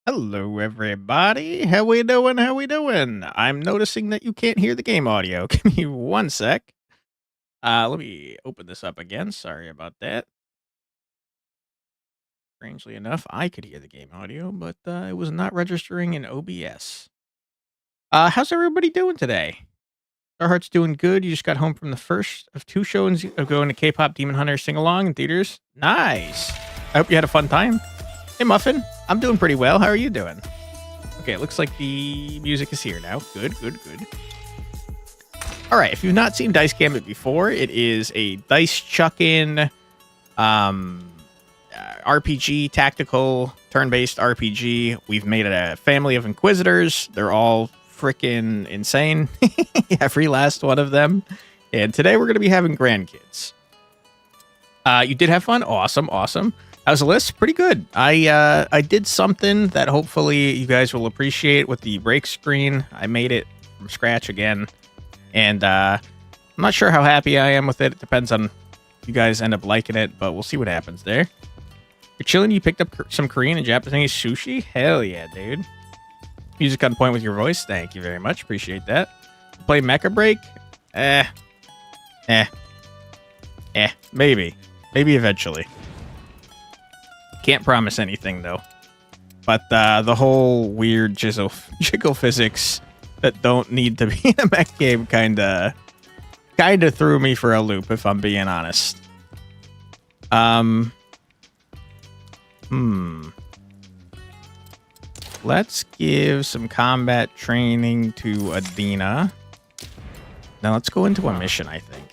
Hello, everybody. How we doing? How we doing? I'm noticing that you can't hear the game audio. Give me one sec. Let me open this up again. Sorry about that. Strangely enough, I could hear the game audio, but it was not registering in OBS. How's everybody doing today? Our heart's doing good. You just got home from the first of two shows of going to K-pop Demon Hunter sing along in theaters. Nice. I hope you had a fun time. Hey, Muffin. I'm doing pretty well. How are you doing? Okay, it looks like the music is here now. Good, good, good. All right, if you've not seen Dice Gambit before, it is a dice chucking RPG, tactical, turn-based RPG. We've made it a family of Inquisitors. They're all freaking insane. Every last one of them. And today we're going to be having Grandkids. You did have fun? Awesome, awesome. How's the list? Pretty good. I did something that hopefully you guys will appreciate with the break screen. I made it from scratch again. And I'm not sure how happy I am with it. It depends on if you guys end up liking it, but we'll see what happens there. You're chilling? You picked up some Korean and Japanese sushi? Hell yeah, dude. Music on point with your voice? Thank you very much. Appreciate that. Play Mecha Break? Maybe. Maybe eventually. Can't promise anything, though. But the whole weird jiggle physics that don't need to be in a mech game kind of threw me for a loop, if I'm being honest. Let's give some combat training to Adina. Now let's go into a mission, I think.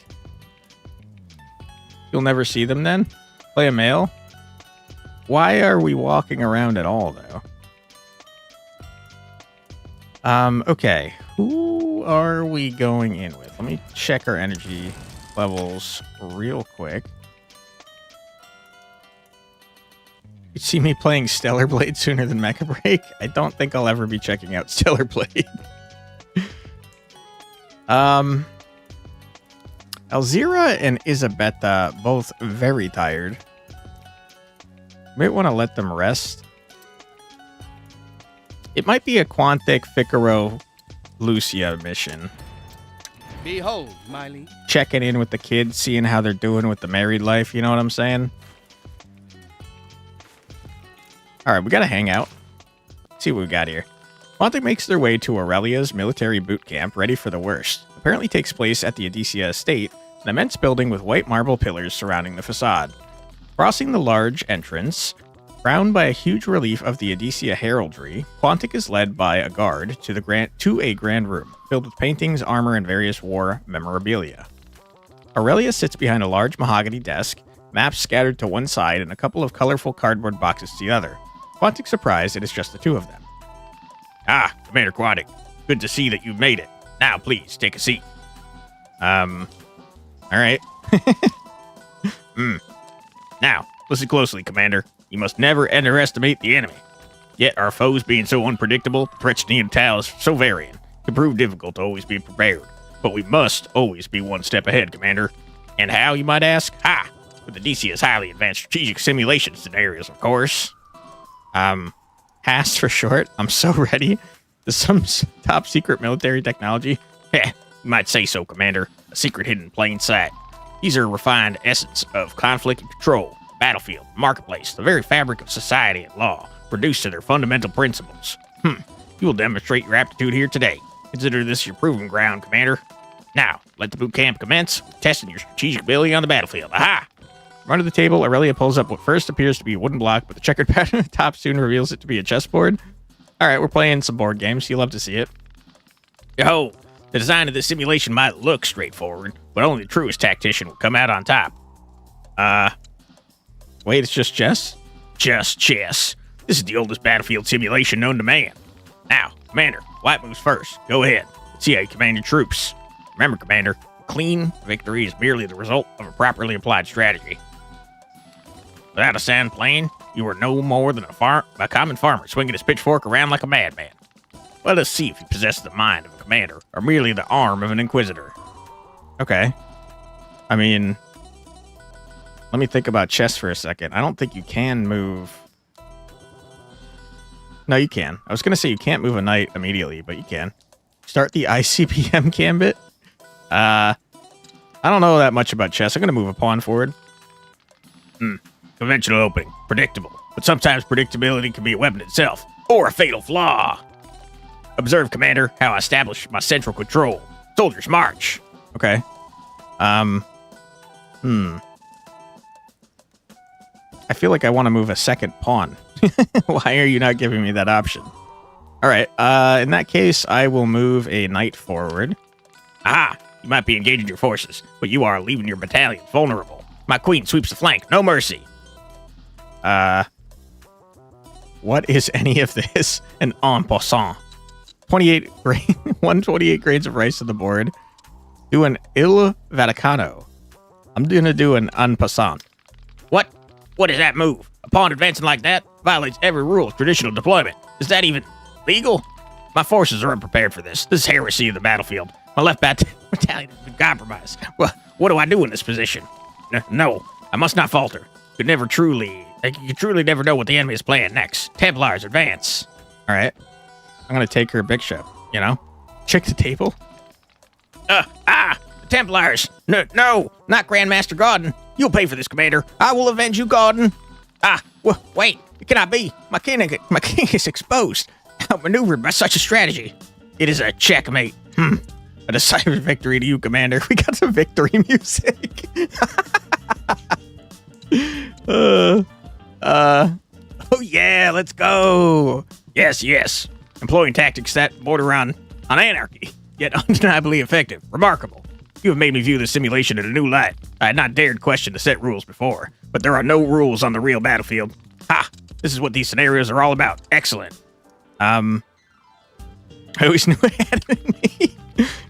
You'll never see them then? Play a male? Why are we walking around at all, though? Okay. Who are we going in with? Let me check our energy levels real quick. You see me playing Stellar Blade sooner than Mecha Break? I don't think I'll ever be checking out Stellar Blade. Alzira and Isabetta, both very tired. Might want to let them rest. It might be a Quantic Ficaro Lucia mission. Behold, Miley. Checking in with the kids, seeing how they're doing with the married life, you know what I'm saying? Alright, we gotta hang out. Let's see what we got here. Quantic makes their way to Aurelia's military boot camp, ready for the worst. Apparently takes place at the Odyssea estate, an immense building with white marble pillars surrounding the facade. Crossing the large entrance, crowned by a huge relief of the Odyssea heraldry, Quantic is led by a guard to a grand room, filled with paintings, armor, and various war memorabilia. Aurelia sits behind a large mahogany desk, maps scattered to one side, and a couple of colorful cardboard boxes to the other. Quantic surprised it is just the two of them. Ah, Commander Quantic. Good to see that you've made it. Now, please, take a seat. Alright. Now, listen closely, Commander. You must never underestimate the enemy. Yet our foes being so unpredictable, threats to tales so varying, can prove difficult to always be prepared. But we must always be one step ahead, Commander. And how, you might ask? Ha! With Odyssea's highly advanced strategic simulation scenarios, of course. HASS for short. I'm so ready. There's some top secret military technology. Heh, you might say so, Commander. A secret hidden in plain sight. These are a refined essence of conflict and control, battlefield, marketplace, the very fabric of society and law, reduced to their fundamental principles. You will demonstrate your aptitude here today. Consider this your proving ground, Commander. Now, let the boot camp commence, testing your strategic ability on the battlefield. Aha! From under the table, Aurelia pulls up what first appears to be a wooden block, but the checkered pattern at the top soon reveals it to be a chessboard. Alright, we're playing some board games. You'll love to see it. Yo, the design of this simulation might look straightforward, but only the truest tactician will come out on top. Wait, it's just chess? Just chess. This is the oldest battlefield simulation known to man. Now, Commander, white moves first. Go ahead. Let's see how you command your troops. Remember, Commander, a clean victory is merely the result of a properly applied strategy. Without a sound plan, you are no more than a common farmer swinging his pitchfork around like a madman. Let us see if you possess the mind of a commander or merely the arm of an inquisitor. Okay. I mean, let me think about chess for a second. I don't think you can move No, you can. I was going to say you can't move a knight immediately, but you can. Start the ICPM Gambit. I don't know that much about chess. I'm going to move a pawn forward. Conventional opening. Predictable. But sometimes predictability can be a weapon itself. Or a fatal flaw. Observe, Commander, how I establish my central control. Soldiers march. Okay. I feel like I want to move a second pawn. Why are you not giving me that option? All right. In that case, I will move a knight forward. Aha! You might be engaging your forces, but you are leaving your battalion vulnerable. My queen sweeps the flank. No mercy. What is any of this? An en passant. 128 grains of rice to the board. Do an Il Vaticano. I'm gonna do an en passant. What? What is that move? A pawn advancing like that violates every rule of traditional deployment. Is that even legal? My forces are unprepared for this. This is heresy of the battlefield. My left battalion has been compromised. Well, what do I do in this position? No, I must not falter. You truly never know what the enemy is playing next. Templars, advance. All right. I'm gonna take her bishop, you know? Check the table. The Templars. No, not Grandmaster Gauden. You'll pay for this, Commander. I will avenge you, Gauden. Wait, it cannot be. My king is exposed. Outmaneuvered by such a strategy. It is a checkmate. A decisive victory to you, Commander. We got some victory music. Oh yeah, let's go. Yes. Employing tactics that border on anarchy, yet undeniably effective. Remarkable. You have made me view the simulation in a new light. I had not dared question the set rules before, but there are no rules on the real battlefield. Ha! This is what these scenarios are all about. Excellent. I always knew I had it in me.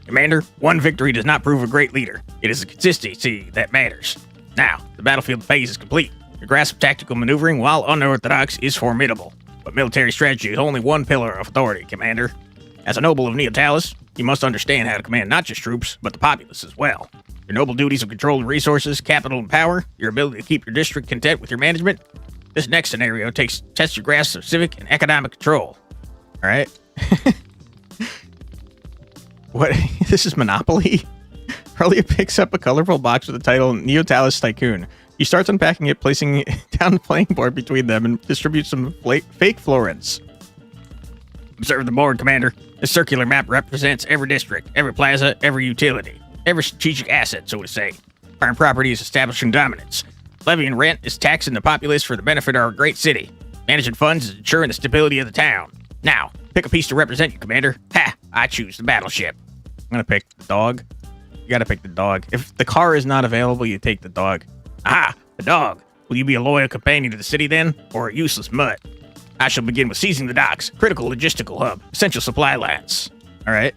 Commander, one victory does not prove a great leader. It is the consistency that matters. Now, the battlefield phase is complete. Your grasp of tactical maneuvering, while unorthodox, is formidable. But military strategy is only one pillar of authority, Commander. As a noble of Neotalis, you must understand how to command not just troops, but the populace as well. Your noble duties of controlling resources, capital, and power, your ability to keep your district content with your management. This next scenario tests your grasp of civic and economic control. All right. What? This is Monopoly? Aurelia picks up a colorful box with the title Neotalis Tycoon. He starts unpacking it, placing it down the playing board between them, and distributes some fake florins. Observe the board, Commander. This circular map represents every district, every plaza, every utility, every strategic asset, so to say. Prime property is establishing dominance. Levying rent is taxing the populace for the benefit of our great city. Managing funds is ensuring the stability of the town. Now, pick a piece to represent you, Commander. Ha! I choose the battleship. I'm gonna pick the dog. You gotta pick the dog. If the car is not available, you take the dog. Aha! The dog. Will you be a loyal companion to the city then, or a useless mutt? I shall begin with seizing the docks, critical logistical hub, essential supply lines. All right.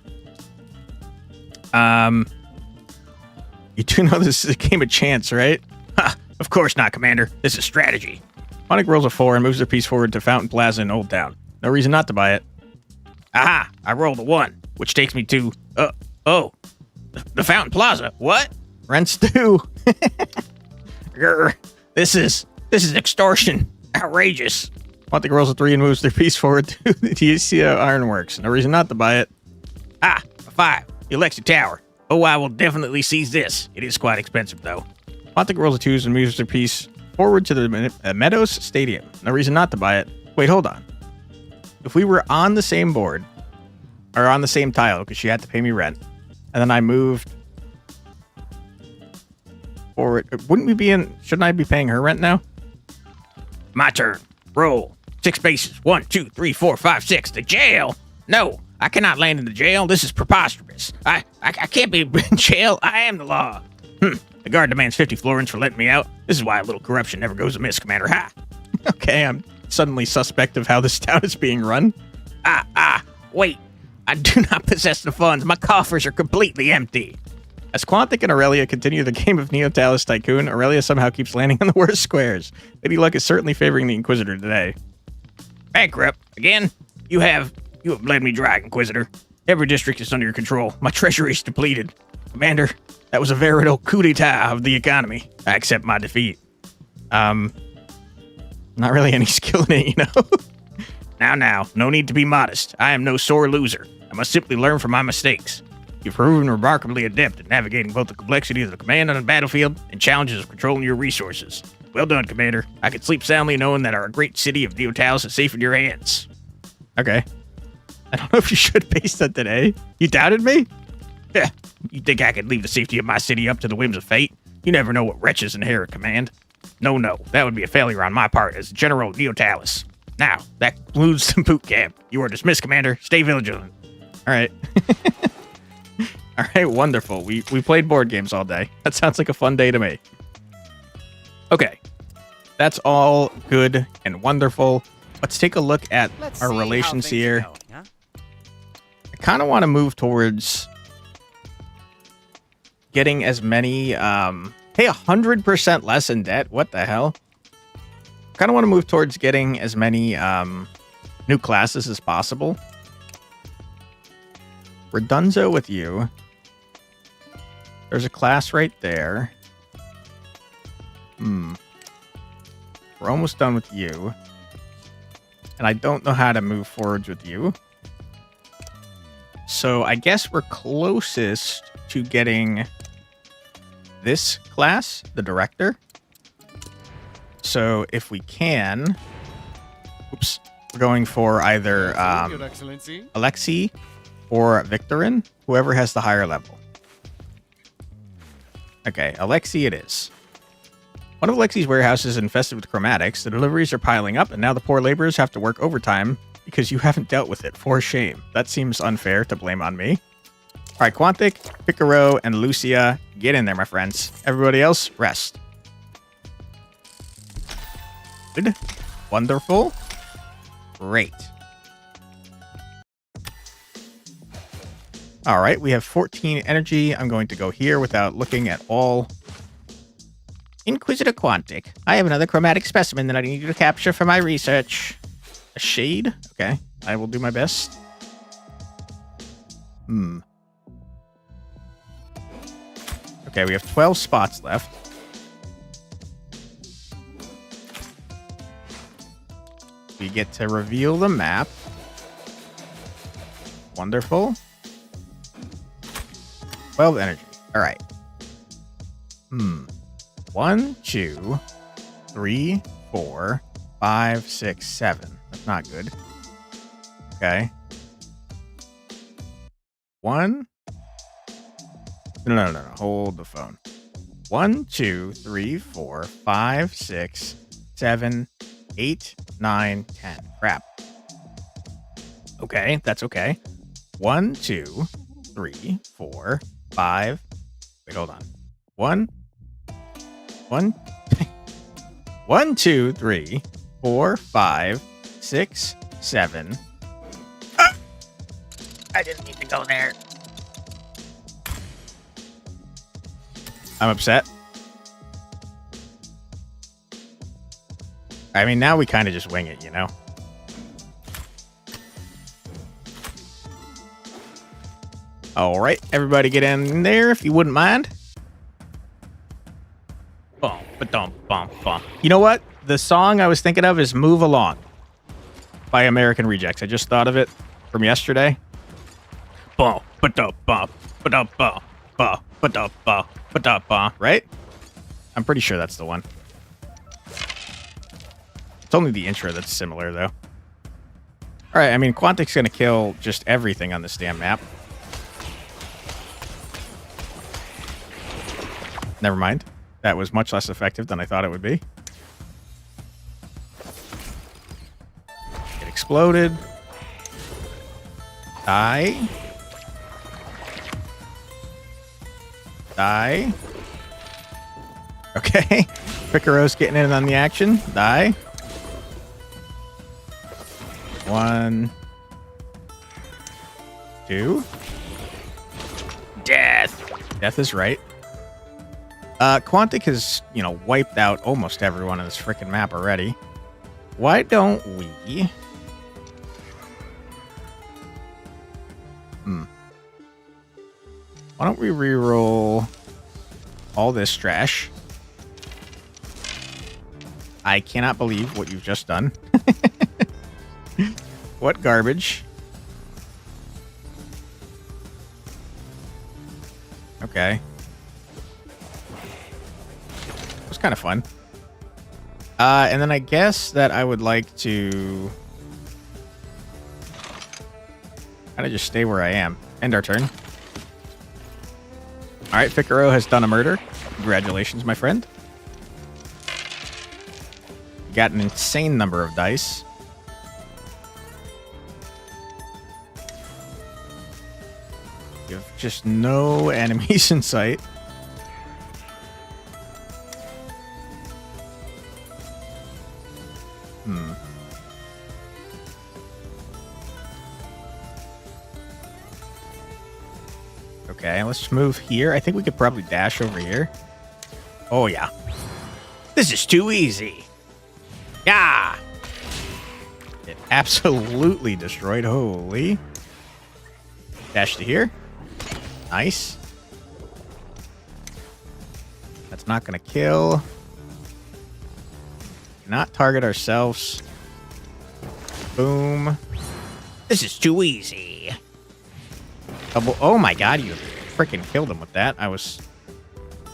You do know this is a game of chance, right? Ha! Of course not, Commander. This is strategy. Monik rolls a 4 and moves their piece forward to Fountain Plaza in Old Town. No reason not to buy it. Aha! I rolled a 1, which takes me to, the Fountain Plaza. What? Rents due. Grr. This is extortion. Outrageous. Monik rolls a 3 and moves their piece forward to the Isia Ironworks. No reason not to buy it. A 5. The Alexi Tower. Oh, I will definitely seize this. It is quite expensive, though. Monik rolls a 2 and moves their piece forward to the Meadows Stadium. No reason not to buy it. Wait, hold on. If we were on the same board, or on the same tile, because she had to pay me rent, and then I moved forward, shouldn't I be paying her rent now? My turn. Roll. 6 bases. 1, 2, 3, 4, 5, 6. The jail. No, I cannot land in the jail. This is preposterous. I can't be in jail. I am the law. The guard demands 50 florins for letting me out. This is why a little corruption never goes amiss, Commander. Ha! Okay, I'm suddenly suspect of how this town is being run. Wait. I do not possess the funds. My coffers are completely empty. As Quantic and Aurelia continue the game of Neotalis Tycoon, Aurelia somehow keeps landing on the worst squares. Lady Luck is certainly favoring the Inquisitor today. Bankrupt. Again? You have bled me dry, Inquisitor. Every district is under your control. My treasury is depleted. Commander, that was a veritable coup d'etat of the economy. I accept my defeat. Not really any skill in it, you know? Now, no need to be modest. I am no sore loser. I must simply learn from my mistakes. You've proven remarkably adept at navigating both the complexity of the command on the battlefield and challenges of controlling your resources. Well done, Commander. I can sleep soundly knowing that our great city of Neotalis is safe in your hands. Okay. I don't know if you should base that today. You doubted me? Yeah, you think I could leave the safety of my city up to the whims of fate? You never know what wretches inherit command. No, that would be a failure on my part as General of Neotalis. Now, that concludes the boot camp. You are dismissed, Commander. Stay vigilant. All right. All right, wonderful. We played board games all day. That sounds like a fun day to me. Okay. That's all good and wonderful. Let's take a look at our relations here. Going, huh? I kind of want to move towards getting as many, hey, 100% less in debt. What the hell? Kind of want to move towards getting as many new classes as possible. We're donezo with you. There's a class right there. We're almost done with you. And I don't know how to move forwards with you. So I guess we're closest to getting this class, the director. So if we can... Oops. We're going for either Your Excellency. Alexei or Victorin, whoever has the higher level. Okay, Alexei it is. One of Alexei's warehouses is infested with chromatics. The deliveries are piling up, and now the poor laborers have to work overtime because you haven't dealt with it. For shame. That seems unfair to blame on me. All right, Quantic, Picaro, and Lucia, get in there, my friends. Everybody else, rest. Good. Wonderful. Great. All right, we have 14 energy. I'm going to go here without looking at all. Inquisitor Quantic. I have another chromatic specimen that I need you to capture for my research. A shade? Okay, I will do my best. Okay, we have 12 spots left. We get to reveal the map. Wonderful. 12 energy. All right. 1, 2, 3, 4, 5, 6, 7. That's not good. Okay. 1. No. Hold the phone. 1, 2, 3, 4, 5, 6, 7, 8, 9, 10. Crap. Okay, that's okay. 1, 2, 3, 4, 5. Wait, hold on. 1, 2, 3, 4, 5, 6, 7. I didn't need to go there. I'm upset. I mean, now we kind of just wing it, you know? All right, everybody get in there if you wouldn't mind. You know what? The song I was thinking of is Move Along by American Rejects. I just thought of it from yesterday. Right? I'm pretty sure that's the one. It's only the intro that's similar, though. All right, I mean, Quantic's going to kill just everything on this damn map. Never mind. That was much less effective than I thought it would be. It exploded. Die. Die. Okay. Picaro's getting in on the action. Die. 1, 2. Death. Death is right. Quantic has, wiped out almost everyone on this frickin' map already. Why don't we... Why don't we reroll all this trash? I cannot believe what you've just done. What garbage? Okay. It was kind of fun. And then I guess that I would like to kind of just stay where I am. End our turn. All right, Figaro has done a murder. Congratulations, my friend. You got an insane number of dice. You have just no enemies in sight. Okay, let's move here. I think we could probably dash over here. Oh, yeah. This is too easy. Yeah. It absolutely destroyed. Holy. Dash to here. Nice. That's not going to kill. Cannot target ourselves. Boom. This is too easy. Double. Oh my god, you freaking killed him with that. I was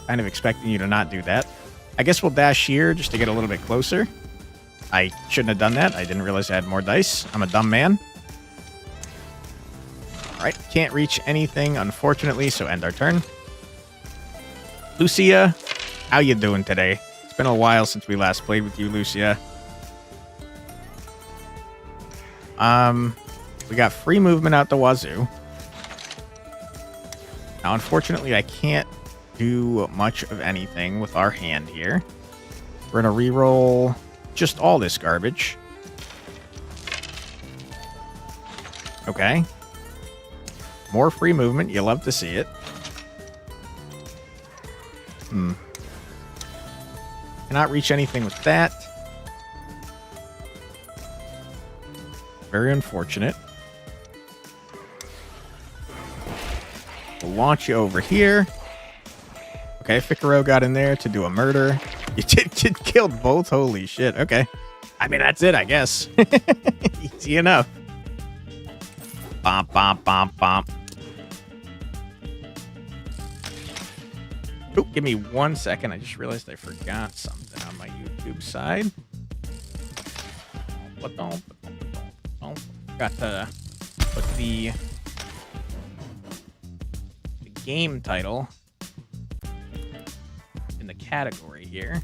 kind of expecting you to not do that. I guess we'll dash here just to get a little bit closer. I shouldn't have done that. I didn't realize I had more dice. I'm a dumb man. Alright, can't reach anything, unfortunately, so end our turn. Lucia, how you doing today? It's been a while since we last played with you, Lucia. We got free movement out the wazoo. Now, unfortunately, I can't do much of anything with our hand here. We're going to reroll just all this garbage. Okay. More free movement. You love to see it. Cannot reach anything with that. Very unfortunate. We'll launch you over here. Okay, Figaro got in there to do a murder. You did killed both. Holy shit. Okay. I mean, that's it, I guess. Easy enough. Bomp, bomp, bomp, bomp. Oh, give me 1 second. I just realized I forgot something on my YouTube side. Got to put the game title in the category here.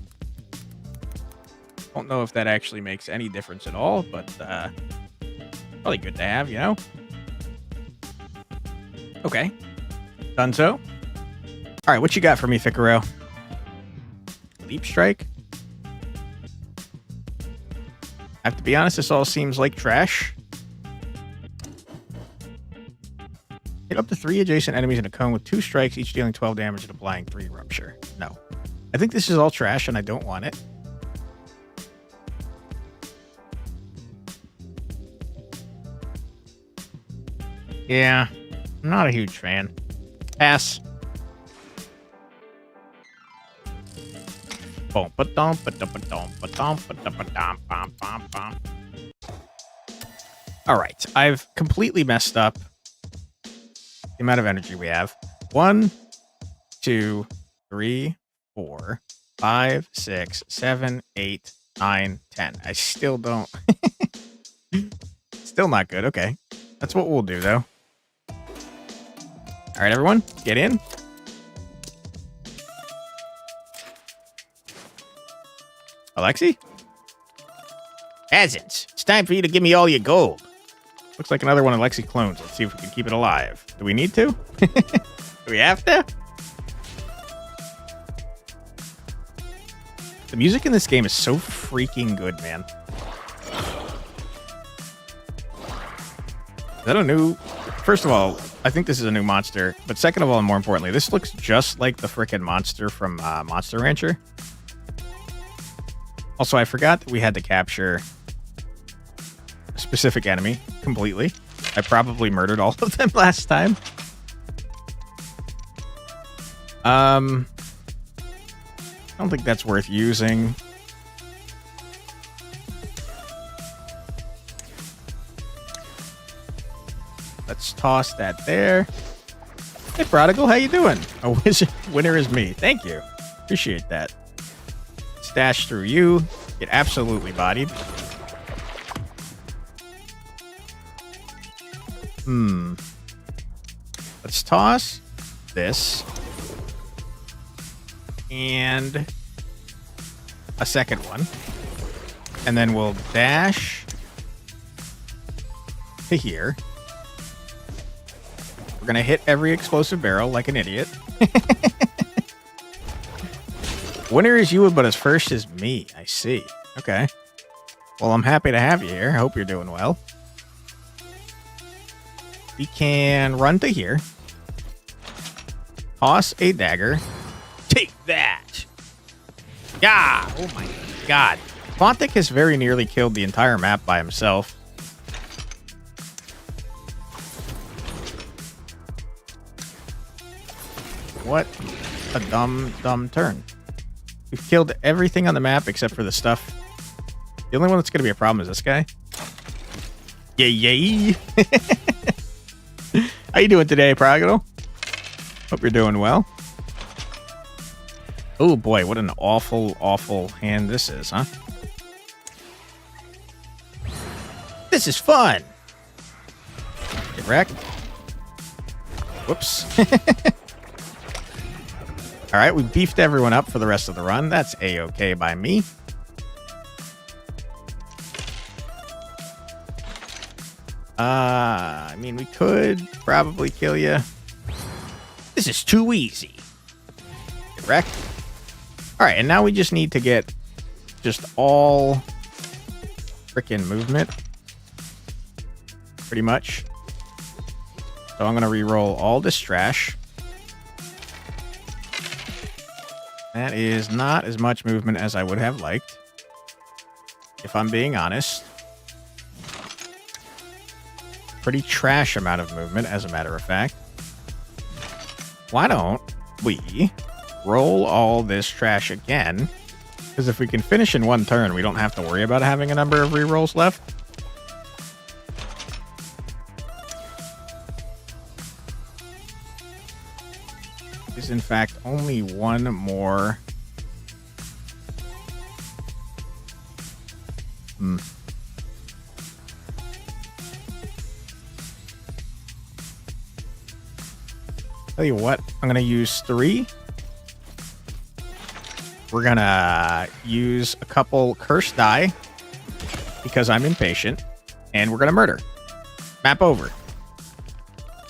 Don't know if that actually makes any difference at all, but probably good to have, you know? Okay. Done so. All right, what you got for me, Figaro? Leap strike? I have to be honest, this all seems like trash. Hit up to 3 adjacent enemies in a cone with 2 strikes, each dealing 12 damage and applying 3 rupture. No. I think this is all trash and I don't want it. Yeah, I'm not a huge fan. Pass. Alright, I've completely messed up the amount of energy we have. 1, 2, 3, 4, 5, 6, 7, 8, 9, 10. I still don't. Still not good. Okay. That's what we'll do, though. All right, everyone, get in. Alexi? Peasants, it's time for you to give me all your gold. Looks like another one of Alexi clones. Let's see if we can keep it alive. Do we need to? Do we have to? The music in this game is so freaking good, man. Is that a new... First of all, I think this is a new monster. But second of all, and more importantly, this looks just like the frickin' monster from Monster Rancher. Also, I forgot that we had to capture a specific enemy completely. I probably murdered all of them last time. I don't think that's worth using. Let's toss that there. Hey, Prodigal, how you doing? A wizard winner is me. Thank you. Appreciate that. Stash through you. Get absolutely bodied. Let's toss this. And a second one. And then we'll dash to here. We're going to hit every explosive barrel like an idiot. Winner is you, but as first is me. I see. Okay. Well, I'm happy to have you here. I hope you're doing well. We can run to here. Toss a dagger. Take that. Yeah! Oh my god. Quantic has very nearly killed the entire map by himself. What a dumb turn. We've killed everything on the map except for the stuff. The only one that's going to be a problem is this guy. Yay. How you doing today, Prodigal? Hope you're doing well. Oh boy, what an awful hand this is, huh? This is fun. Get wrecked. Whoops. All right, we beefed everyone up for the rest of the run. That's A-okay by me. I mean, we could probably kill you. This is too easy. Get wrecked. All right, and now we just need to get just all freaking movement. Pretty much. So I'm going to re-roll all this trash. That is not as much movement as I would have liked, if I'm being honest. Pretty trash amount of movement, as a matter of fact. Why don't we roll all this trash again? Because if we can finish in one turn, we don't have to worry about having a number of rerolls left. There's in fact only one more. Tell you what, I'm gonna use 3. We're gonna use a couple cursed die because I'm impatient, and we're gonna murder. Map over.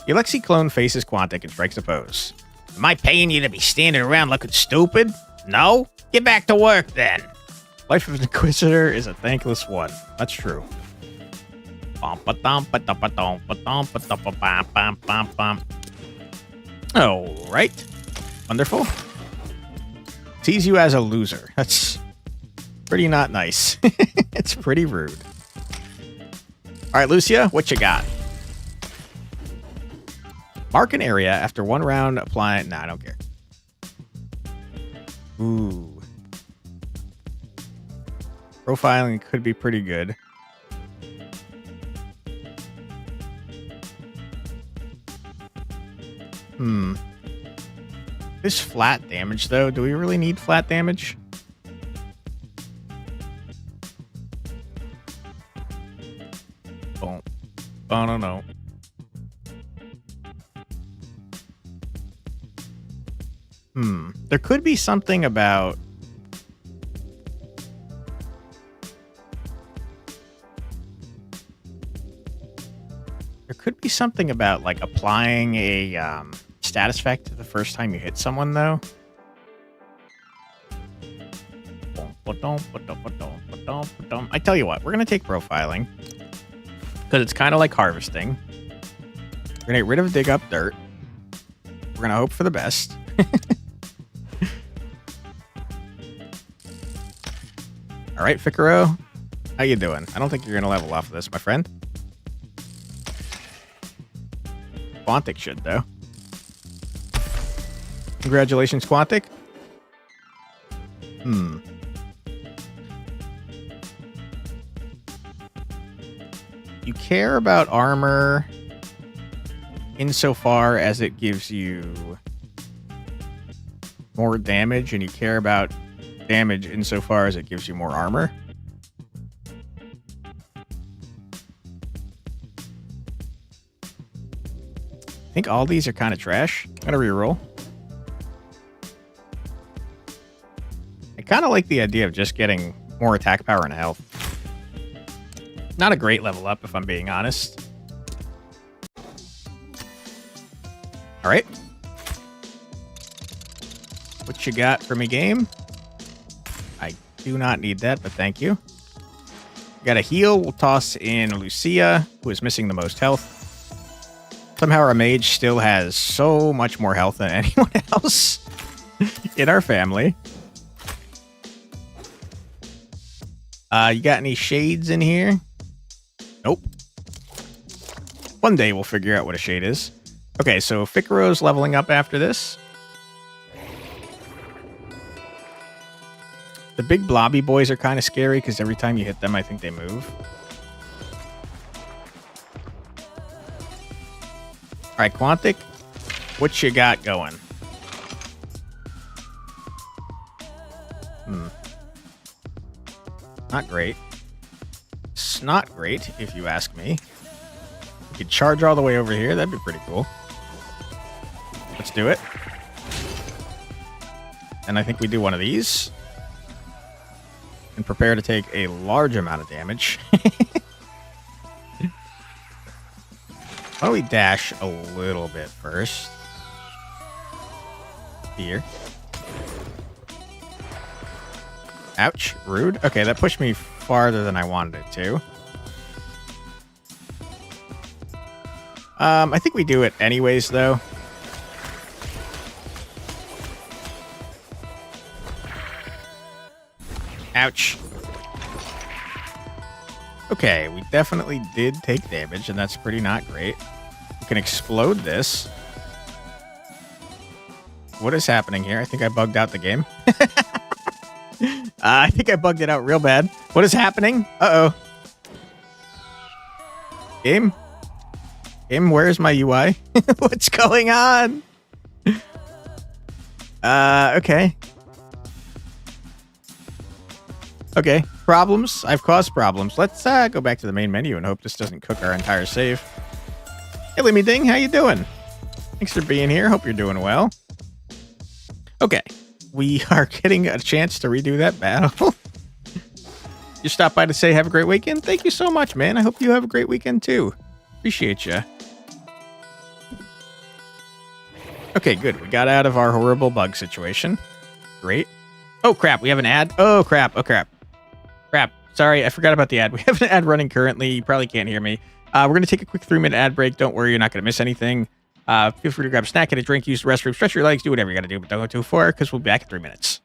The Alexi clone faces Quantic and strikes a pose. Am I paying you to be standing around looking stupid? No? Get back to work then. Life of an Inquisitor is a thankless one. That's true. All right. Wonderful. Sees you as a loser. That's pretty not nice. It's pretty rude. All right, Lucia, what you got? Mark an area after one round applying. Nah, I don't care. Ooh. Profiling could be pretty good. This flat damage, though. Do we really need flat damage? Oh. I don't know. There could be something about... There could be something about, like, applying a status effect the first time you hit someone, though. I tell you what, we're going to take profiling. Because it's kind of like harvesting. We're going to get rid of dig up dirt. We're going to hope for the best. All right, Ficaro. How you doing? I don't think you're going to level off of this, my friend. Quantic should, though. Congratulations, Quantic. You care about armor. insofar as it gives you more damage, and you care about damage insofar as it gives you more armor. I think all these are kind of trash. I'm gonna reroll. I kind of like the idea of just getting more attack power and health. Not a great level up, if I'm being honest. All right. What you got for me, game? I do not need that, but thank you. Got a heal. We'll toss in Lucia, who is missing the most health. Somehow our mage still has so much more health than anyone else in our family. You got any shades in here? Nope. One day we'll figure out what a shade is. Okay, so Ficaro's leveling up after this. The big blobby boys are kind of scary because every time you hit them, I think they move. All right, Quantic, what you got going? Not great. It's not great, if you ask me. You could charge all the way over here. That'd be pretty cool. Let's do it. And I think we do one of these. And prepare to take a large amount of damage. Why don't we dash a little bit first? Here. Ouch. Rude. Okay, that pushed me farther than I wanted it to. I think we do it anyways, though. Ouch. Okay, we definitely did take damage, and that's pretty not great. We can explode this. What is happening here? I think I bugged out the game. I think I bugged it out real bad. What is happening? Uh-oh. Game? Game, where's my UI? What's going on? Okay. Okay, problems. I've caused problems. Let's go back to the main menu and hope this doesn't cook our entire save. Hey, Limmy Ding, how you doing? Thanks for being here. Hope you're doing well. Okay, we are getting a chance to redo that battle. You stopped by to say have a great weekend? Thank you so much, man. I hope you have a great weekend, too. Appreciate you. Okay, good. We got out of our horrible bug situation. Great. Oh, crap. We have an ad. Oh, crap. Oh, crap. Crap. Sorry, I forgot about the ad. We have an ad running currently. You probably can't hear me. We're going to take a quick 3-minute ad break. Don't worry, you're not going to miss anything. Feel free to grab a snack, get a drink, use the restroom, stretch your legs, do whatever you got to do, but don't go too far because we'll be back in 3 minutes.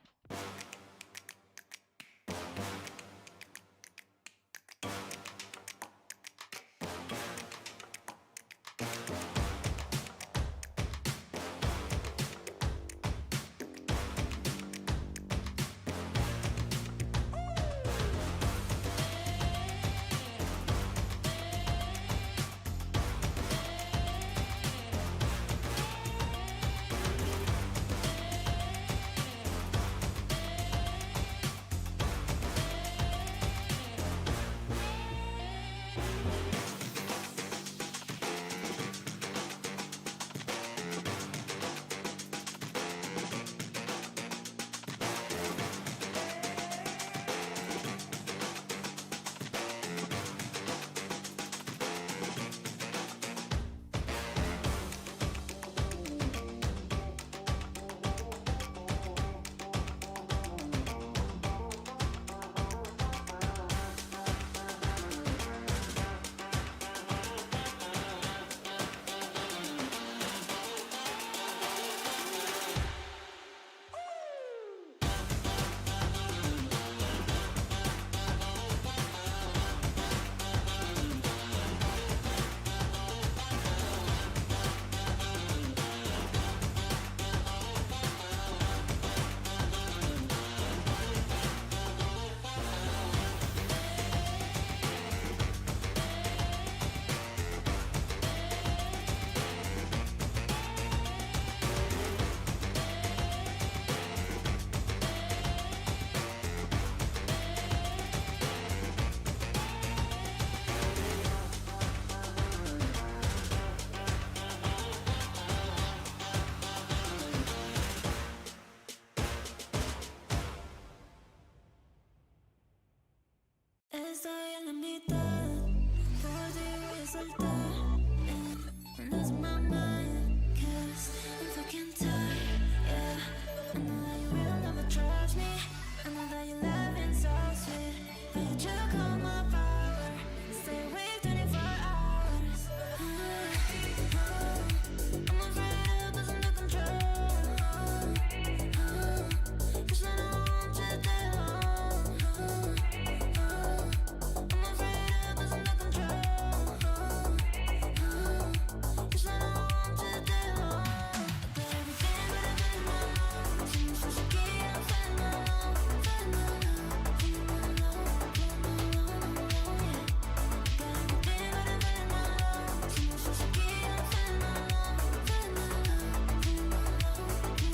Estoy en la mitad, podría soltar. And losing my mind, 'cause I'm fucking tired, yeah. I know that you will never trust me. I know that you're laughing so sweet. But you took all my power. Stay awake 24 hours. I'm afraid of losing the control. 'Cause I don't want you there. I'm afraid of losing the control. 'Cause I don't want you there. But everything but I'm feeling alone. Seems so shaky, I'm feeling alone. Feeling alone, feeling alone, feeling alone, yeah. Got everything but I'm feeling alone. Seems so shaky, I'm feeling alone. Feeling alone, feeling alone, feeling alone,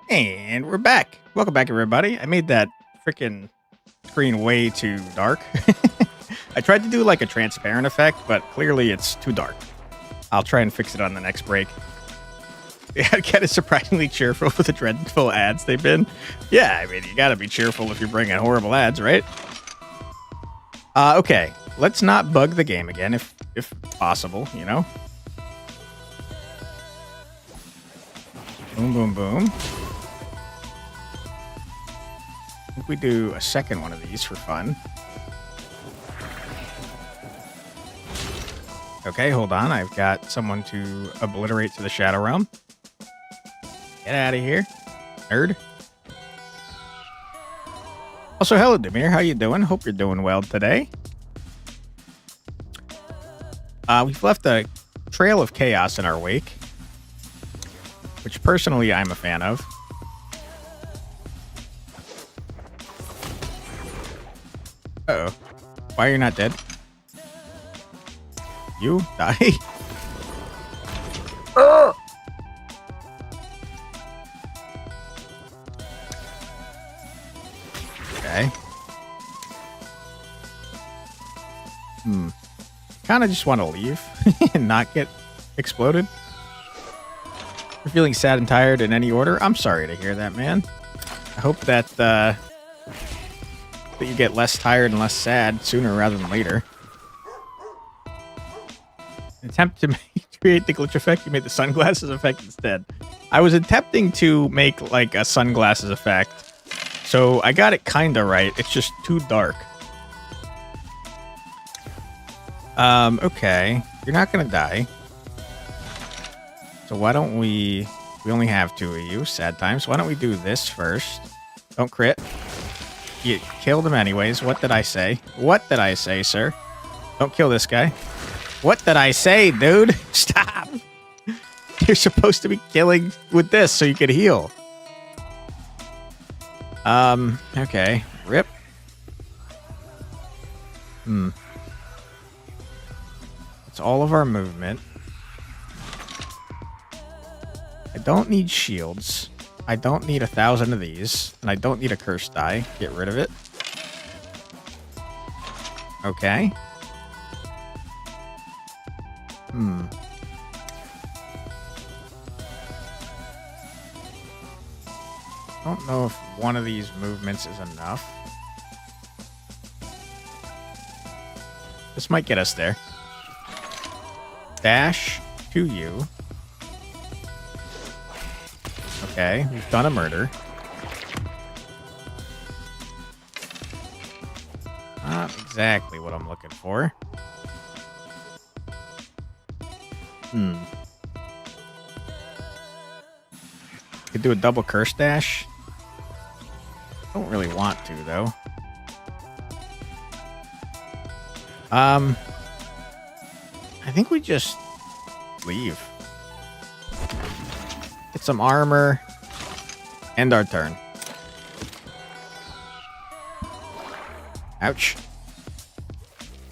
yeah. And we're back. Welcome back, everybody. I made that freaking screen way too dark. I tried to do like a transparent effect, but clearly it's too dark. I'll try and fix it on the next break. Yeah, Ken is surprisingly cheerful with the dreadful ads they've been. Yeah, I mean, you gotta be cheerful if you're bringing horrible ads, right? Okay, let's not bug the game again, if possible, you know? Boom, boom, boom. I think we do a second one of these for fun. Okay, hold on. I've got someone to obliterate to the Shadow Realm. Get out of here, nerd. Also, hello, Demir. How you doing? Hope you're doing well today. We've left a trail of chaos in our wake, which personally I'm a fan of. Uh-oh. Why are you not dead? You die. Okay. Kind of just want to leave and not get exploded. You're feeling sad and tired in any order? I'm sorry to hear that, man. I hope that that you get less tired and less sad sooner rather than later. Attempt to create the glitch effect. You made the sunglasses effect instead. I was attempting to make like a sunglasses effect, so I got it kind of right. It's just too dark. Okay. You're not gonna die. So why don't we only have two of you, sad times. Why don't we do this first? Don't crit. You killed him anyways. What did I say? What did I say, sir? Don't kill this guy. What did I say, dude? Stop. You're supposed to be killing with this so you could heal. Okay. Rip. It's all of our movement. I don't need shields. I don't need 1,000 of these. And I don't need a curse die. Get rid of it. Okay. Don't know if one of these movements is enough. This might get us there. Dash to you. Okay, we've done a murder. Not exactly what I'm looking for. Could do a double curse dash. Don't really want to, though. I think we just leave. Get some armor. End our turn. Ouch.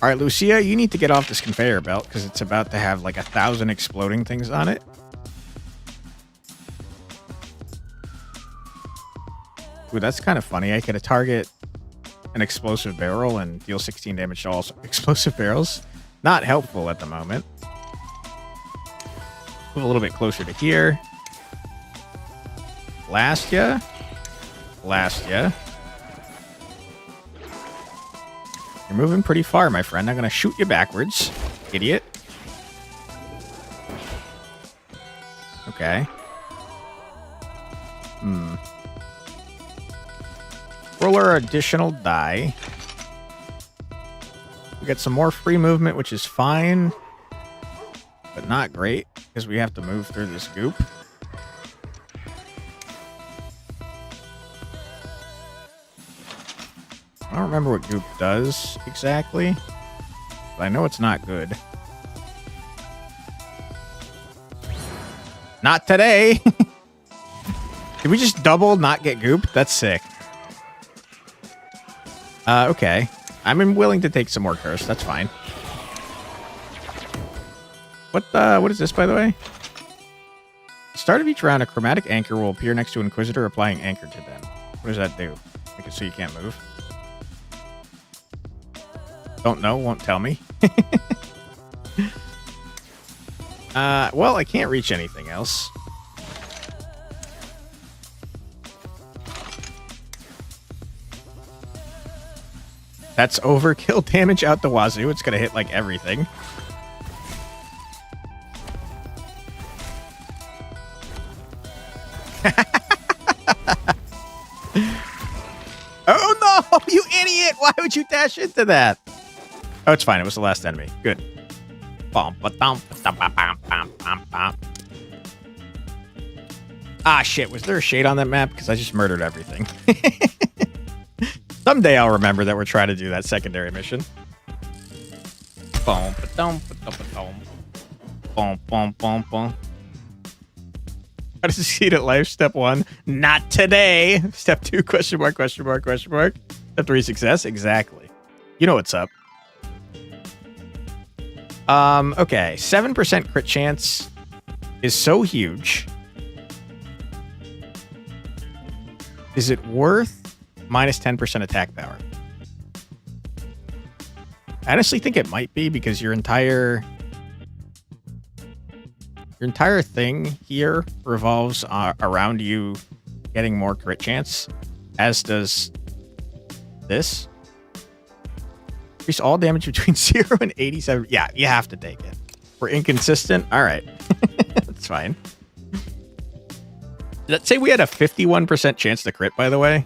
Alright, Lucia, you need to get off this conveyor belt because it's about to have like 1,000 exploding things on it. Ooh, that's kind of funny. I could target an explosive barrel and deal 16 damage to all explosive barrels. Not helpful at the moment. Move a little bit closer to here. Blast ya. outlast you. You're moving pretty far, my friend. I'm going to shoot you backwards, idiot. Okay. Roll our additional die. We get some more free movement, which is fine, but not great because we have to move through this goop. I don't remember what goop does exactly, but I know it's not good. Not today! Did we just double not get gooped? That's sick. Okay. I'm willing to take some more curse. That's fine. What is this, by the way? Start of each round, a chromatic anchor will appear next to an Inquisitor, applying anchor to them. What does that do? Make it so you can't move? Don't know, won't tell me. Well, I can't reach anything else. That's overkill damage out the wazoo. It's gonna hit like everything. Oh no, you idiot! Why would you dash into that? Oh, it's fine. It was the last enemy. Good. Ah, shit. Was there a shade on that map? Because I just murdered everything. Someday I'll remember that we're trying to do that secondary mission. Boom, ba-dum, ba-dum, boom, boom, boom, boom. How to succeed at life? Step 1, not today. Step 2, question mark, question mark, question mark. Step 3, success. Exactly. You know what's up. Okay. 7% crit chance is so huge. Is it worth minus 10% attack power? I honestly think it might be because your entire thing here revolves around you getting more crit chance, as does this. Increase all damage between 0 and 87. Yeah, you have to take it. We're inconsistent. All right. That's fine. Let's say we had a 51% chance to crit, by the way.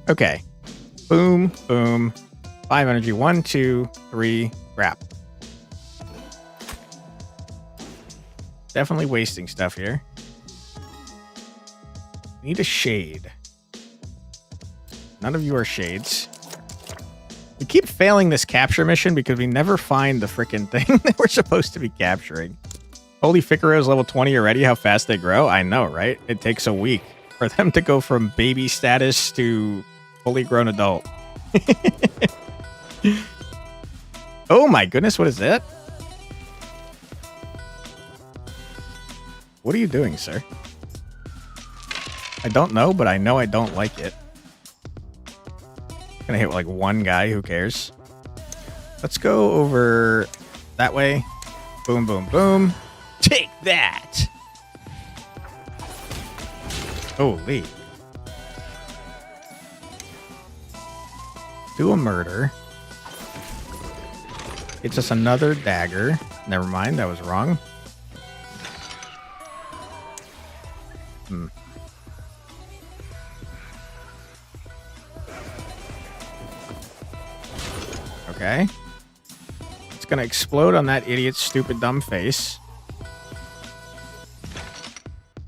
Okay. Boom, boom. 5 energy. 1, 2, 3. Crap. Definitely wasting stuff here. Need a shade. None of you are shades. We keep failing this capture mission because we never find the frickin' thing that we're supposed to be capturing. Holy Ficaro's level 20 already, how fast they grow. I know, right? It takes a week for them to go from baby status to fully grown adult. Oh my goodness, what is that? What are you doing, sir? I don't know, but I know I don't like it. Gonna hit like one guy, who cares? Let's go over that way. Boom, boom, boom. Take that! Holy. Do a murder. It's just another dagger. Never mind, that was wrong. Okay. It's gonna explode on that idiot's stupid dumb face.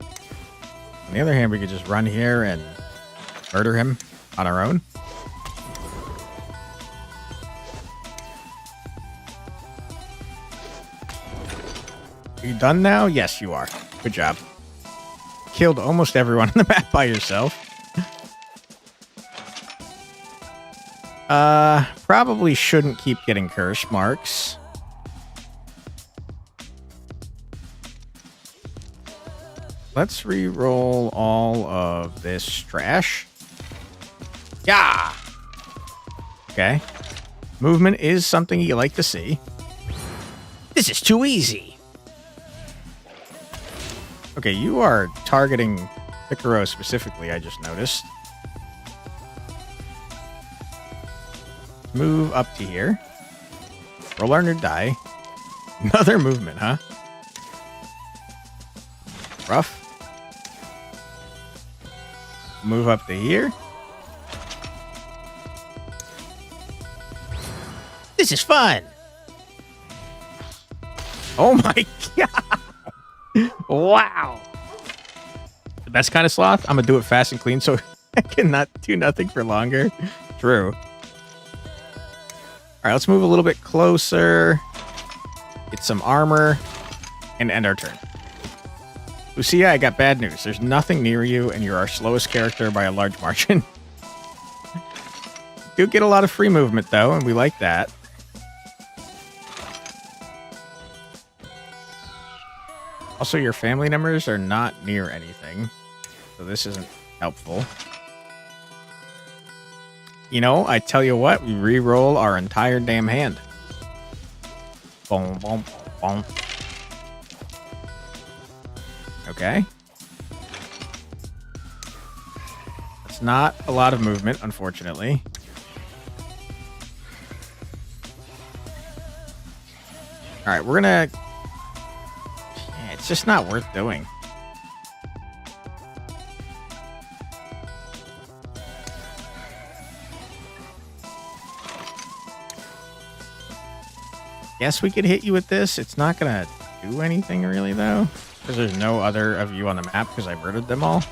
On the other hand, we could just run here and murder him on our own. Are you done now? Yes, you are. Good job. Killed almost everyone on the map by yourself. Probably shouldn't keep getting curse marks. Let's re-roll all of this trash. Yeah! Okay. Movement is something you like to see. This is too easy. Okay, you are targeting Picaro specifically, I just noticed. Move up to here. Roll on your die. Another movement, huh? Rough. Move up to here. This is fun. Oh my god. Wow. The best kind of sloth? I'm gonna do it fast and clean so I cannot do nothing for longer. True. Alright, let's move a little bit closer. Get some armor. And end our turn. Lucia, I got bad news. There's nothing near you, and you're our slowest character by a large margin. Do get a lot of free movement, though, and we like that. Also, your family members are not near anything, so this isn't helpful. You know, I tell you what, we re-roll our entire damn hand. Boom, boom, boom. Okay. That's not a lot of movement, unfortunately. Alright, we're gonna... Yeah, it's just not worth doing. Guess we could hit you with this. It's not gonna do anything really, though. Because there's no other of you on the map because I murdered them all.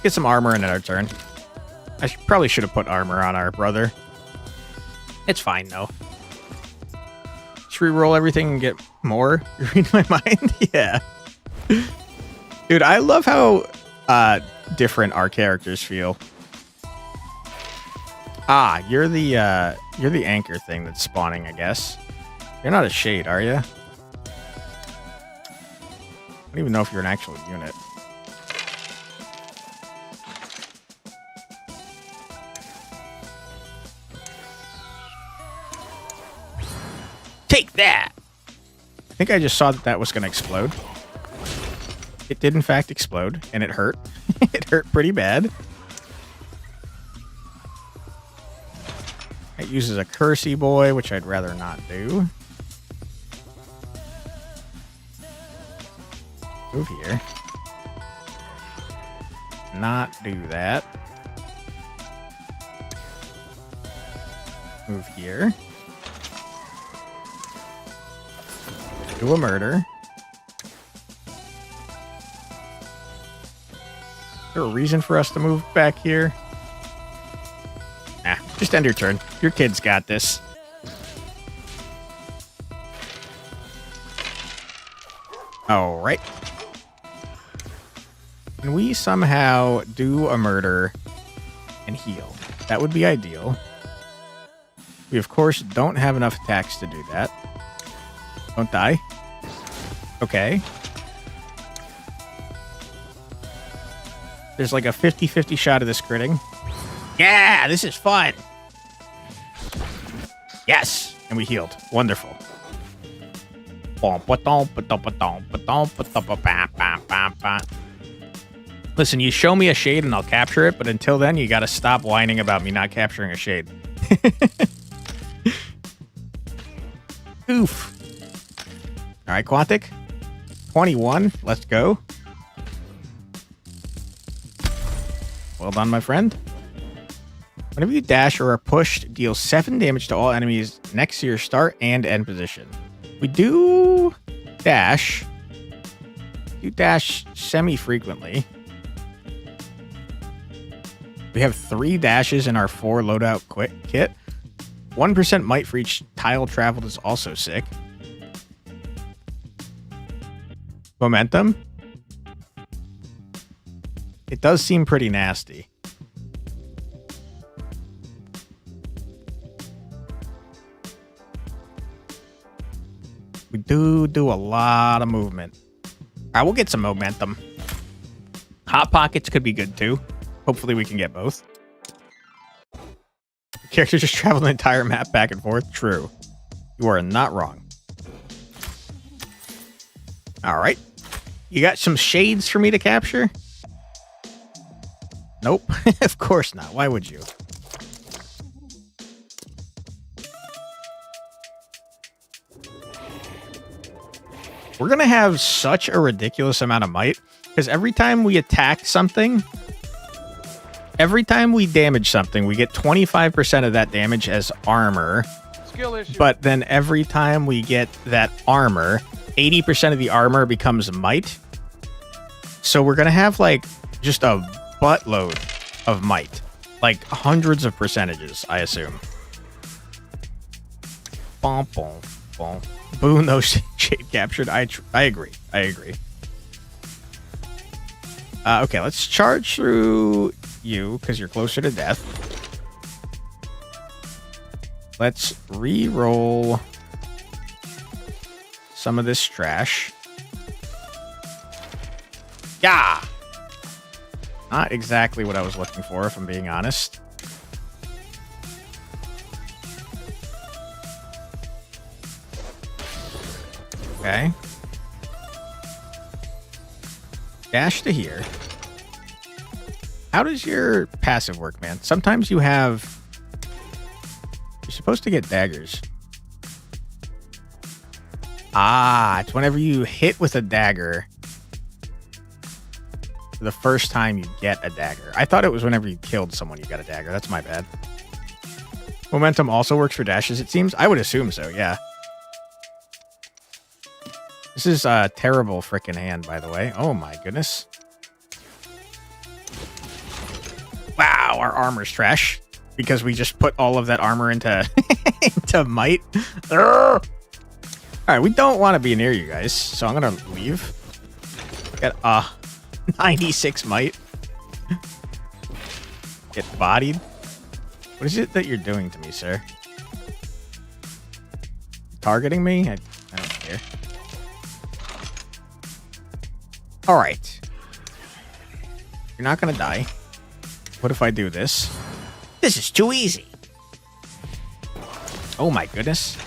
Get some armor in our turn. I probably should have put armor on our brother. It's fine, though. Just re-roll everything and get more. You read my mind? Yeah. Dude, I love how different our characters feel. Ah, you're the anchor thing that's spawning, I guess. You're not a shade, are you? I don't even know if you're an actual unit. Take that. I think I just saw that that was going to explode. It did, in fact, explode, and it hurt. It hurt pretty bad. It uses a Cursey Boy, which I'd rather not do. Move here. Not do that. Move here. Do a murder. Is there a reason for us to move back here? Nah, just end your turn. Your kid's got this. All right. Can we somehow do a murder and heal? That would be ideal. We, of course, don't have enough attacks to do that. Don't die. Okay. There's like a 50-50 shot of this critting. Yeah, this is fun. Yes! And we healed. Wonderful. Listen, you show me a shade and I'll capture it, but until then, you gotta stop whining about me not capturing a shade. Oof. Alright, Quantic. 21. Let's go. Well done, my friend. Whenever you dash or are pushed, deal 7 damage to all enemies next to your start and end position. We do dash. You dash semi-frequently. We have 3 dashes in our 4 loadout quick kit. 1% might for each tile traveled is also sick. Momentum. It does seem pretty nasty. We do a lot of movement. All right, we'll get some momentum. Hot Pockets could be good too. Hopefully we can get both. The character just traveled the entire map back and forth. True. You are not wrong. All right. You got some shades for me to capture? Nope. Of course not. Why would you? We're going to have such a ridiculous amount of might because every time we attack something, every time we damage something, we get 25% of that damage as armor. Skill issue. But then every time we get that armor, 80% of the armor becomes might. So we're going to have like just a buttload of might. Like hundreds of percentages, I assume. Bom, bom, bom. Boon, those shade captured. I agree. I agree. Okay, let's charge through you because you're closer to death. Let's re-roll some of this trash. Yeah! Not exactly what I was looking for, if I'm being honest. Okay. Dash to here. How does your passive work, man? Sometimes you have... You're supposed to get daggers. Ah, it's whenever you hit with a dagger. The first time you get a dagger. I thought it was whenever you killed someone you got a dagger. That's my bad. Momentum also works for dashes, it seems. I would assume so, yeah. This is a terrible freaking hand, by the way. Oh my goodness. Wow, our armor's trash. Because we just put all of that armor into, into might. Alright, we don't want to be near you guys. So I'm going to leave. Get 96 might. Get bodied. What is it that you're doing to me, sir? Targeting me? I don't care. Alright. You're not gonna die. What if I do this? This is too easy. Oh my goodness.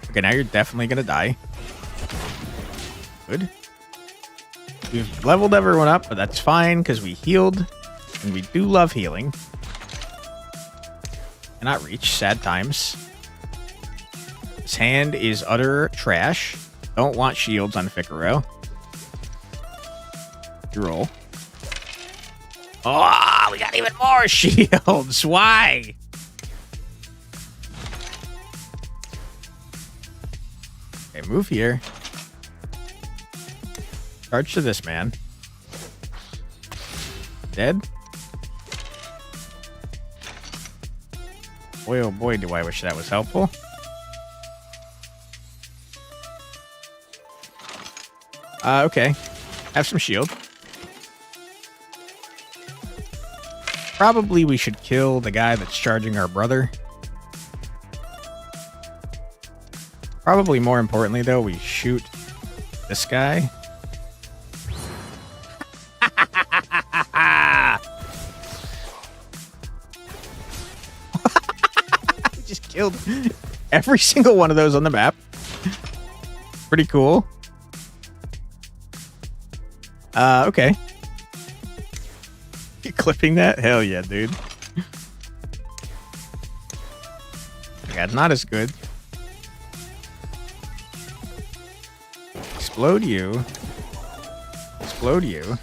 Okay, now you're definitely gonna die. Good. We've leveled everyone up, but that's fine because we healed. And we do love healing. Cannot reach. Sad times. This hand is utter trash. Don't want shields on Ficaro. You roll. Oh, we got even more shields. Why? Okay, move here. Charge to this man. Dead? Boy, oh boy, do I wish that was helpful. Okay. Have some shield. Probably we should kill the guy that's charging our brother. Probably more importantly, though, we shoot this guy. We just killed every single one of those on the map. Pretty cool. Okay. You clipping that? Hell yeah, dude. Yeah, not as good. Explode you. Explode you.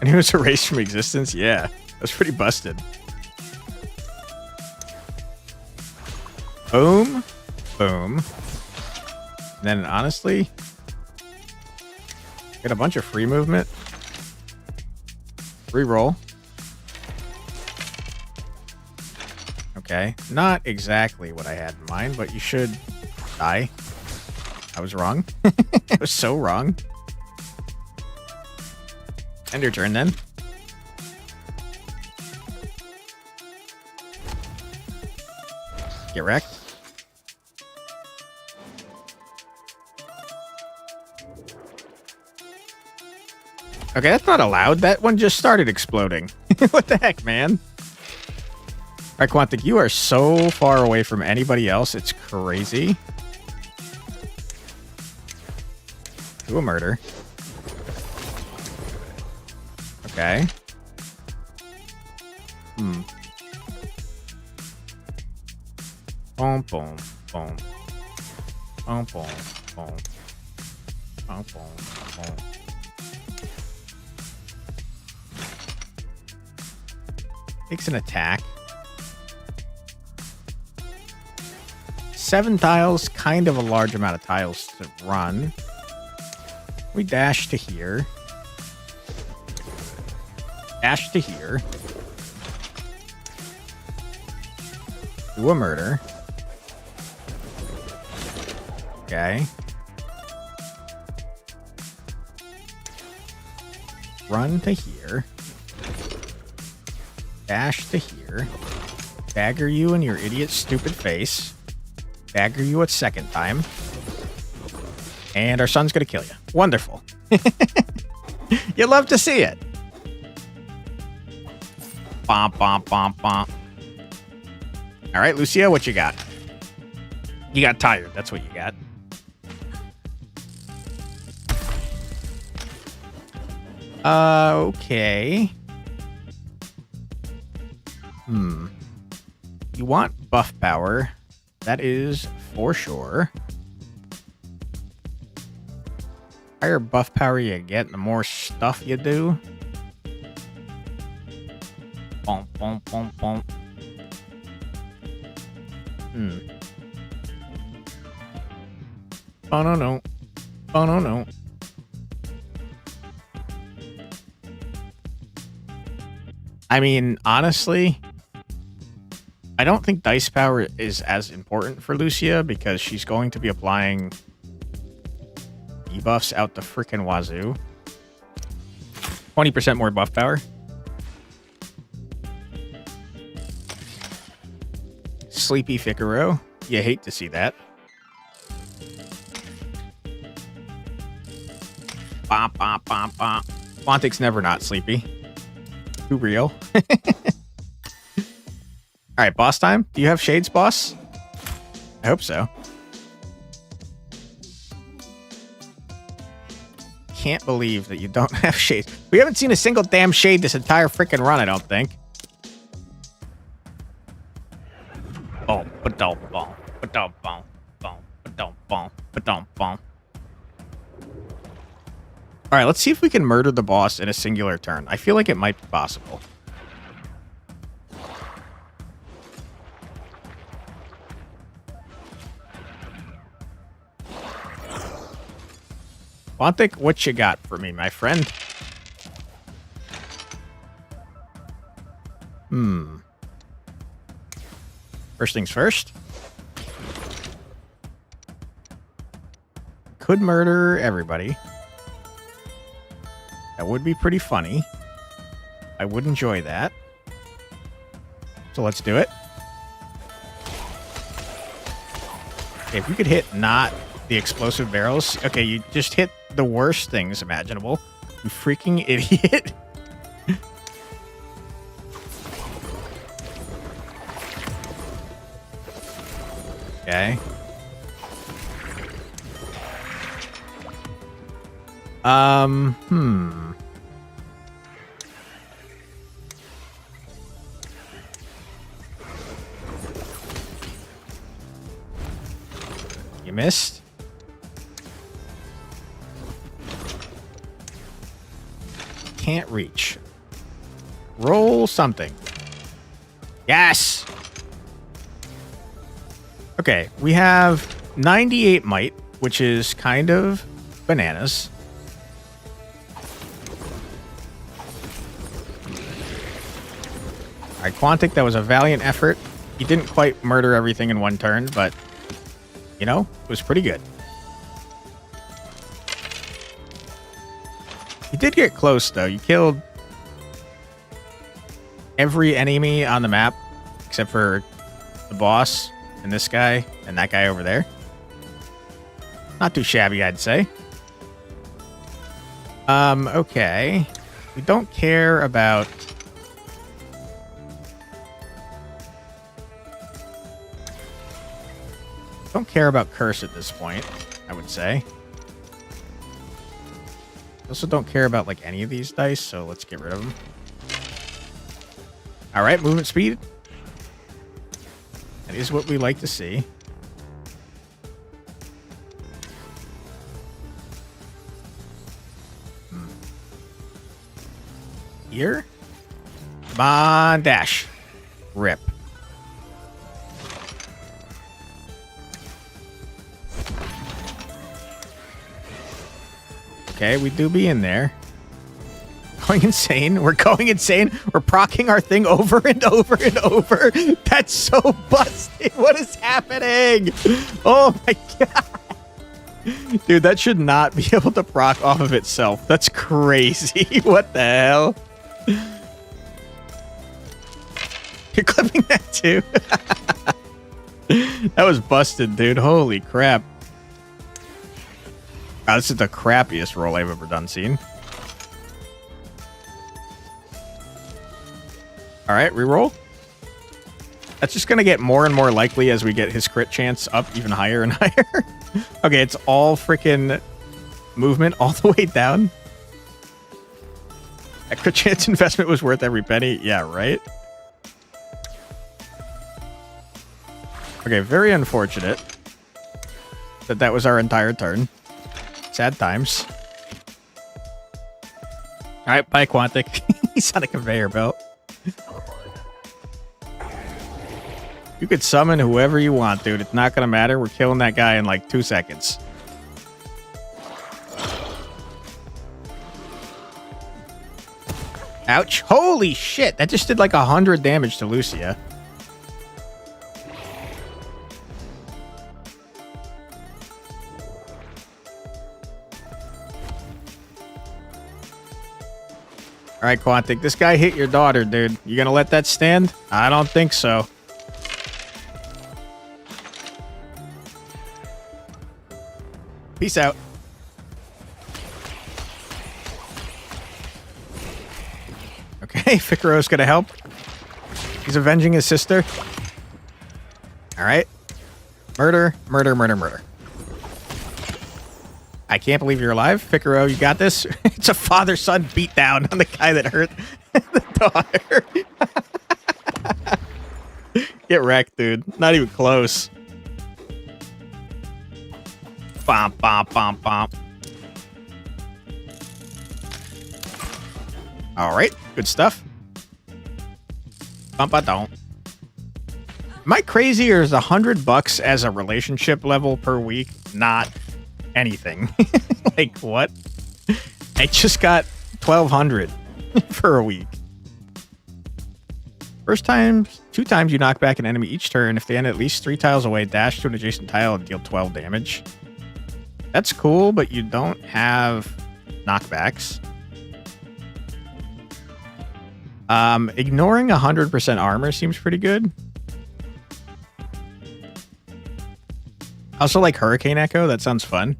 And he was erased from existence? Yeah. That's pretty busted. Boom. Boom. And then honestly, get a bunch of free movement. Reroll. Okay. Not exactly what I had in mind, but you should die. I was wrong. I was so wrong. End your turn then. Get wrecked. Okay, that's not allowed. That one just started exploding. What the heck, man? Alright, Quantic, you are so far away from anybody else. It's crazy. Do a murder. Okay. Boom, boom, boom. Boom, boom, boom. Boom, boom, boom. Takes an attack. 7 tiles, kind of a large amount of tiles to run. We dash to here. Dash to here. Do a murder. Okay. Run to here. Dash to here. Dagger you in your idiot stupid face. Dagger you a second time. And our son's gonna kill you. Wonderful. You love to see it. Bom, bom, bom, bom. All right, Lucia, what you got? You got tired. That's what you got. Okay. You want buff power. That is for sure. The higher buff power you get, the more stuff you do. Boom, boom, boom, boom. Oh, no, no. Oh, no, no. I mean, honestly, I don't think dice power is as important for Lucia because she's going to be applying debuffs out the frickin' wazoo. 20% more buff power. Sleepy Figaro. You hate to see that. Bop, bop, bop, bop. Quantic's never not sleepy. Too real. All right, boss time. Do you have shades, boss? I hope so. Can't believe that you don't have shades. We haven't seen a single damn shade this entire freaking run, I don't think. Oh, ba-dum, bum, ba-dum, bum, bum, ba-dum, bum, ba-dum, bum. All right, let's see if we can murder the boss in a singular turn. I feel like it might be possible. Quantic, what you got for me, my friend? First things first. Could murder everybody. That would be pretty funny. I would enjoy that. So let's do it. Okay, if you could hit not the explosive barrels. Okay, you just hit the worst things imaginable. You freaking idiot. Okay. You missed. Can't reach. Roll something. Yes! Okay, we have 98 might, which is kind of bananas. Alright, Quantic, that was a valiant effort. You didn't quite murder everything in one turn, but, you know, it was pretty good. You did get close, though. You killed every enemy on the map, except for the boss, and this guy, and that guy over there. Not too shabby, I'd say. Okay. We don't care about... Don't care about Curse at this point, I would say. Also don't care about like any of these dice, so let's get rid of them. All right, movement speed. That is what we like to see. Here. Come on, dash. Rip. Okay, we do be in there. Going insane. We're going insane. We're procking our thing over and over and over. That's so busted. What is happening? Oh my god. Dude, that should not be able to proc off of itself. That's crazy. What the hell? You're clipping that too? That was busted, dude. Holy crap. Oh, this is the crappiest roll I've ever done seen. All right, reroll. That's just going to get more and more likely as we get his crit chance up even higher and higher. Okay, it's all freaking movement all the way down. That crit chance investment was worth every penny. Yeah, right? Okay, very unfortunate that that was our entire turn. Sad times. All right, bye, Quantic. He's on a conveyor belt. You could summon whoever you want, dude. It's not going to matter. We're killing that guy in like 2 seconds. Ouch. Holy shit. That just did like 100 damage to Lucia. All right, Quantic, this guy hit your daughter, dude. You gonna let that stand? I don't think so. Peace out. Okay, Ficaro's gonna help. He's avenging his sister. All right. Murder, murder, murder, murder. I can't believe you're alive. Ficaro, you got this? It's a father-son beatdown on the guy that hurt the daughter. Get wrecked, dude. Not even close. Bom, bom, bom, bom. All right, good stuff. Bum-ba-don't. Am I crazy, or is $100 as a relationship level per week not anything? Like, what? I just got 1,200 for a week. First time, 2 times you knock back an enemy each turn. If they end at least 3 tiles away, dash to an adjacent tile and deal 12 damage. That's cool, but you don't have knockbacks. Ignoring 100% armor seems pretty good. Also like Hurricane Echo, that sounds fun.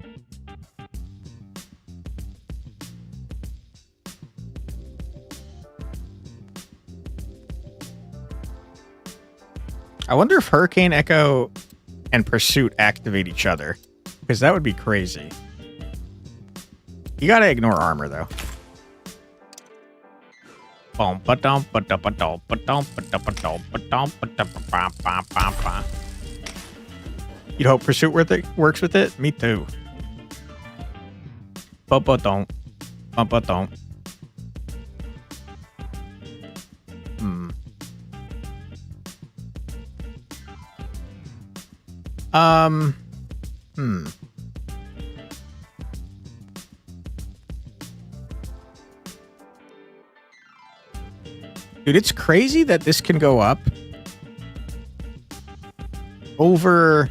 I wonder if Hurricane Echo and Pursuit activate each other, because that would be crazy. You gotta ignore armor, though. You'd hope Pursuit works with it? Me too. Bumpa-don't. Bumpa-don't. Dude, it's crazy that this can go up over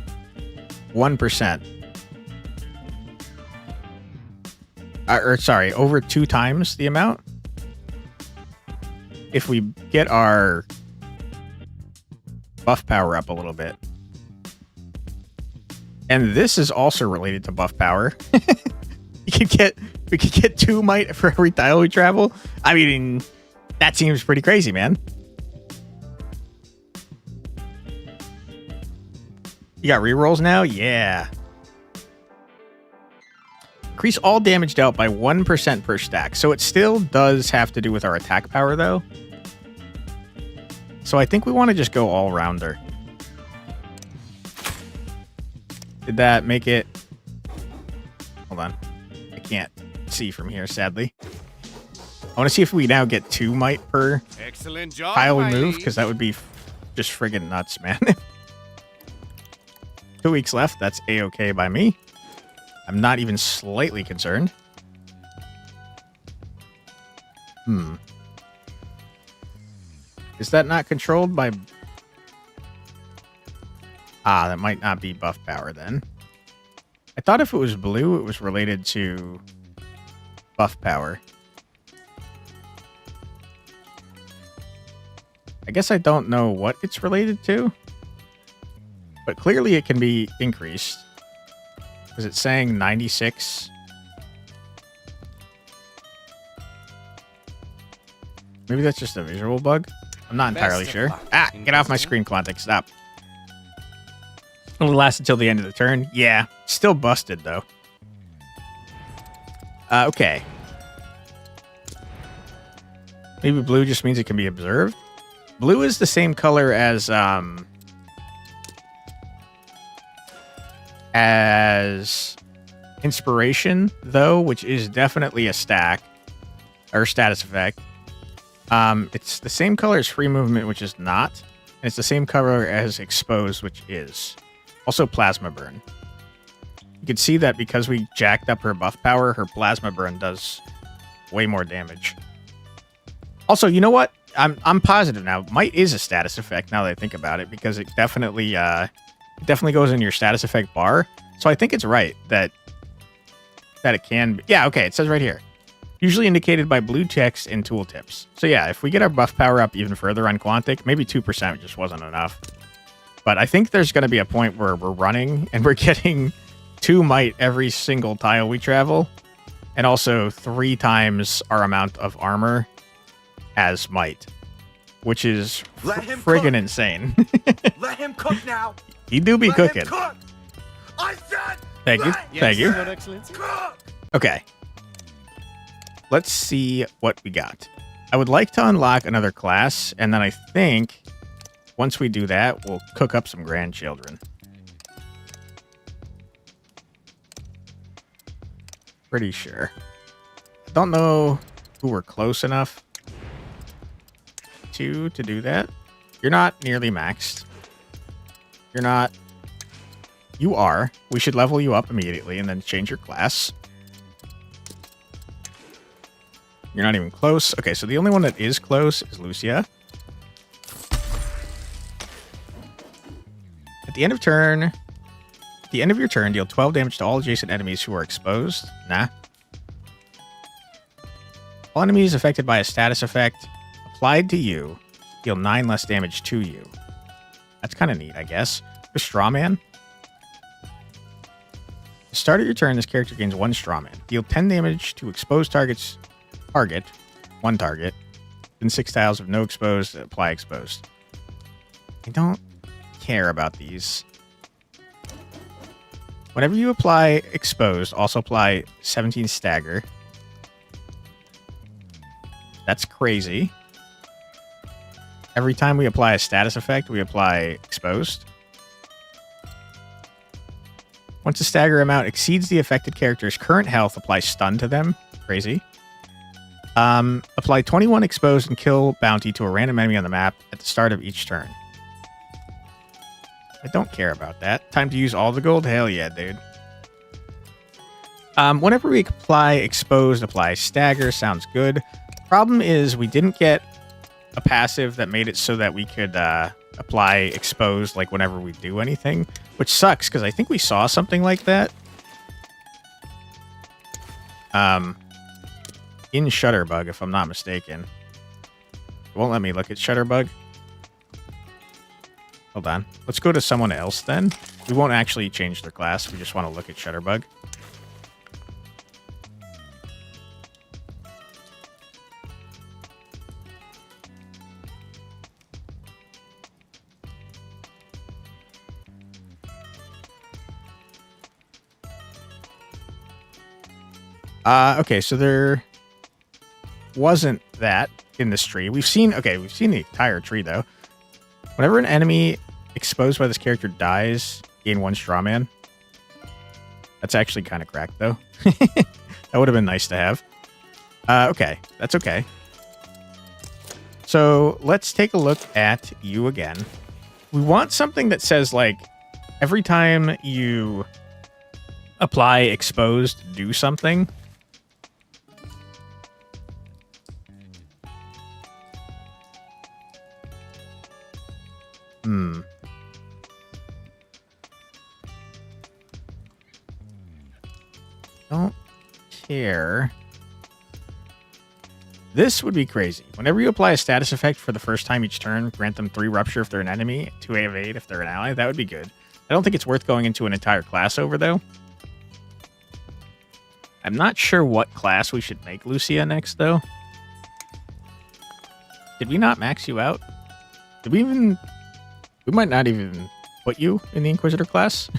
1%. Or sorry, over 2 times the amount. If we get our buff power up a little bit. And this is also related to buff power. We could get 2 might for every tile we travel. I mean, that seems pretty crazy, man. You got rerolls now? Yeah. Increase all damage dealt by 1% per stack. So it still does have to do with our attack power, though. So I think we want to just go all-rounder. Did that make it... Hold on. I can't see from here, sadly. I want to see if we now get 2 might per Excellent job, tile we my move, liege. because that would be just friggin' nuts, man. 2 weeks left. That's A-okay by me. I'm not even slightly concerned. Is that not controlled by... Ah, that might not be buff power then. I thought if it was blue, it was related to buff power. I guess I don't know what it's related to. But clearly it can be increased. Because it's saying 96. Maybe that's just a visual bug. I'm not entirely Best of sure. luck, Ah, get off my Inquisitor. screen, Quantic. Stop. Only lasts until the end of the turn. Yeah, still busted, though. Okay. Maybe blue just means it can be observed. Blue is the same color as inspiration, though, which is definitely a stack or status effect. It's the same color as free movement, which is not. And it's the same color as exposed, which is. Also plasma burn. You can see that because we jacked up her buff power, her plasma burn does way more damage. Also, you know what? I'm positive now. Might is a status effect now that I think about it, because it definitely goes in your status effect bar. So I think it's right that it can be. Yeah, okay, it says right here. Usually indicated by blue text in tooltips. So yeah, if we get our buff power up even further on Quantic, maybe 2% just wasn't enough. But I think there's going to be a point where we're running and we're getting 2 might every single tile we travel. And also 3 times our amount of armor as might. Which is Let him friggin' cook. insane. Let him cook now. He do be Let cooking. him cook. I said. Thank you. let Yes, Thank you. Your Excellency. cook. Okay. Let's see what we got. I would like to unlock another class, and then I think once we do that, we'll cook up some grandchildren. Pretty sure. I don't know who we're close enough to do that. You're not nearly maxed. You're not. You are. We should level you up immediately and then change your class. You're not even close. Okay, so the only one that is close is Lucia. At the end of your turn, deal 12 damage to all adjacent enemies who are exposed. Nah. All enemies affected by a status effect applied to you deal 9 less damage to you. That's kind of neat, I guess. The Strawman. At the start of your turn, this character gains 1 Strawman. Deal 10 damage to exposed targets. One target. Then 6 tiles of no exposed, apply exposed. I don't care about these. Whenever you apply exposed, also apply 17 stagger. That's crazy. Every time we apply a status effect, we apply exposed. Once the stagger amount exceeds the affected character's current health, apply stun to them. Crazy. Apply 21 exposed and kill bounty to a random enemy on the map at the start of each turn. I don't care about that. Time to use all the gold? Hell yeah, dude. Whenever we apply exposed, apply stagger. Sounds good. Problem is we didn't get a passive that made it so that we could apply exposed like whenever we do anything, which sucks because I think we saw something like that. In Shutterbug, if I'm not mistaken. It won't let me look at Shutterbug. Hold on. Let's go to someone else then. We won't actually change their class. We just want to look at Shutterbug. Okay, so there wasn't that in this tree. We've seen the entire tree though. Whenever an enemy exposed by this character dies, gain 1 strawman. That's actually kind of cracked though. That would have been nice to have. Okay, that's okay. So let's take a look at you again. We want something that says like every time you apply exposed, do something. Don't care. This would be crazy. Whenever you apply a status effect for the first time each turn, grant them 3 rupture if they're an enemy, 2 evade if they're an ally. That would be good. I don't think it's worth going into an entire class over, though. I'm not sure what class we should make Lucia next, though. Did we not max you out? Did we even... We might not even put you in the Inquisitor class.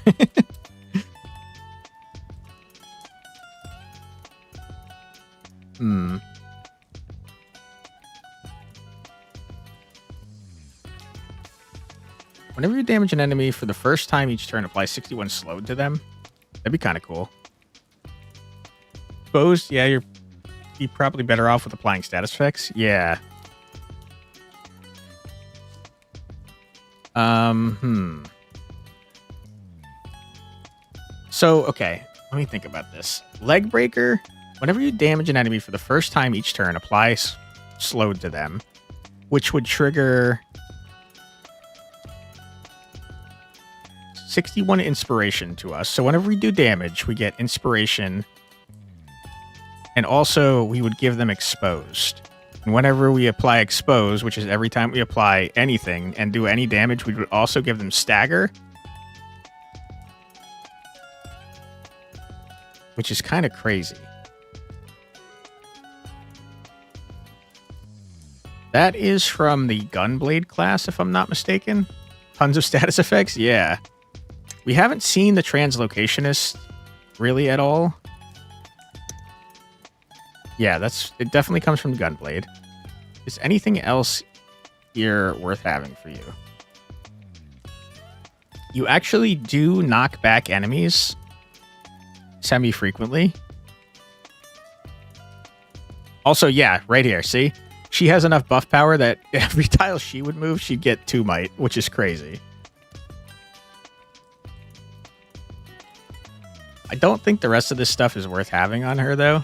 Whenever you damage an enemy for the first time each turn, apply 61 slowed to them. That'd be kind of cool. Exposed, yeah, you're probably better off with applying status effects. Yeah. So, okay, let me think about this. Leg breaker. Whenever you damage an enemy for the first time each turn, apply slowed to them, which would trigger 61 inspiration to us. So whenever we do damage, we get inspiration. And also, we would give them exposed. And whenever we apply expose, which is every time we apply anything and do any damage, we would also give them stagger. Which is kind of crazy. That is from the Gunblade class, if I'm not mistaken. Tons of status effects? Yeah. We haven't seen the Translocationist really at all. Yeah, it definitely comes from Gunblade. Is anything else here worth having for you? You actually do knock back enemies semi-frequently. Also, yeah, right here, see? She has enough buff power that every tile she would move, she'd get 2 might, which is crazy. I don't think the rest of this stuff is worth having on her, though.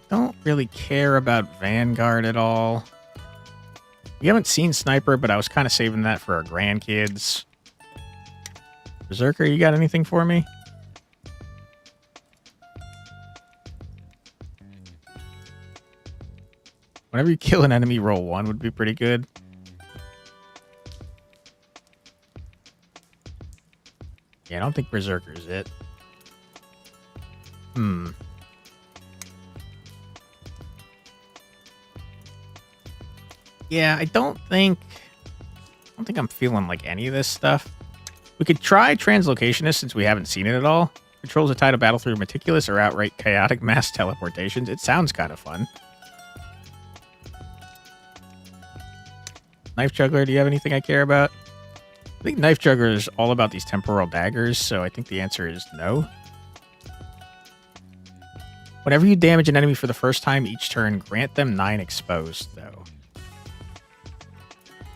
Don't really care about Vanguard at all. We haven't seen Sniper, but I was kind of saving that for our grandkids. Berserker, you got anything for me? Whenever you kill an enemy, roll 1 would be pretty good. Yeah, I don't think Berserker's it. Yeah, I don't think I'm feeling like any of this stuff. We could try Translocationist since we haven't seen it at all. Controls a tidal battle through meticulous or outright chaotic mass teleportations. It sounds kind of fun. Knife Juggler, do you have anything I care about? I think Knife Juggler is all about these temporal daggers, so I think the answer is no. Whenever you damage an enemy for the first time each turn, grant them 9 exposed, though.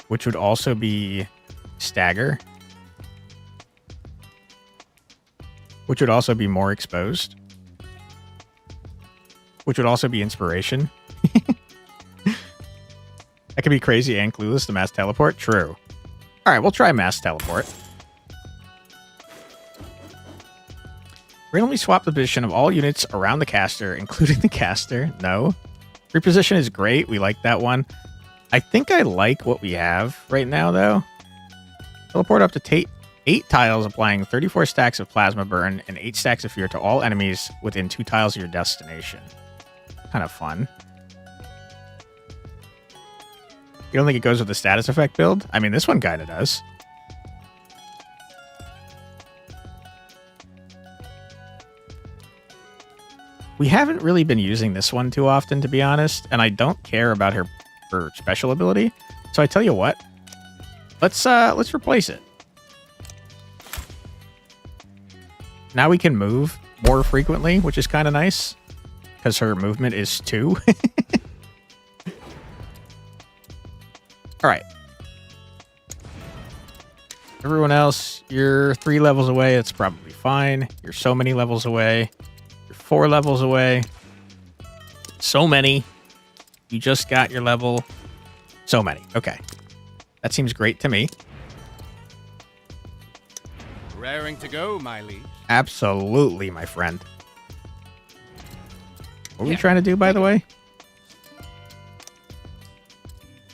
Which would also be stagger. Which would also be more exposed. Which would also be inspiration. That could be crazy and clueless to mass teleport. True. All right, we'll try mass teleport. Randomly swap the position of all units around the caster, including the caster. No. Reposition is great. We like that one. I think I like what we have right now, though. Teleport up to 8 tiles, applying 34 stacks of plasma burn and 8 stacks of fear to all enemies within 2 tiles of your destination. Kind of fun. You don't think it goes with the status effect build? I mean, this one kind of does. We haven't really been using this one too often, to be honest, and I don't care about her special ability. So I tell you what, let's replace it. Now we can move more frequently, which is kind of nice because her movement is 2. All right. Everyone else, you're 3 levels away. That's probably fine. You're so many levels away. You're 4 levels away. So many. You just got your level. So many. Okay. That seems great to me. Raring to go, my liege. Absolutely, my friend. What are we trying to do, by the way?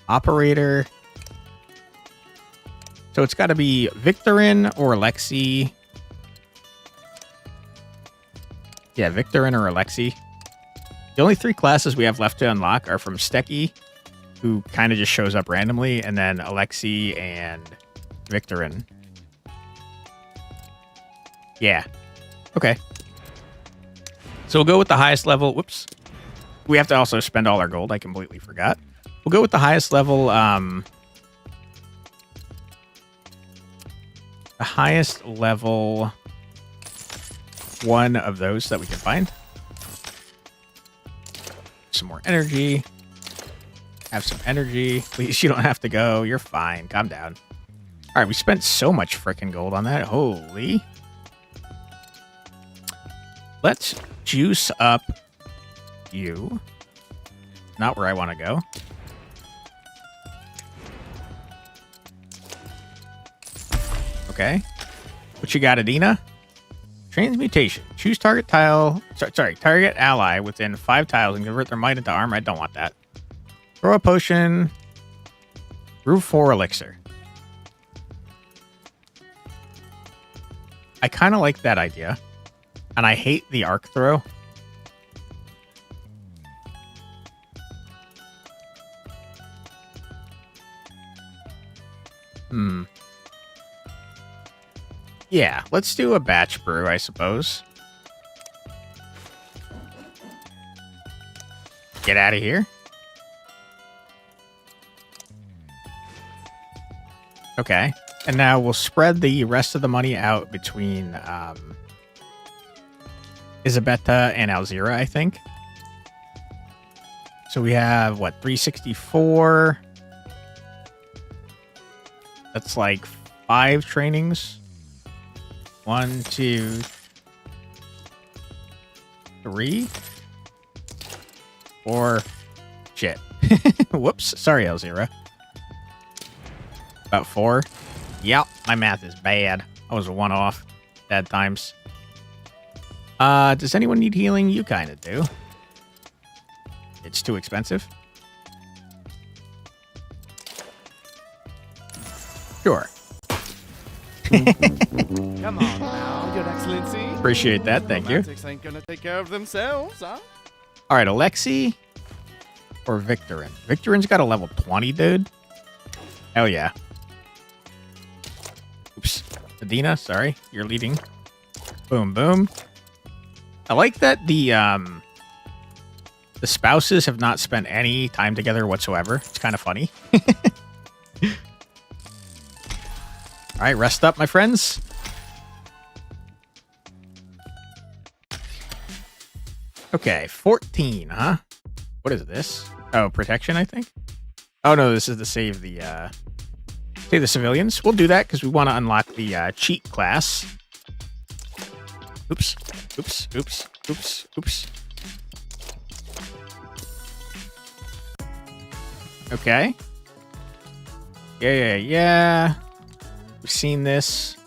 Operator. So it's got to be Victorin or Alexi. Yeah, Victorin or Alexi. The only 3 classes we have left to unlock are from Stecky, who kind of just shows up randomly, and then Alexi and Victorin. Yeah. Okay. So we'll go with the highest level. Whoops. We have to also spend all our gold. I completely forgot. We'll go with the highest level. The highest level one of those that we can find. Some more energy. Have some energy. Please, you don't have to go. You're fine. Calm down. All right, we spent so much freaking gold on that. Holy. Let's juice up you. Not where I want to go. Okay. What you got, Adina? Transmutation. Choose target tile. Sorry, target ally within 5 tiles and convert their might into armor. I don't want that. Throw a potion. Brew 4 elixir. I kind of like that idea. And I hate the arc throw. Yeah, let's do a batch brew, I suppose. Get out of here. Okay. And now we'll spread the rest of the money out between Isabetta and Alzira, I think. So we have, what, 364? That's like 5 trainings. 1, 2, 3, 4. Shit. Whoops. Sorry, Alzira. About 4. Yep, my math is bad. I was a 1 off. Bad times. Does anyone need healing? You kind of do. It's too expensive. Sure. Come on now, Your Excellency. Appreciate that. Thank you. Romantics ain't gonna take care of themselves, huh? All right, Alexi or Victorin? Victorin's got a level 20, dude. Hell yeah. Oops. Adina, sorry. You're leading. Boom, boom. I like that the spouses have not spent any time together whatsoever. It's kind of funny. All right, rest up, my friends. Okay, 14, huh? What is this? Oh, protection, I think. Oh no, this is to save the civilians. We'll do that because we want to unlock the cheat class. Oops, oops, oops, oops, oops. Okay. Yeah. We've seen this.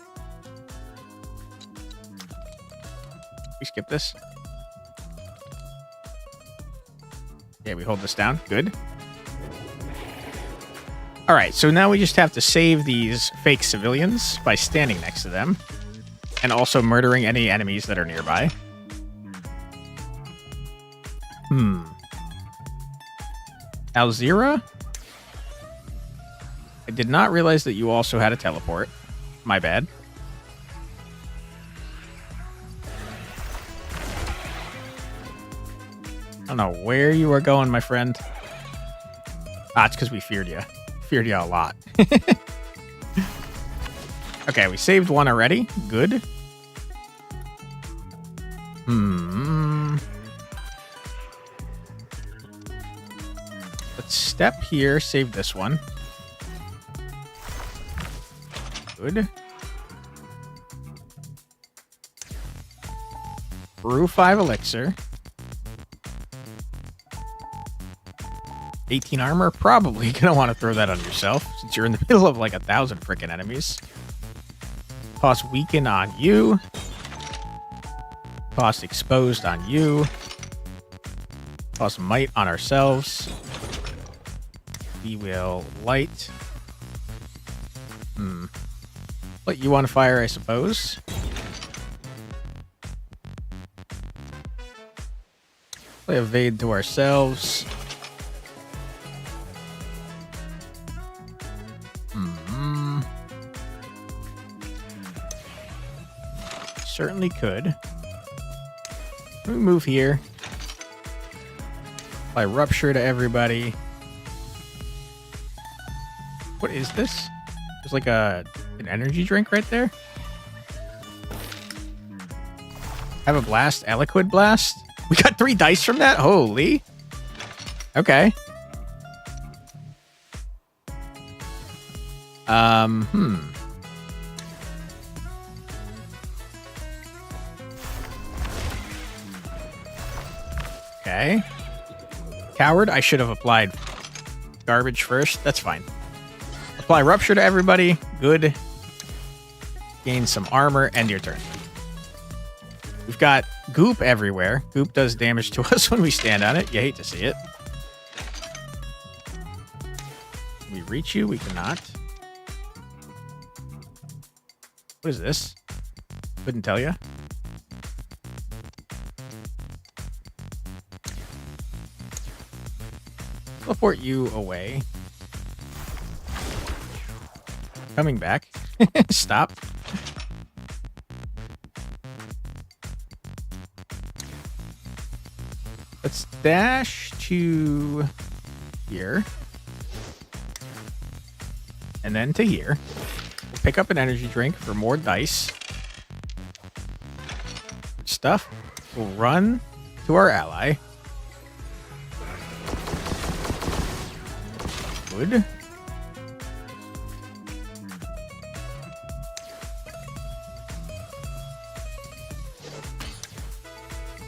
We skip this. Yeah, we hold this down. Good. All right, so now we just have to save these fake civilians by standing next to them and also murdering any enemies that are nearby. Alzira? did not realize that you also had a teleport. My bad. I don't know where you are going, my friend. Ah, it's because we feared you. Feared you a lot. Okay, we saved one already. Good. Let's step here, save this one. Good. Brew 5 elixir. 18 armor. Probably gonna want to throw that on yourself since you're in the middle of like 1,000 freaking enemies. Toss weaken on you. Toss exposed on you. Toss might on ourselves. We will light. Let you on fire, I suppose. Play evade to ourselves. Certainly could. We move here. Apply rupture to everybody. What is this? There's like an energy drink right there. Have a blast, Eloquid blast. We got 3 dice from that. Holy. Okay. Okay. Coward, I should have applied garbage first. That's fine. Apply rupture to everybody. Good. Gain some armor. End your turn. We've got goop everywhere. Goop does damage to us when we stand on it. You hate to see it. Can we reach you? We cannot. What is this? Couldn't tell you. Teleport you away. Coming back. Stop. Let's dash to here. And then to here. We'll pick up an energy drink for more dice. Stuff. We'll run to our ally. Good.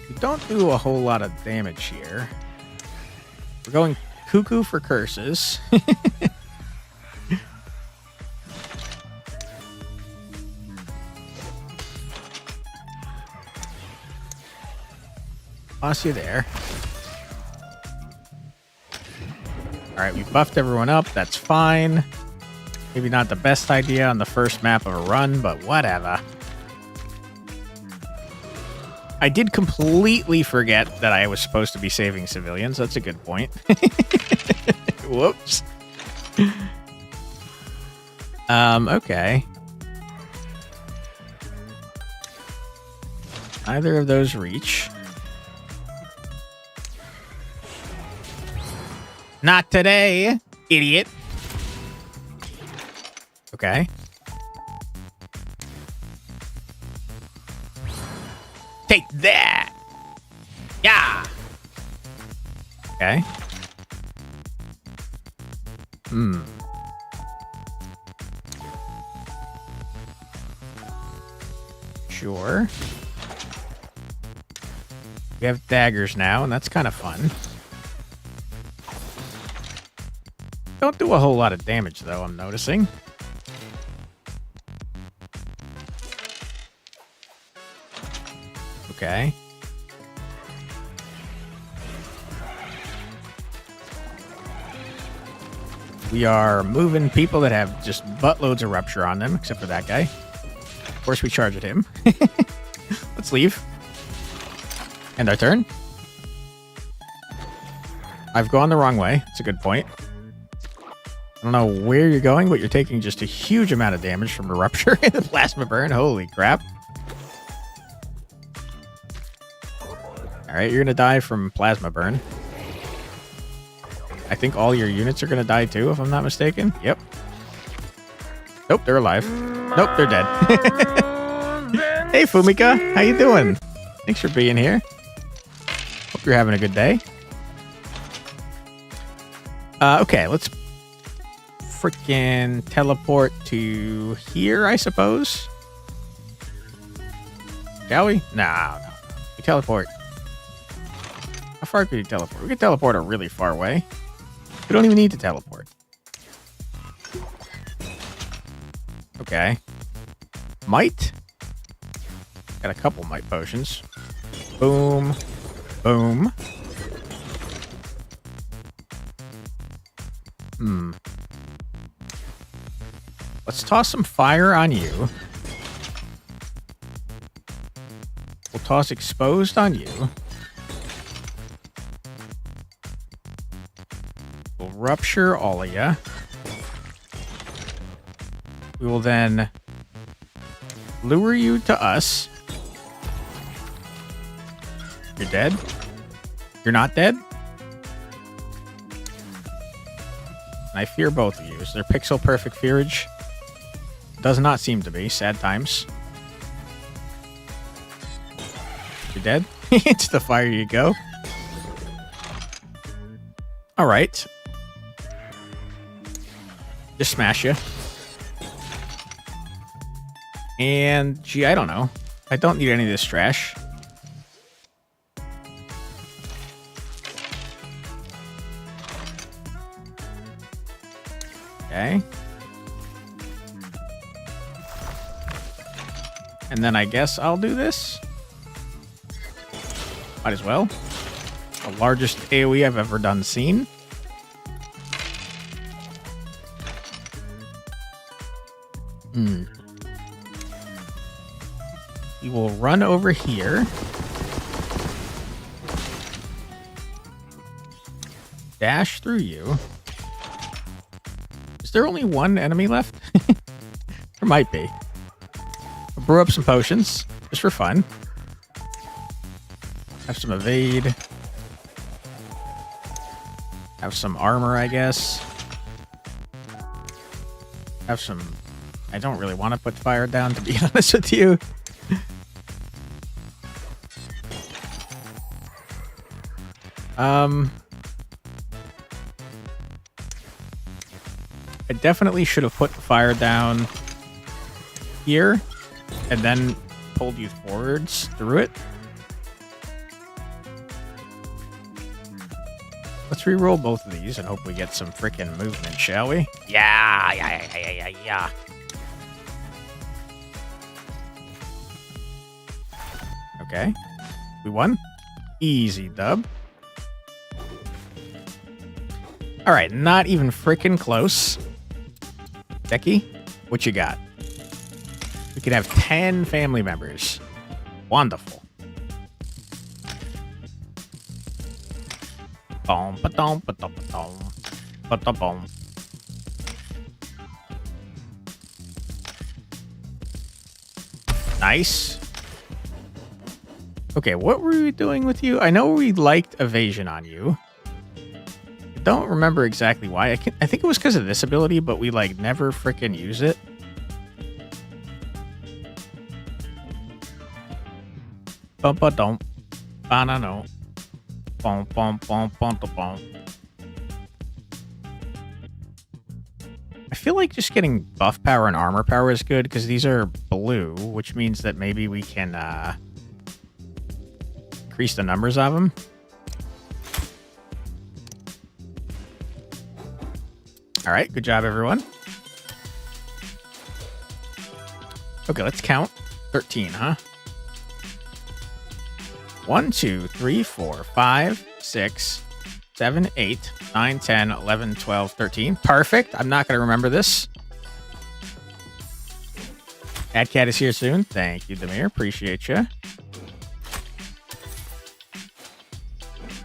We don't do a whole lot of damage here. We're going cuckoo for curses. Toss you there. Alright, we buffed everyone up. That's fine. Maybe not the best idea on the first map of a run, but whatever. I did completely forget that I was supposed to be saving civilians. That's a good point. Whoops. Okay. Neither of those reach. Not today, idiot. Okay. Take that. Yeah. Okay. Sure. We have daggers now, and that's kind of fun. Don't do a whole lot of damage, though, I'm noticing. Okay. We are moving people that have just buttloads of rupture on them, except for that guy. Of course, we charge at him. Let's leave. End our turn. I've gone the wrong way. It's a good point. I don't know where you're going, but you're taking just a huge amount of damage from a rupture and the plasma burn. Holy crap. Alright, you're gonna die from plasma burn. I think all your units are gonna die too, if I'm not mistaken. Yep. Nope, they're alive. Nope, they're dead. Hey, Fumika. How you doing? Thanks for being here. Hope you're having a good day. Okay, let's freaking teleport to here, I suppose. Shall we? No. We teleport. How far could you teleport? We could teleport a really far away. We don't even need to teleport. Okay. Might. Got a couple might potions. Boom. Boom. Let's toss some fire on you. We'll toss exposed on you. We'll rupture all of ya. We will then lure you to us. You're dead? You're not dead? I fear both of you. Is there pixel perfect fearage? Does not seem to be. Sad times. You're dead? Into the fire you go. Alright. Just smash you. And, gee, I don't know. I don't need any of this trash. Okay. And then I guess I'll do this. Might as well. The largest AoE I've ever done seen. We will run over here. Dash through you. Is there only one enemy left? There might be. I'll brew up some potions, just for fun. Have some evade. Have some armor, I guess. Have some... I don't really want to put fire down, to be honest with you. I definitely should have put the fire down here and then pulled you forwards through it. Let's re-roll both of these and hope we get some freaking movement, shall we? Yeah. Okay. We won. Easy dub. Alright, not even freaking close. Becky, what you got? We could have 10 family members. Wonderful. Boom, ba-dum, ba-dum, ba-dum, ba-dum. Nice. Okay, what were we doing with you? I know we liked evasion on you. I don't remember exactly why. I think it was because of this ability, but we like never freaking use it. Bum-ba-dum. Ba-na-no. Bum, bum, bum, bum, bum. I feel like just getting buff power and armor power is good because these are blue, which means that maybe we can increase the numbers of them. All right, good job, everyone. Okay, let's count. 13, huh? 1, 2, 3, 4, 5, 6, 7, 8, 9, 10, 11, 12, 13. Perfect. I'm not going to remember this. AdCat is here soon. Thank you, Demir. Appreciate you.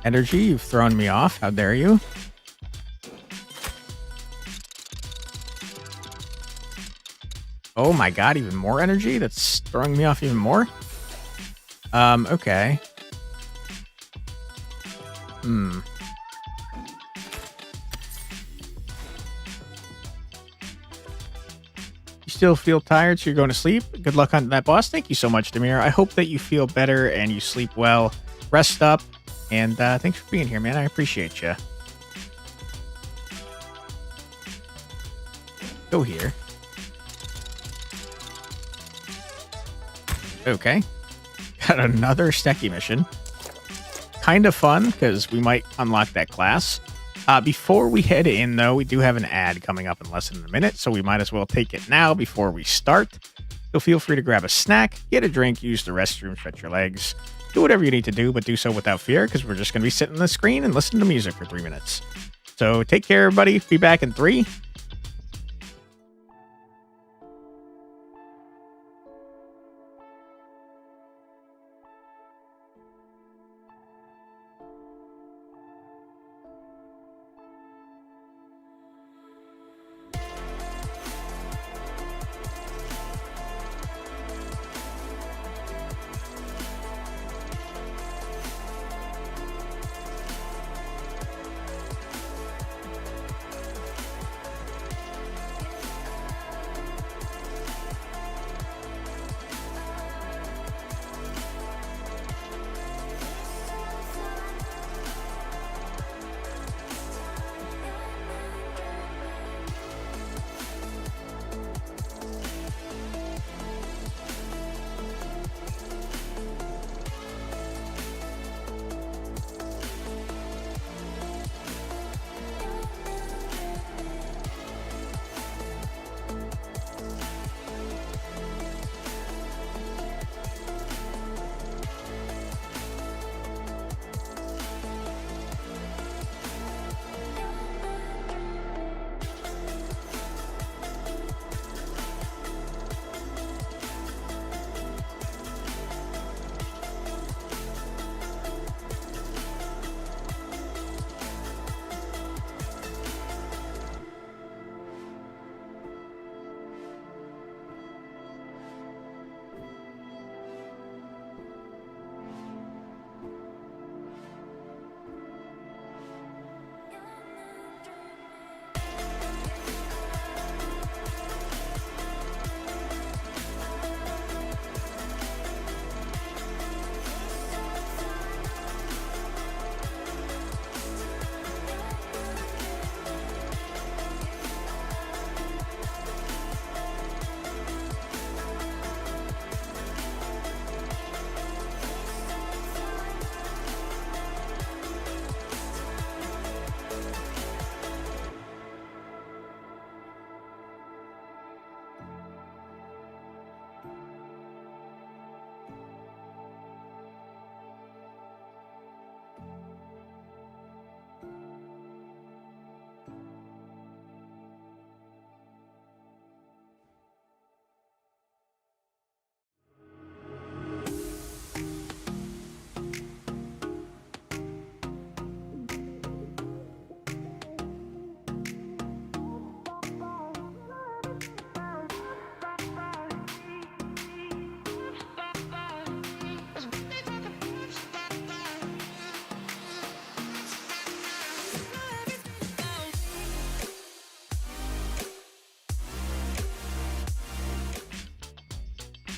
Energy, you've thrown me off. How dare you? Oh my god, even more energy? That's throwing me off even more? Okay. You still feel tired, so you're going to sleep? Good luck on that, boss. Thank you so much, Demir. I hope that you feel better and you sleep well. Rest up, and thanks for being here, man. I appreciate you. Go here. Okay. Got another Stecky mission. Kind of fun, because we might unlock that class. Before we head in, though, we do have an ad coming up in less than a minute, so we might as well take it now before we start. So feel free to grab a snack, get a drink, use the restroom, stretch your legs. Do whatever you need to do, but do so without fear, because we're just going to be sitting on the screen and listening to music for 3 minutes. So take care, everybody. Be back in 3.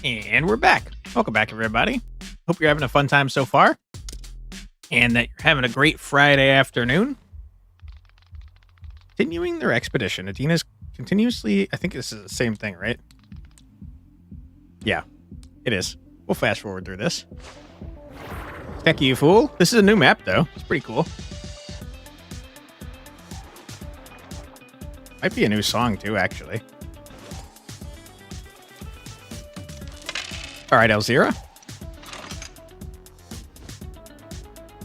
And we're back. Welcome back, everybody. Hope you're having a fun time so far. And that you're having a great Friday afternoon. Continuing their expedition. Adina's continuously... I think this is the same thing, right? Yeah, it is. We'll fast forward through this. Heck you fool. This is a new map, though. It's pretty cool. Might be a new song, too, actually. All right, Elzira.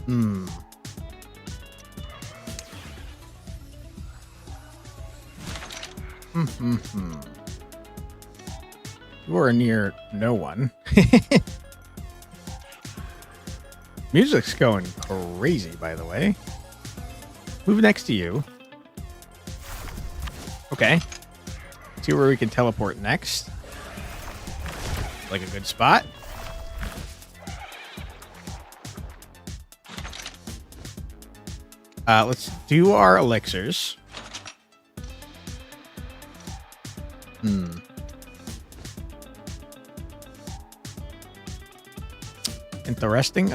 You are near no one. Music's going crazy, by the way. Move next to you. Okay. See where we can teleport next. like a good spot. Let's do our elixirs. Interesting.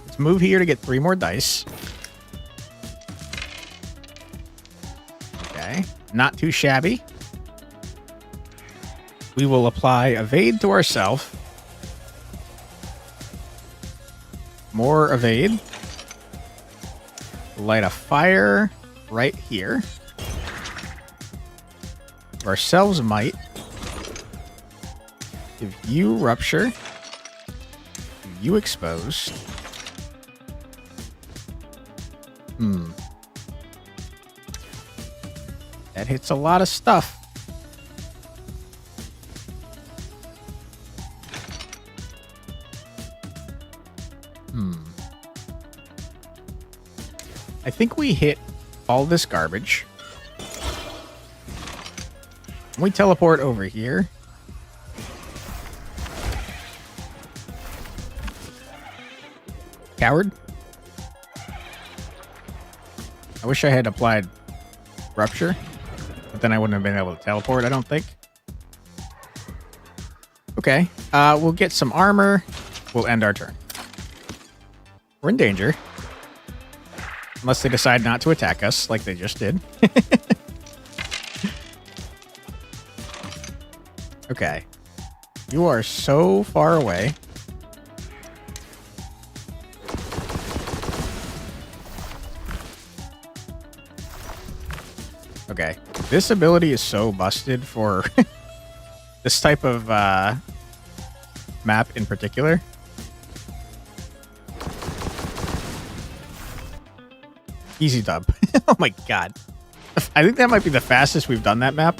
Let's move here to get 3 more dice. Okay, not too shabby. We will apply evade to ourselves. More evade. Light a fire right here. Give ourselves might. Give you rupture. Give you exposed. That hits a lot of stuff. I think we hit all this garbage. We teleport over here. Coward. I wish I had applied rupture, but then I wouldn't have been able to teleport, I don't think. Okay, we'll get some armor. We'll end our turn. We're in danger. Unless they decide not to attack us, like they just did. Okay. You are so far away. Okay. This ability is so busted for this type of map in particular. Easy dub. Oh my god. I think that might be the fastest we've done that map.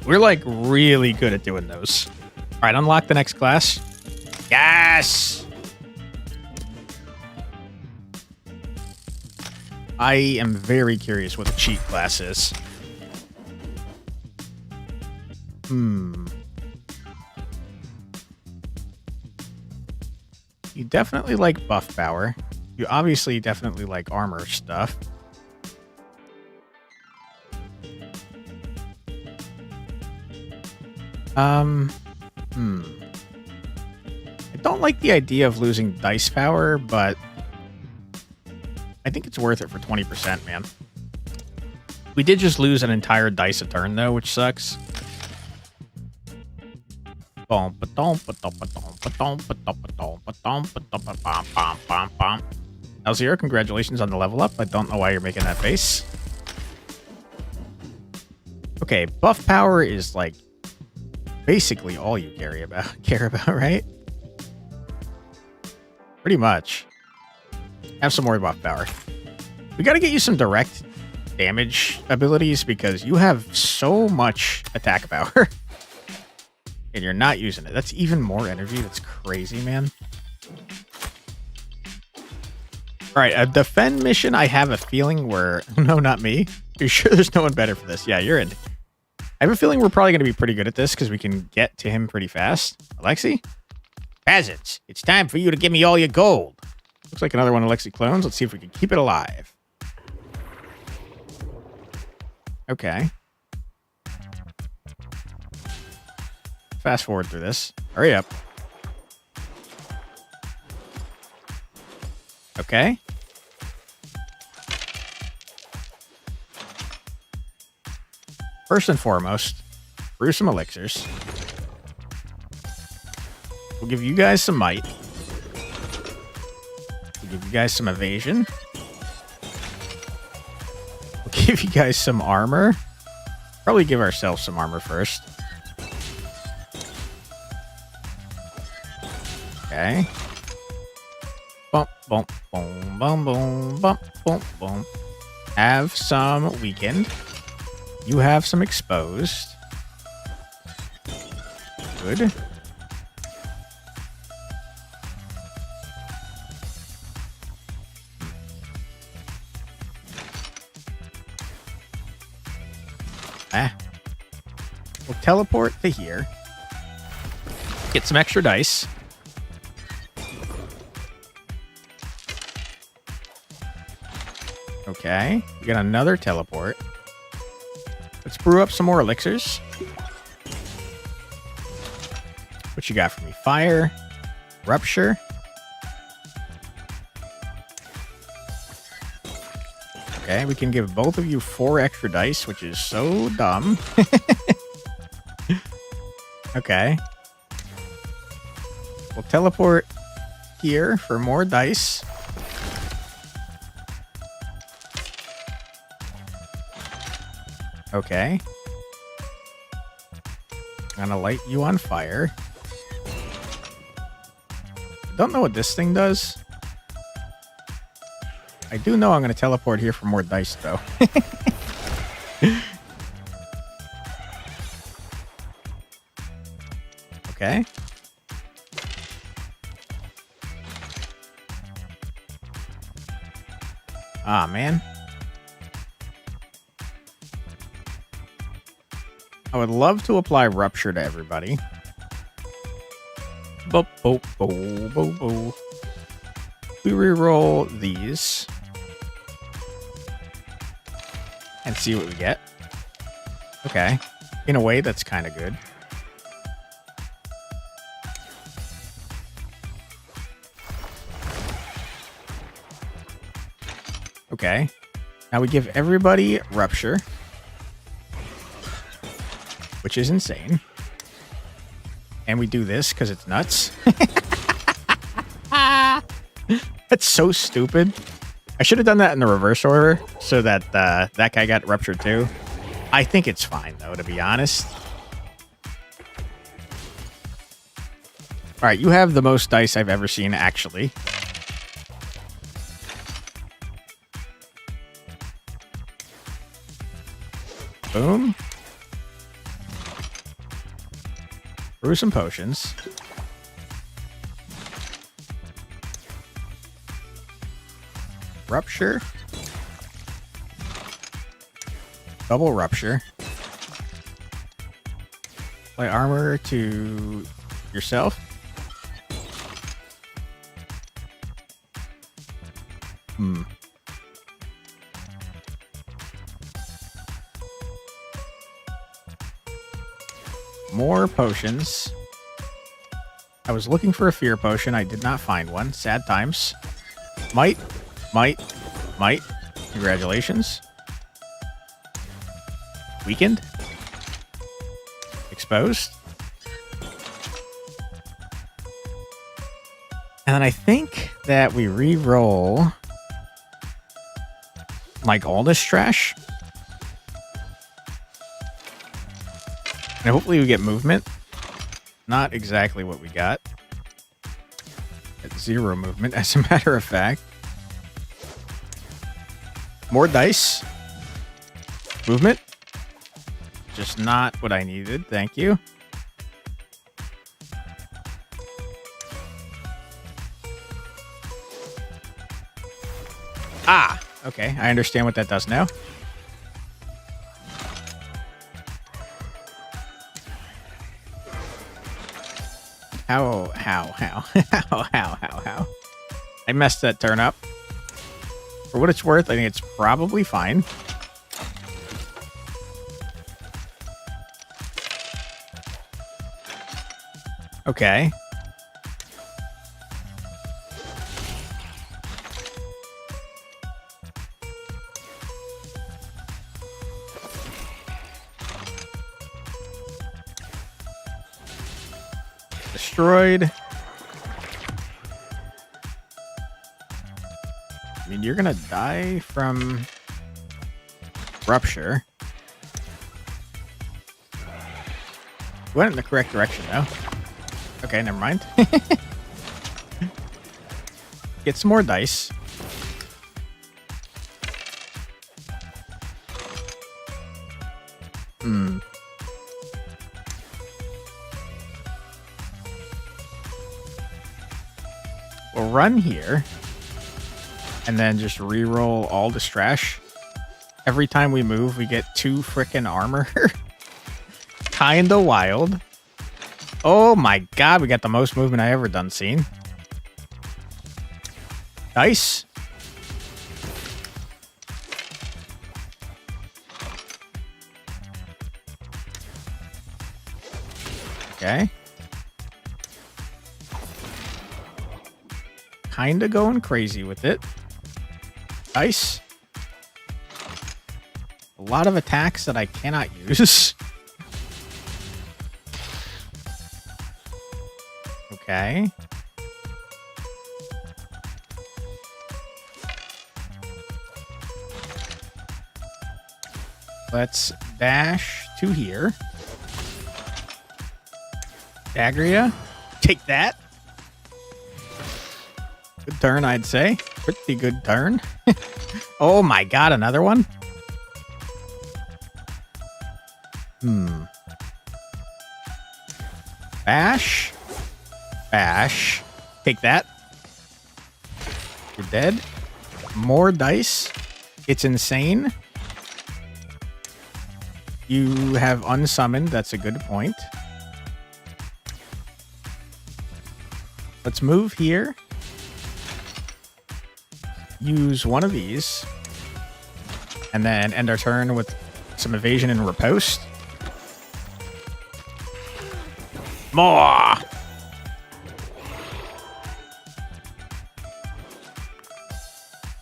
We're like really good at doing those. All right, unlock the next class. Yes! I am very curious what the cheat class is. You definitely like buff power. You obviously definitely like armor stuff. I don't like the idea of losing dice power, but I think it's worth it for 20%, man. We did just lose an entire dice a turn, though, which sucks. L0, congratulations on the level up. I don't know why you're making that face. Okay, buff power is like basically all you care about, right? Pretty much. Have some more buff power. We gotta get you some direct damage abilities because you have so much attack power. And you're not using it. That's even more energy. That's crazy, man. Alright, a defend mission, I have a feeling we're... No, not me. You're sure there's no one better for this? Yeah, you're in. I have a feeling we're probably going to be pretty good at this because we can get to him pretty fast. Alexi? Peasants, it's time for you to give me all your gold. Looks like another one of Alexi clones. Let's see if we can keep it alive. Okay. Fast forward through this. Hurry up. Okay. First and foremost, brew some elixirs. We'll give you guys some might. We'll give you guys some evasion. We'll give you guys some armor. Probably give ourselves some armor first. Okay. Bump, bump, boom, bum, boom, bump, boom, boom. Have some weakened. You have some exposed. Good. We'll teleport to here. Get some extra dice. Okay, we got another teleport. Let's brew up some more elixirs. What you got for me? Fire, rupture. Okay, we can give both of you 4 extra dice, which is so dumb. Okay. We'll teleport here for more dice. Okay. I'm gonna light you on fire. I don't know what this thing does. I do know I'm gonna teleport here for more dice, though. Okay. Ah, man. I would love to apply rupture to everybody. Bo bo bo bo bo. We reroll these and see what we get. Okay. In a way, that's kind of good. Okay. Now we give everybody rupture, which is insane. And we do this because it's nuts. That's so stupid. I should have done that in the reverse order so that that guy got ruptured too. I think it's fine, though, to be honest. All right, you have the most dice I've ever seen, actually. Boom. Brew some potions. Rupture. Double rupture. Apply armor to yourself. More potions. I was looking for a fear potion. I did not find one. Sad times. Might. Congratulations. Weakened. Exposed. And then I think that we re-roll like all this trash. And hopefully we get movement. Not exactly what we got. At 0 movement, as a matter of fact. More dice. Movement. Just not what I needed. Thank you. Ah! Okay, I understand what that does now. How? I messed that turn up. For what it's worth, I think it's probably fine. Okay. Destroyed. I mean, you're gonna die from rupture. Went in the correct direction, though. Okay, never mind. Get some more dice. We'll run here. And then just re-roll all this trash. Every time we move, we get 2 frickin' armor. Kinda wild. Oh my god, we got the most movement I ever done seen. Nice. Okay. Kinda going crazy with it. Nice. A lot of attacks that I cannot use. Okay. Let's dash to here. Dagria. Take that. Good turn, I'd say. Pretty good turn. Oh my god, another one? Bash. Bash. Take that. You're dead. More dice. It's insane. You have unsummoned. That's a good point. Let's move here. Use one of these. And then end our turn with some evasion and riposte. More!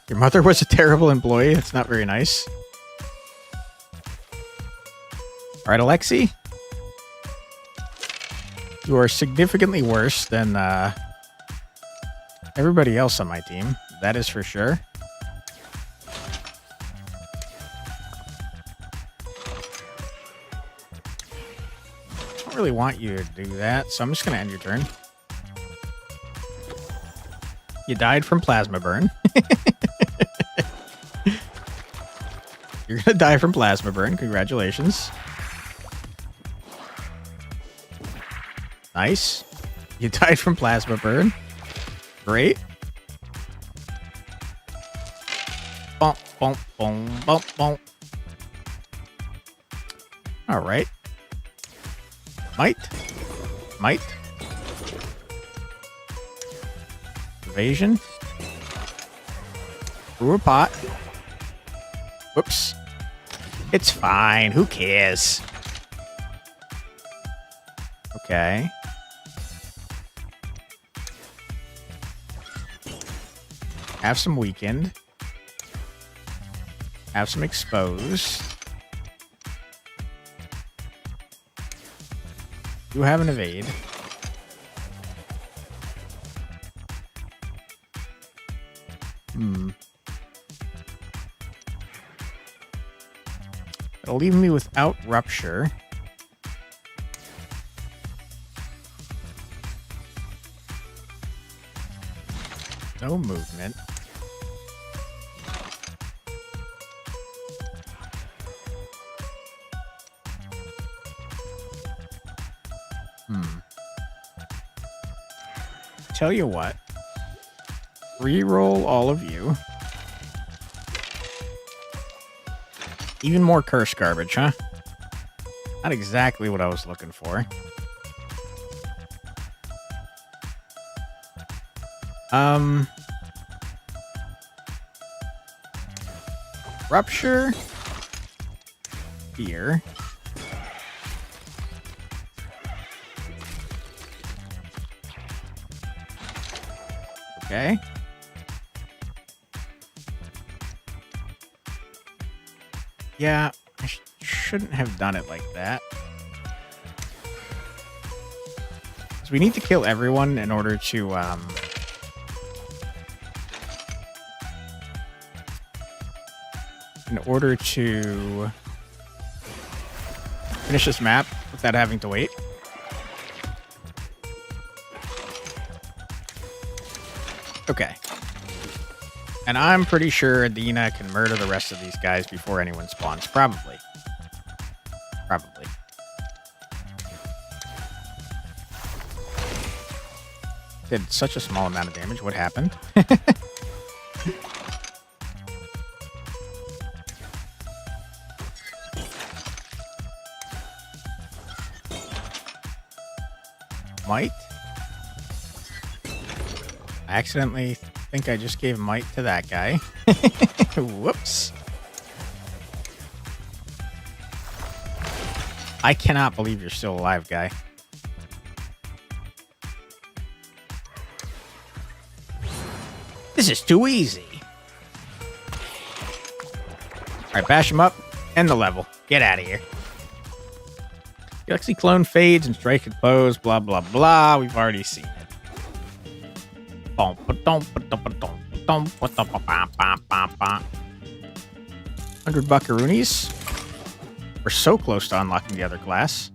Your mother was a terrible employee. That's not very nice. All right, Alexi. You are significantly worse than everybody else on my team. That is for sure. I don't really want you to do that, so I'm just going to end your turn. You died from plasma burn. You're going to die from plasma burn. Congratulations. Nice. You died from plasma burn. Great. Bump, bump, bump, bump, bump. All right. Might. Evasion. Threw a pot. Whoops. It's fine. Who cares? Okay. Have some weakened. Have some exposed. You have an evade. It'll leave me without rupture. No movement. Tell you what. Reroll all of you. Even more curse garbage, huh? Not exactly what I was looking for. Rupture. Here. Okay. Yeah, I shouldn't have done it like that. So we need to kill everyone in order to finish this map without having to wait. Okay. And I'm pretty sure Adina can murder the rest of these guys before anyone spawns. Probably. Probably. Did such a small amount of damage. What happened? might. I accidentally think I just gave might to that guy. Whoops. I cannot believe you're still alive, guy. This is too easy. All right, bash him up. End the level. Get out of here. Galaxy clone fades and strike at foes. Blah, blah, blah. We've already seen it. 100 buckaroonies. We're so close to unlocking the other class.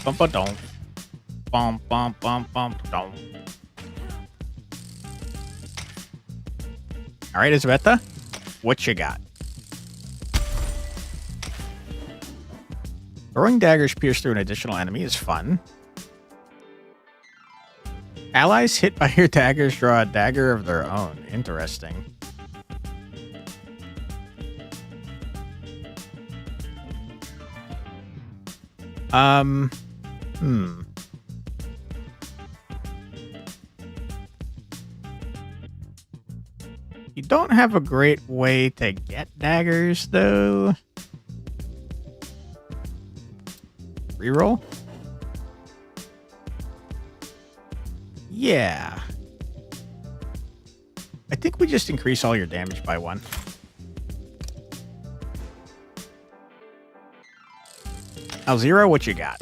Bum-ba-dum. Bum, bum, bum, bum, dum. All right, Isabetta, what you got? Throwing daggers pierce through an additional enemy is fun. Allies hit by your daggers draw a dagger of their own. Interesting. You don't have a great way to get daggers, though. Reroll? Yeah. I think we just increase all your damage by 1. Alzira, what you got?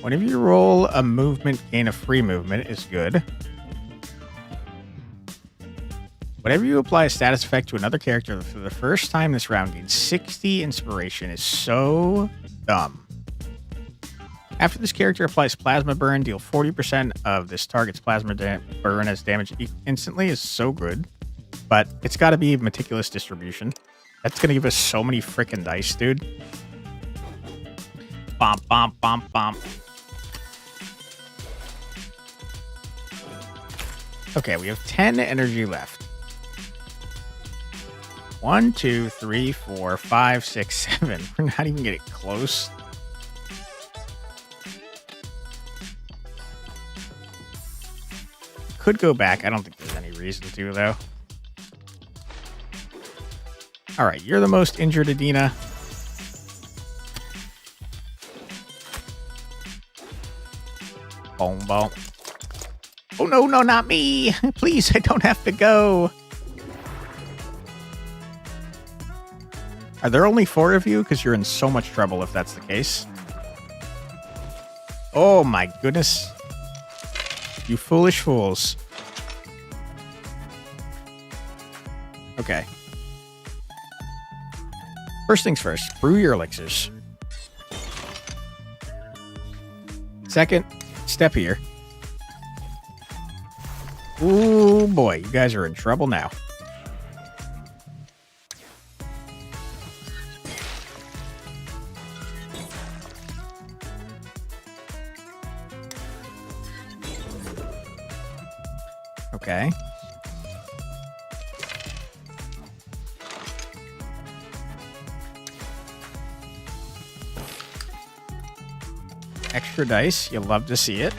Whenever you roll a movement, gain a free movement is good. Whenever you apply a status effect to another character for the first time this round, gains 60 inspiration is so dumb. After this character applies Plasma Burn, deal 40% of this target's Plasma Burn as damage instantly is so good. But it's got to be meticulous distribution. That's going to give us so many freaking dice, dude. Bomp, bomp, bomp, bomp. Okay, we have 10 energy left. 1, 2, 3, 4, 5, 6, 7. We're not even getting close. Could go back. I don't think there's any reason to, though. All right, you're the most injured, Adina. Boom, boom. Oh, no, no, not me. Please, I don't have to go. Are there only 4 of you? Because you're in so much trouble if that's the case. Oh, my goodness. You foolish fools. Okay. First things first, brew your elixirs. Second, step here. Ooh, boy, you guys are in trouble now. Okay. Extra dice. You'll love to see it.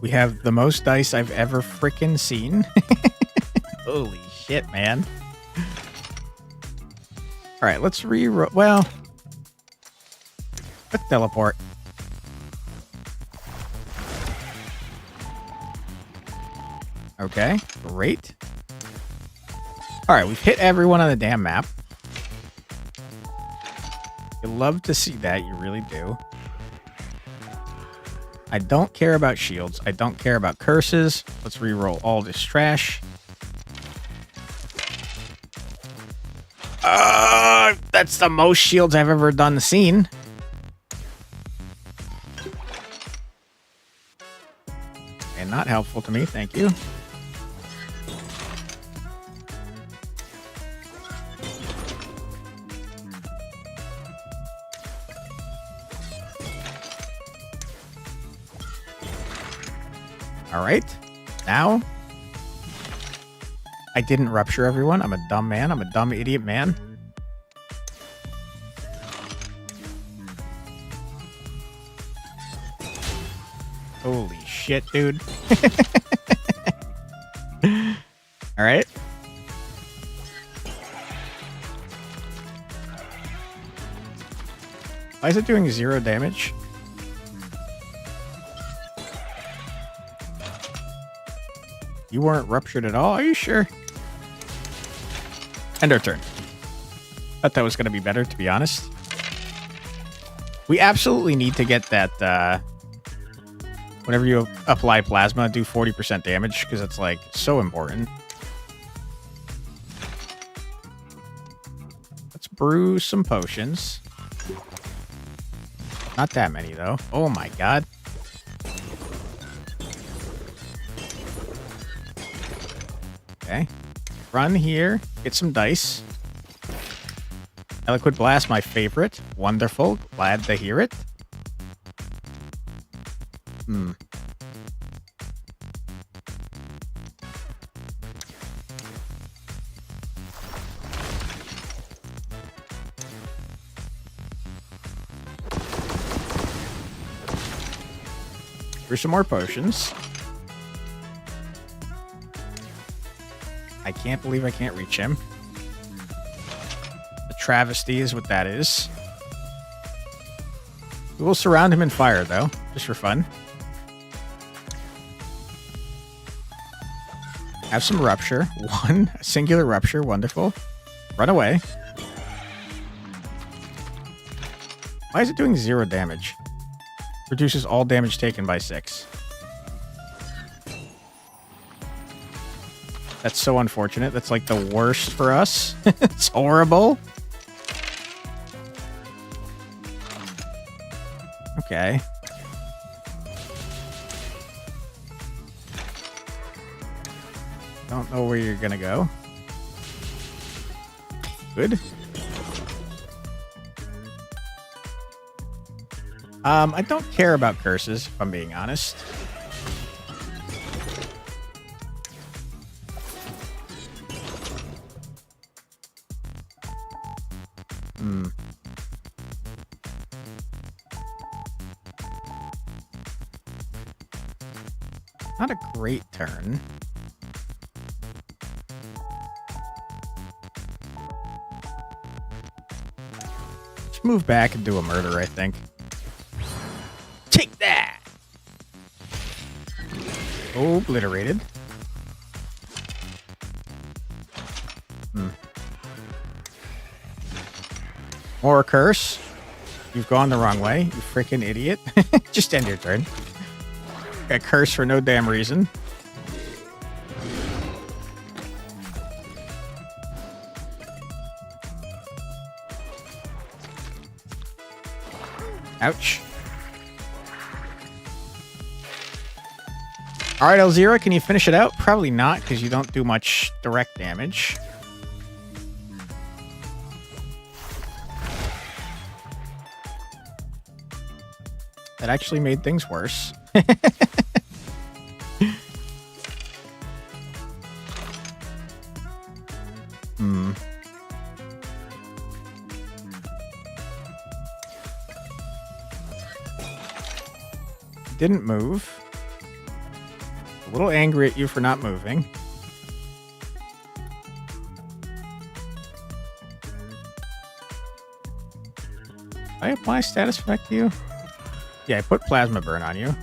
We have the most dice I've ever freaking seen. Holy shit, man. All right, let's re-roll. Well, let's teleport. Okay, great. All right, we've hit everyone on the damn map. You love to see that, you really do. I don't care about shields. I don't care about curses. Let's re-roll all this trash. That's the most shields I've ever seen. And not helpful to me, thank you. All right, now I didn't rupture everyone. I'm a dumb man. I'm a dumb idiot man. Holy shit, dude. All right. Why is it doing 0 damage? You weren't ruptured at all? Are you sure? End our turn. Thought that was going to be better, to be honest. We absolutely need to get that, whenever you apply plasma, do 40% damage, because it's, like, so important. Let's brew some potions. Not that many, though. Oh, my God. Okay. Run here. Get some dice. Eloquent Blast, my favorite. Wonderful. Glad to hear it. Here's some more potions. I can't believe I can't reach him. A travesty is what that is. We will surround him in fire, though, just for fun. Have some rupture. One, a singular rupture. Wonderful. Run away. Why is it doing 0 damage? Reduces all damage taken by 6. That's so unfortunate. That's like the worst for us. It's horrible. Okay. Don't know where you're gonna go. Good. I don't care about curses, if I'm being honest. Not a great turn. Just move back and do a murder, I think. Take that! Obliterated. More curse. You've gone the wrong way, you freaking idiot. Just end your turn. Got curse for no damn reason. Ouch. Alright, Elzira, can you finish it out? Probably not, because you don't do much direct damage. That actually made things worse. Didn't move. A little angry at you for not moving. Did I apply status effect to you? Yeah, I put plasma burn on you.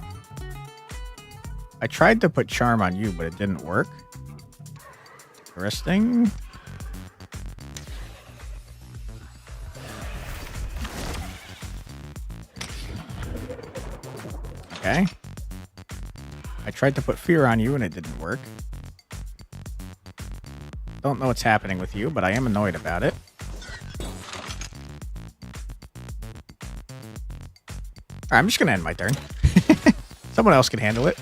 I tried to put charm on you, but it didn't work. Interesting. Okay. I tried to put fear on you and it didn't work. Don't know what's happening with you, but I am annoyed about it. Alright, I'm just gonna end my turn. Someone else can handle it.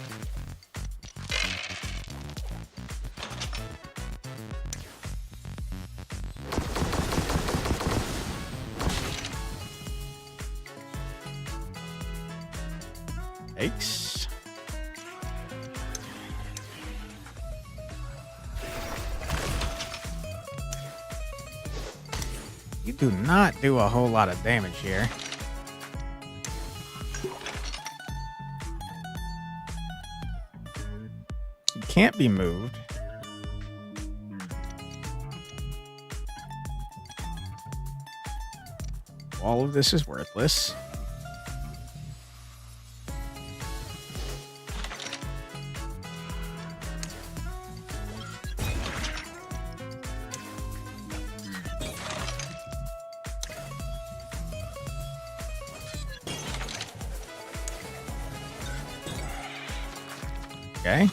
Yikes. You do not do a whole lot of damage here. can't be moved. All of this is worthless. Okay.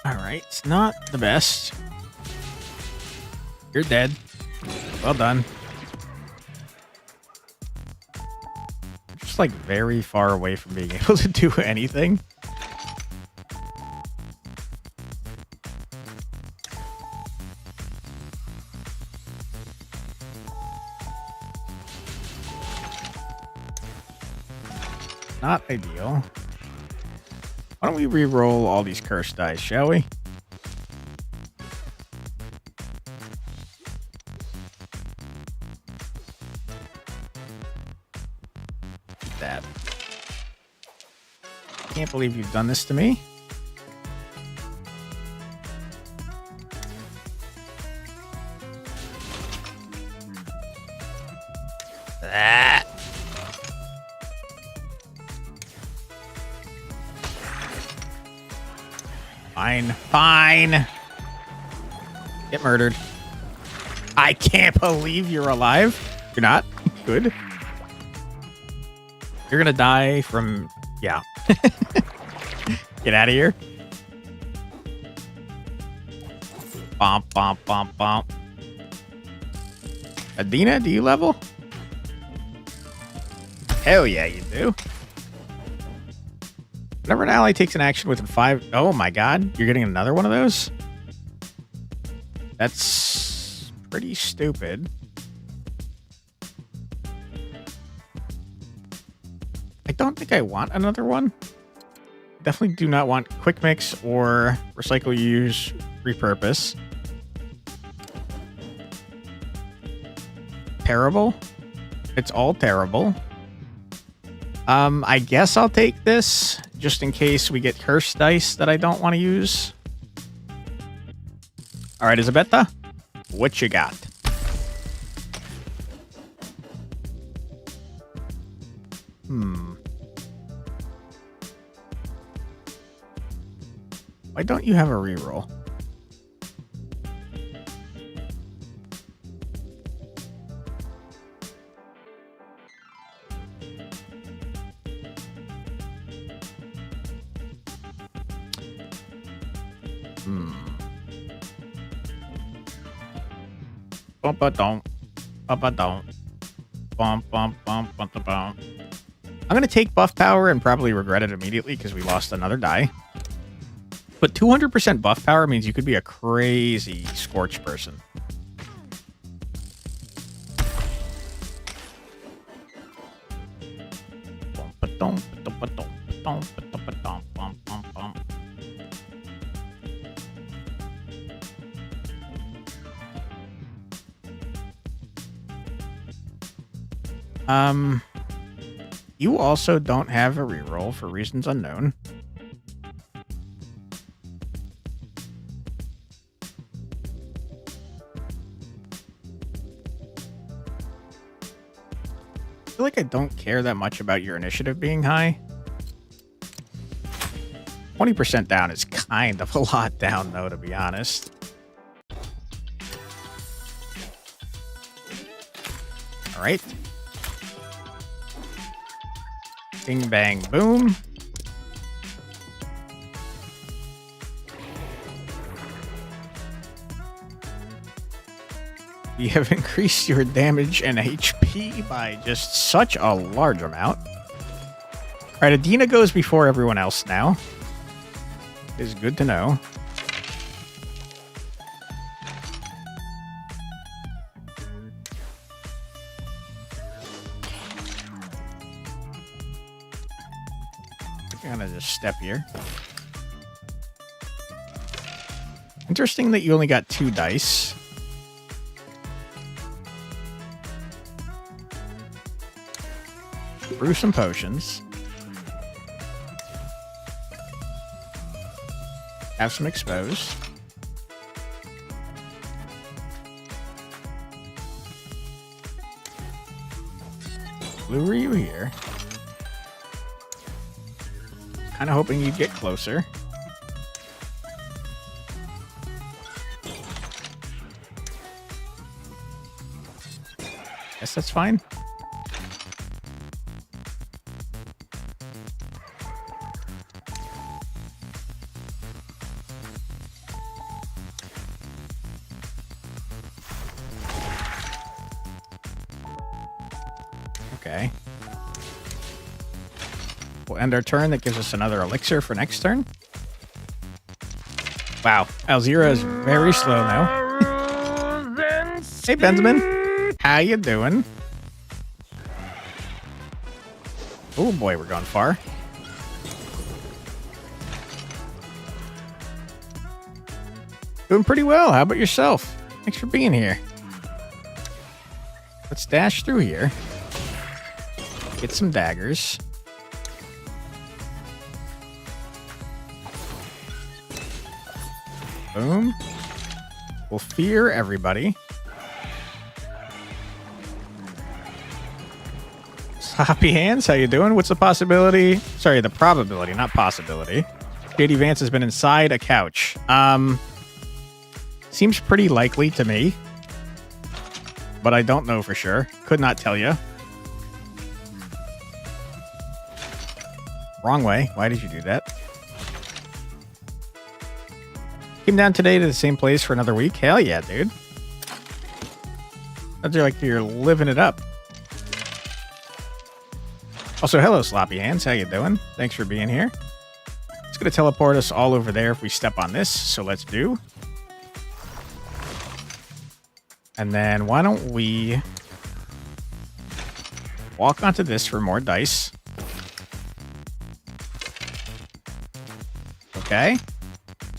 All right, it's not the best. You're dead. Well done. Just like very far away from being able to do anything. Not ideal. Why don't we re-roll all these cursed dice, shall we? That. Can't believe you've done this to me. Ah. Fine, fine. Get murdered. I can't believe you're alive. You're not? Good. You're gonna die from... Yeah. Get out of here. Bomp, bomp, bomp, bomp. Adina, do you level? Hell yeah, you do. Whenever an ally takes an action within 5... Oh my god, you're getting another one of those? That's pretty stupid. I don't think I want another one. Definitely do not want quick mix or recycle, use, repurpose. Terrible. It's all terrible. I guess I'll take this just in case we get cursed dice that I don't want to use. All right, Isabetta, what you got? Why don't you have a reroll? Bump-a-dum. Bump-a-dum. Bump, bump, bump, bump, bump. I'm going to take buff power and probably regret it immediately because we lost another die. But 200% buff power means you could be a crazy Scorch person. You also don't have a reroll for reasons unknown. I feel like I don't care that much about your initiative being high. 20% down is kind of a lot down, though, to be honest. All right. Bing, bang, boom. You have increased your damage and HP by just such a large amount. All right, Adina goes before everyone else now. It is good to know. I'm gonna just step here. Interesting that you only got 2 dice. Brew some potions. Have some exposed. Lure you here. Kind of hoping you'd get closer. Guess that's fine. Okay. We'll end our turn. That gives us another elixir for next turn. Wow. Alzira is very slow now. Hey, Benjamin. How you doing? Oh, boy, we're going far. Doing pretty well. How about yourself? Thanks for being here. Let's dash through here. Get some daggers. Boom. We'll fear everybody. Sloppy hands, how you doing? What's the possibility? Sorry, the probability, not possibility. JD Vance has been inside a couch. Seems pretty likely to me. But I don't know for sure. Could not tell you. Wrong way. Why did you do that? Came down today to the same place for another week. Hell yeah, dude. Sounds like you're living it up. Also, hello, Sloppy Hands. How you doing? Thanks for being here. It's going to teleport us all over there if we step on this, so let's do. And then why don't we walk onto this for more dice. Okay.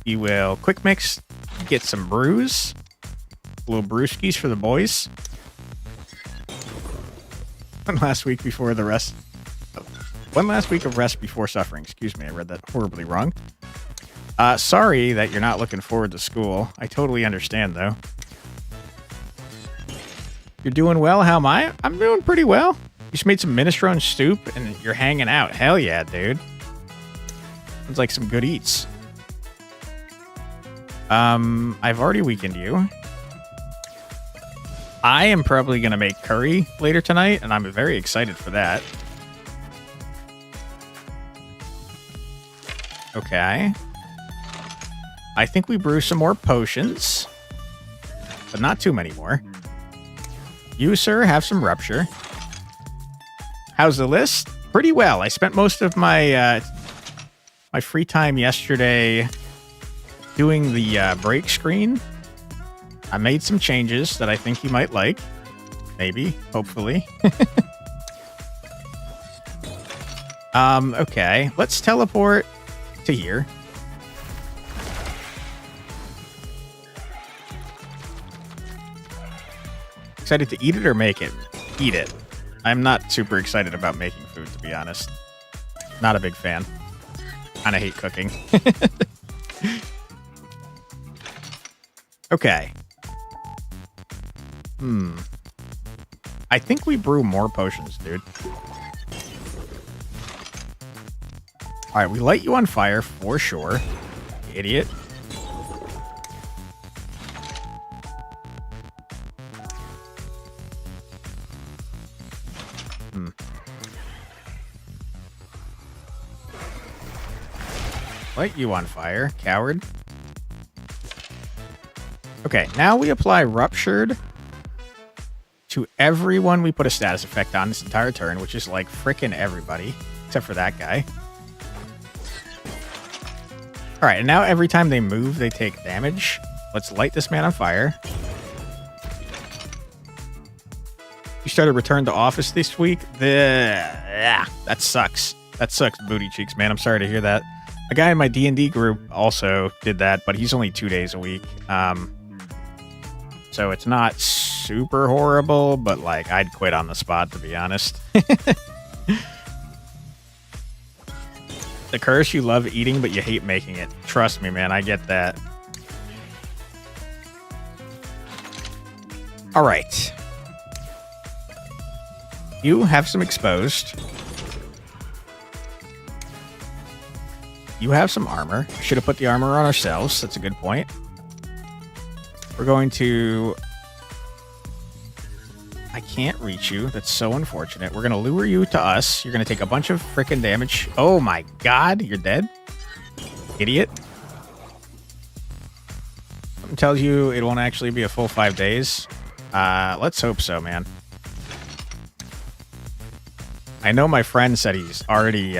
You will quick mix, get some brews. Little brewskis for the boys. One last week before the rest. One last week of rest before suffering. Excuse me, I read that horribly wrong. Sorry that you're not looking forward to school. I totally understand, though. You're doing well. How am I? I'm doing pretty well. You just made some minestrone soup and you're hanging out. Hell yeah, dude. Sounds like some good eats. I've already weakened you. I am probably going to make curry later tonight, and I'm very excited for that. Okay. I think we brew some more potions, but not too many more. You, sir, have some rupture. How's the list? Pretty well. I spent most of my my free time yesterday doing the break screen. I made some changes that I think you might like. Maybe. Hopefully. Okay. Let's teleport to here. Excited to eat it or make it? Eat it. I'm not super excited about making food, to be honest. Not a big fan. Kinda hate cooking. Okay. I think we brew more potions, dude. Alright, we light you on fire for sure. Idiot. Light you on fire, coward. Okay, now we apply Ruptured to everyone we put a status effect on this entire turn, which is like frickin' everybody, except for that guy. Alright, and now every time they move, they take damage. Let's light this man on fire. You started Return to Office this week? That sucks. That sucks, booty cheeks, man. I'm sorry to hear that. A guy in my D&D group also did that, but he's only 2 days a week. So it's not super horrible, but like I'd quit on the spot, to be honest. The curse, you love eating, but you hate making it. Trust me, man, I get that. All right. You have some exposed. You have some armor. Should have put the armor on ourselves. That's a good point. We're going to... I can't reach you. That's so unfortunate. We're going to lure you to us. You're going to take a bunch of freaking damage. Oh my god, you're dead. Idiot. Something tells you it won't actually be a full 5 days. Let's hope so, man. I know my friend said he's already,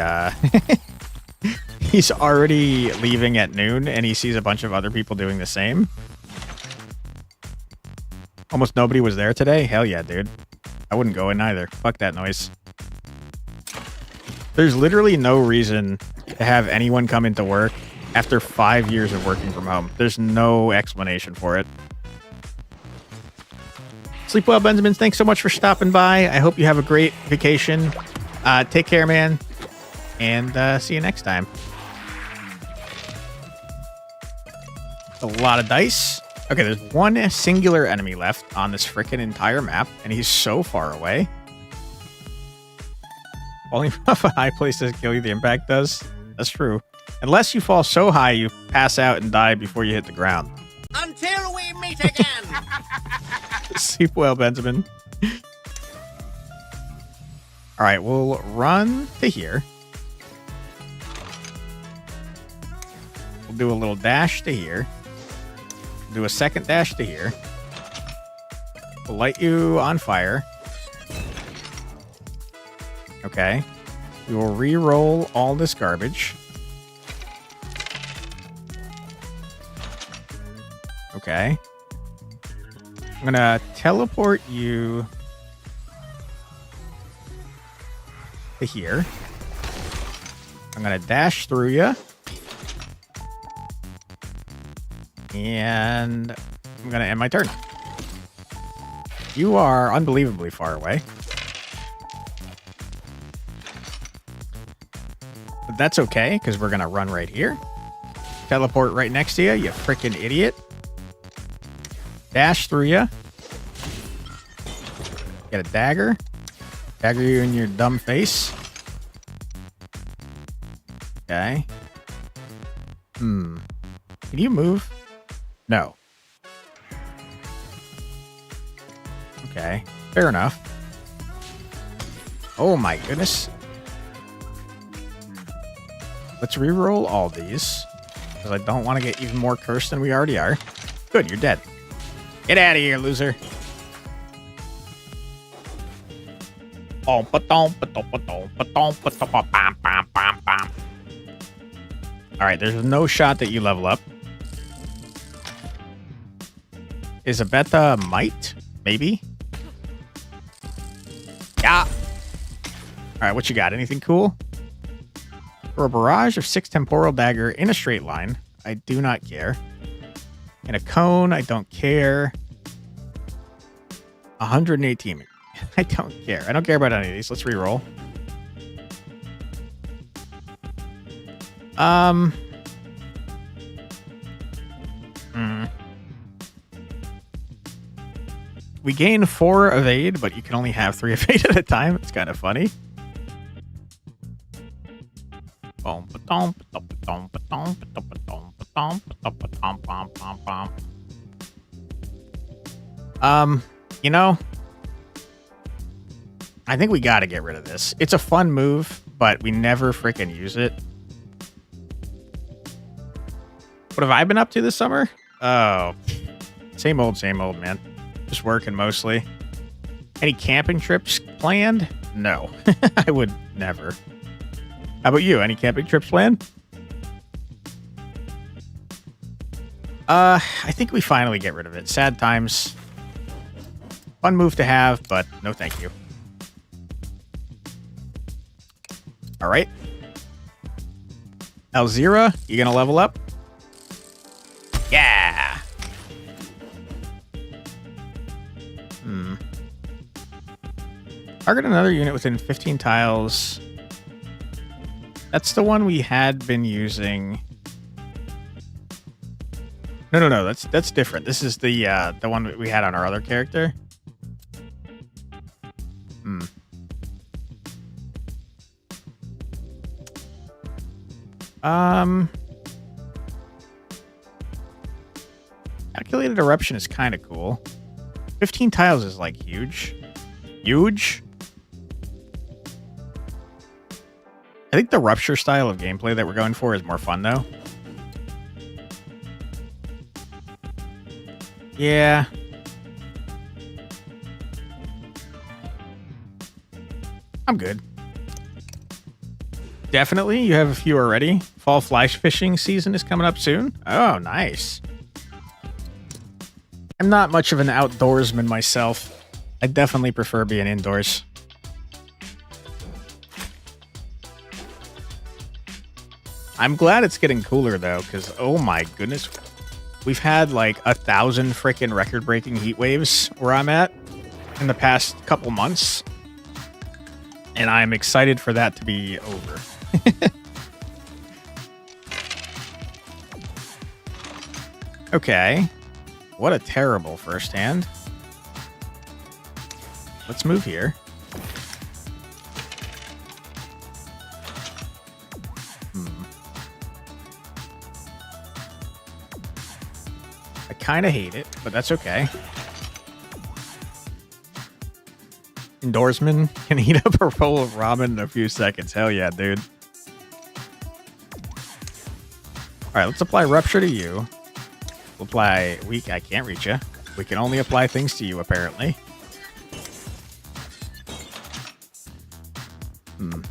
he's already leaving at noon, and he sees a bunch of other people doing the same. Almost nobody was there today? Hell yeah, dude. I wouldn't go in either. Fuck that noise. There's literally no reason to have anyone come into work after 5 years of working from home. There's no explanation for it. Sleep well, Benjamin. Thanks so much for stopping by. I hope you have a great vacation. Take care, man. And see you next time. A lot of dice. Okay, there's one singular enemy left on this frickin' entire map, and he's so far away. Falling off a high place doesn't kill you, the impact does. That's true. Unless you fall so high you pass out and die before you hit the ground. Until we meet again. Sleep well, Benjamin. Alright, we'll run to here. We'll do a little dash to here. Do a second dash to here. We'll light you on fire. Okay. We will re-roll all this garbage. Okay. I'm gonna teleport you to here. I'm gonna dash through you. And I'm gonna end my turn. You are unbelievably far away. But that's okay, because we're gonna run right here. Teleport right next to you, you freaking idiot. Dash through you. Get a dagger. Dagger you in your dumb face. Okay. Can you move? No. Okay. Fair enough. Oh my goodness. Let's reroll all these, because I don't want to get even more cursed than we already are. Good, you're dead. Get out of here, loser. Alright, there's no shot that you level up. Isabetta might? Maybe? Yeah. Alright, what you got? Anything cool? For a barrage of 6 temporal dagger in a straight line, I do not care. In a cone, I don't care. 118. I don't care. I don't care about any of these. Let's reroll. We gain 4 evade, but you can only have 3 evade at a time. It's kind of funny. You know, I think we got to get rid of this. It's a fun move, but we never freaking use it. What have I been up to this summer? Oh, same old, man. Just working mostly. Any camping trips planned? No, I would never. How about you? Any camping trips planned? I think we finally get rid of it. Sad times. Fun move to have, but no thank you. All right. Alzira, you gonna level up? Yeah. Target another unit within 15 tiles. That's the one we had been using. No. That's different. This is the one that we had on our other character. Calculated eruption is kind of cool. 15 tiles is like huge. Huge. I think the rupture style of gameplay that we're going for is more fun though. Yeah. I'm good. Definitely. You have a few already. Fall fly fishing season is coming up soon. Oh, nice. I'm not much of an outdoorsman myself. I definitely prefer being indoors. I'm glad it's getting cooler though, because oh my goodness. We've had like 1,000 freaking record-breaking heat waves where I'm at in the past couple months. And I'm excited for that to be over. Okay. What a terrible first hand. Let's move here. I kind of hate it, but that's okay. Indoorsman can heat up a bowl of ramen in a few seconds. Hell yeah, dude. Alright, let's apply rupture to you. We'll apply weak. I can't reach you. We can only apply things to you, apparently. I'm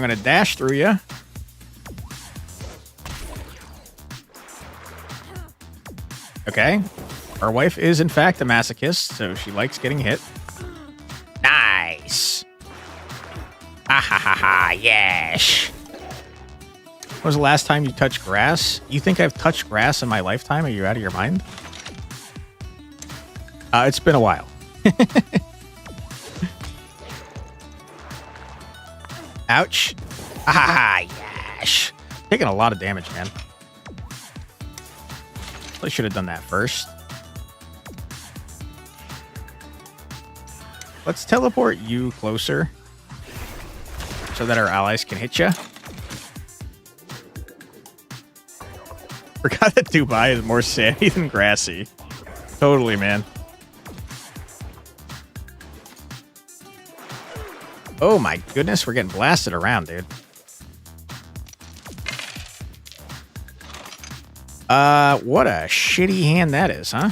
gonna dash through you. Okay. Our wife is, in fact, a masochist, so she likes getting hit. Nice. Ha ha ha ha, yes. When was the last time you touched grass? You think I've touched grass in my lifetime? Are you out of your mind? It's been a while. Ouch. Ah, yes. Taking a lot of damage, man. I should have done that first. Let's teleport you closer so that our allies can hit you. Forgot that Dubai is more sandy than grassy. Totally, man. Oh my goodness, we're getting blasted around, dude. What a shitty hand that is, huh?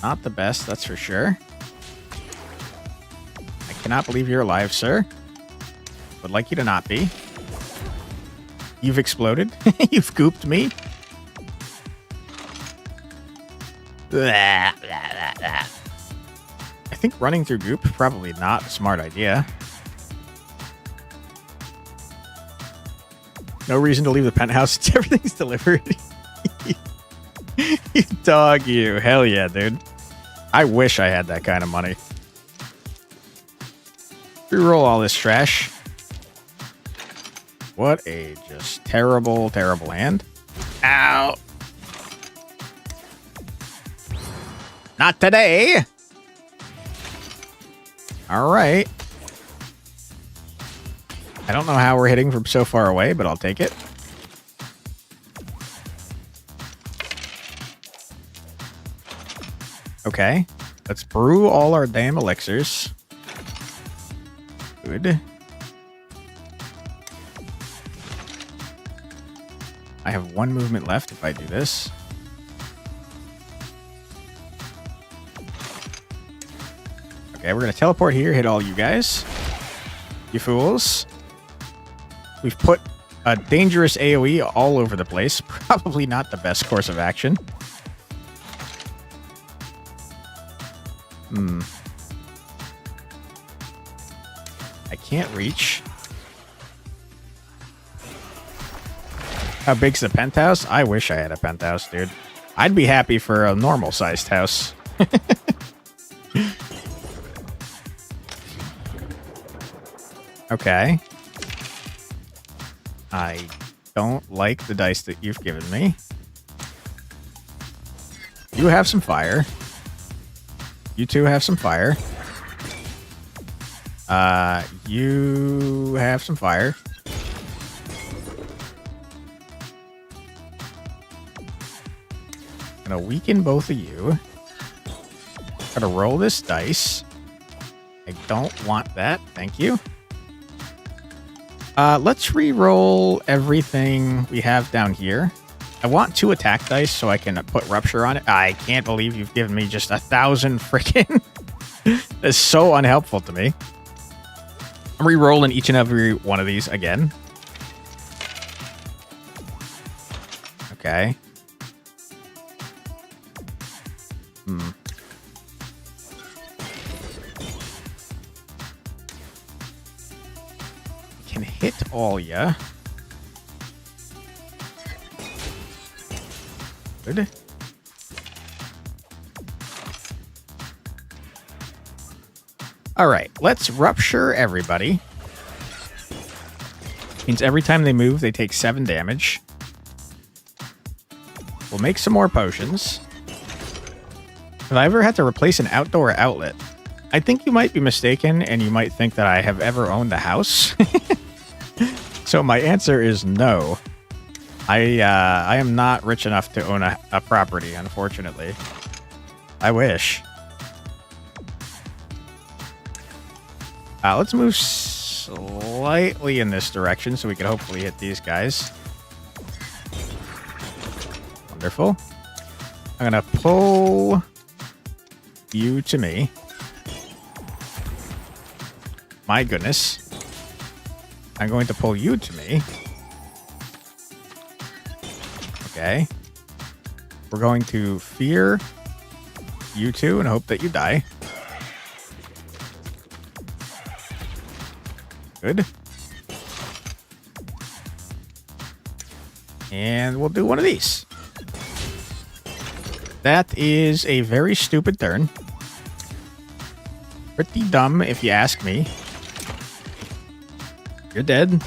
Not the best, that's for sure. I cannot believe you're alive, sir. Would like you to not be. You've exploded. You've gooped me. Blah, blah, blah, blah. I think running through goop, probably not a smart idea. No reason to leave the penthouse since everything's delivered. You dog, you. Hell yeah, dude. I wish I had that kind of money. Reroll all this trash. What a just terrible, terrible hand. Ow. Not today. All right. I don't know how we're hitting from so far away, but I'll take it. Okay. Let's brew all our damn elixirs. Good. I have one movement left if I do this. Okay, we're going to teleport here, hit all you guys. You fools. We've put a dangerous AoE all over the place. Probably not the best course of action. I can't reach. How big's the penthouse? I wish I had a penthouse, dude. I'd be happy for a normal sized house. Okay. I don't like the dice that you've given me. You have some fire. You two have some fire. You have some fire. Gonna weaken both of you. Gotta roll this dice. I don't want that. Thank you. Let's re-roll everything we have down here. I want 2 attack dice so I can put rupture on it. I can't believe you've given me just 1,000 freaking. That's so unhelpful to me. I'm re-rolling each and every one of these again. Okay. Can hit all ya. Good. All right, let's rupture everybody. Means every time they move, they take 7 damage. We'll make some more potions. Have I ever had to replace an outdoor outlet? I think you might be mistaken, and you might think that I have ever owned a house. So my answer is no. I am not rich enough to own a property, unfortunately. I wish. Let's move slightly in this direction so we can hopefully hit these guys. Wonderful. I'm going to pull you to me. My goodness. I'm going to pull you to me. Okay. We're going to fear you two and hope that you die. Good. And we'll do one of these. That is a very stupid turn. Pretty dumb, if you ask me. You're dead.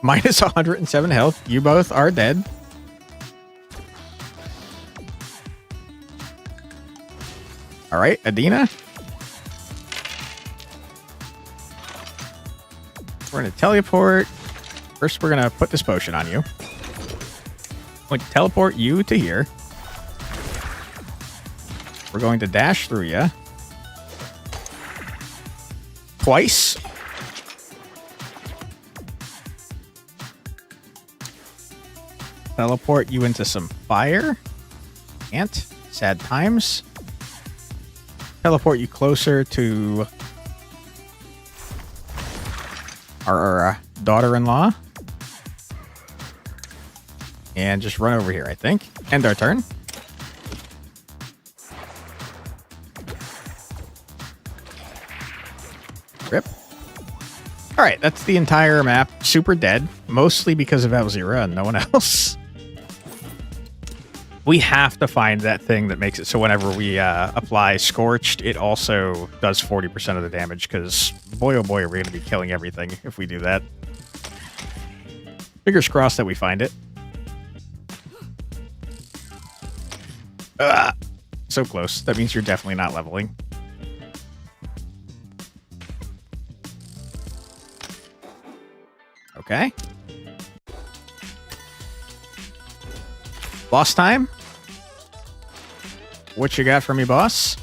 Minus 107 health. You both are dead. All right, Adina. We're going to teleport. First, we're going to put this potion on you. I'm going to teleport you to here. We're going to dash through you. Twice. Teleport you into some fire. Can't. Sad times. Teleport you closer to our daughter-in-law. And just run over here, I think. End our turn. Rip. Alright, that's the entire map. Super dead. Mostly because of Elzira and no one else. We have to find that thing that makes it so whenever we apply Scorched, it also does 40% of the damage, because boy oh boy are we going to be killing everything if we do that. Fingers crossed that we find it. So close. That means you're definitely not leveling. Okay. Boss time? What you got for me, boss?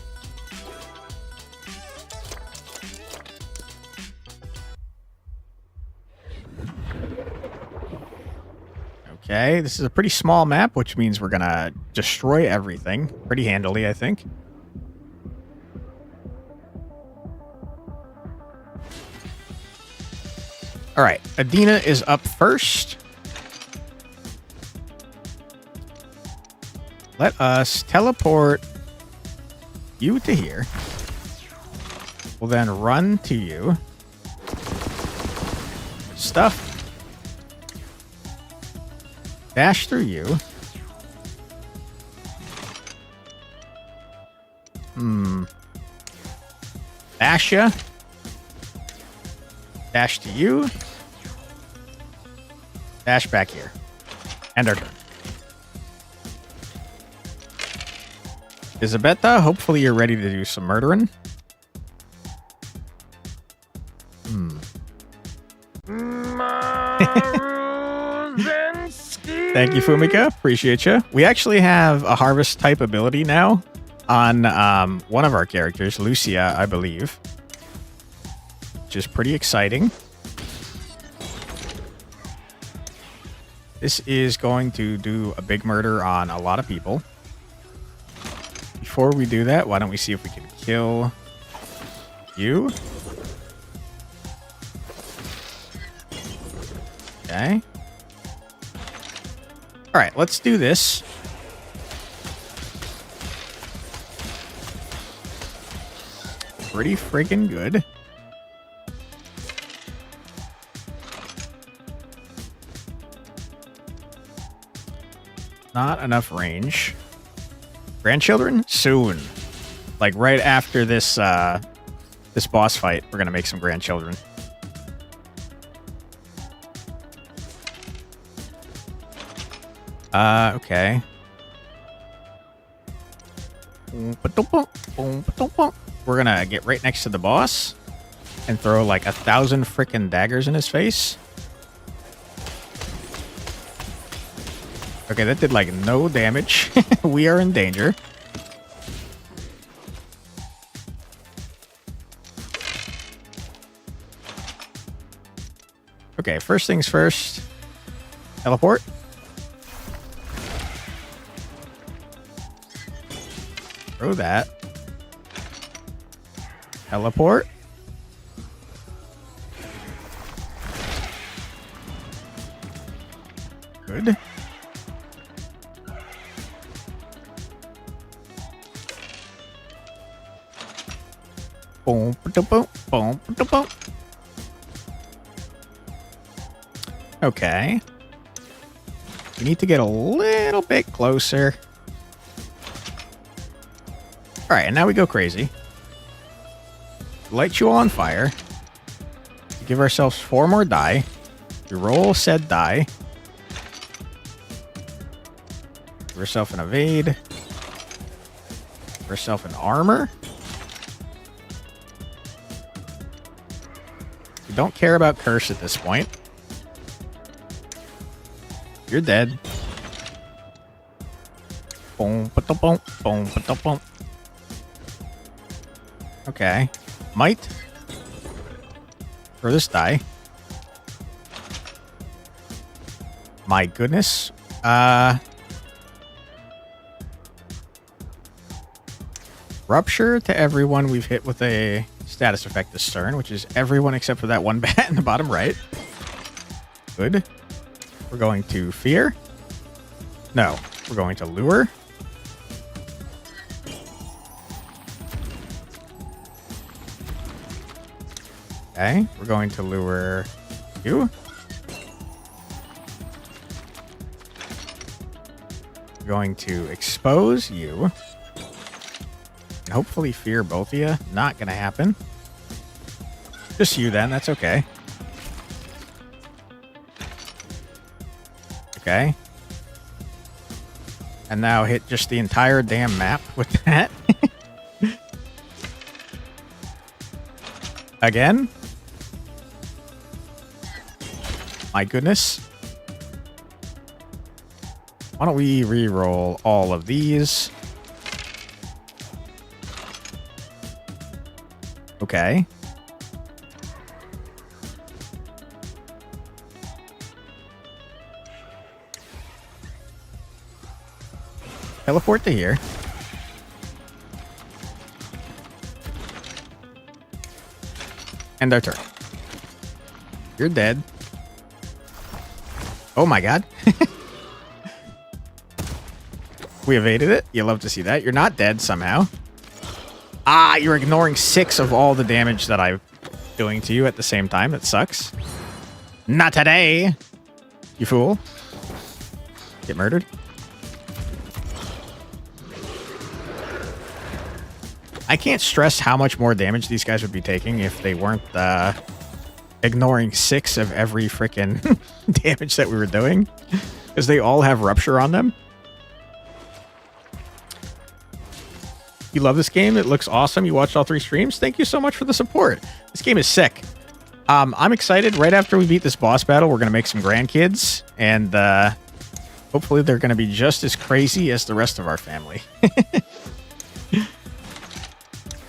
Okay, this is a pretty small map, which means we're gonna destroy everything pretty handily, I think. All right, Adina is up first. Let us teleport you to here. We'll then run to you. Stuff. Dash through you. Dash ya. Dash to you. Dash back here. End our turn. Isabetta, hopefully you're ready to do some murdering. Thank you, Fumika. Appreciate you. We actually have a harvest type ability now on one of our characters, Lucia, I believe. Which is pretty exciting. This is going to do a big murder on a lot of people. Before we do that, why don't we see if we can kill you? Okay. All right, let's do this. Pretty freaking good. Not enough range. Grandchildren? Soon. Like right after this this boss fight, we're gonna make some grandchildren. Okay. We're gonna get right next to the boss and throw like 1,000 frickin' daggers in his face. Okay, that did like no damage. We are in danger. Okay, first things first. Teleport. Throw that. Teleport. Good. Boom, boom, boom, boom. Okay. We need to get a little bit closer. All right, and now we go crazy. Light you all on fire. Give ourselves 4 more die. We roll said die. Give yourself an evade. Give yourself an armor. We don't care about curse at this point. You're dead. Boom, boom, boom, boom, boom. Okay. Might. Throw this die. My goodness. Rupture to everyone we've hit with a status effect this turn, which is everyone except for that one bat in the bottom right. Good. We're going to fear. No, we're going to lure. Okay, we're going to lure you. We're going to expose you. And hopefully fear both of you. Not going to happen. Just you then, that's okay. Okay. And now hit just the entire damn map with that. Again. My goodness. Why don't we re-roll all of these? Okay. Teleport to here. End our turn. You're dead. Oh my god. We evaded it. You love to see that. You're not dead somehow. Ah, you're ignoring 6 of all the damage that I'm doing to you at the same time. It sucks. Not today, you fool. Get murdered. I can't stress how much more damage these guys would be taking if they weren't ignoring 6 of every freaking damage that we were doing. Because they all have rupture on them. You love this game? It looks awesome. You watched all 3 streams? Thank you so much for the support. This game is sick. I'm excited. Right after we beat this boss battle, we're going to make some grandkids. And hopefully they're going to be just as crazy as the rest of our family.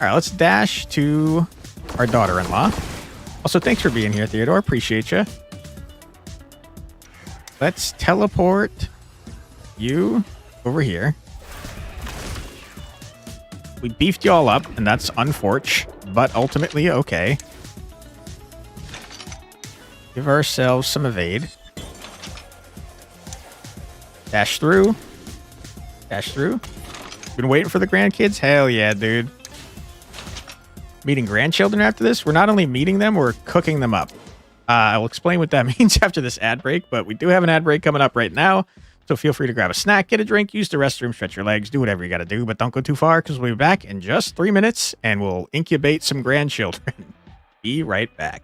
All right, let's dash to our daughter-in-law. Also, thanks for being here, Theodore. Appreciate you. Let's teleport you over here. We beefed you all up, and that's unfortunate, but ultimately okay. Give ourselves some evade. Dash through. Dash through. Been waiting for the grandkids? Hell yeah, dude. Meeting grandchildren after this? We're not only meeting them, we're cooking them up. I will explain what that means after this ad break, but we do have an ad break coming up right now. So feel free to grab a snack, get a drink, use the restroom, stretch your legs, do whatever you got to do, but don't go too far because we'll be back in just 3 minutes and we'll incubate some grandchildren. Be right back.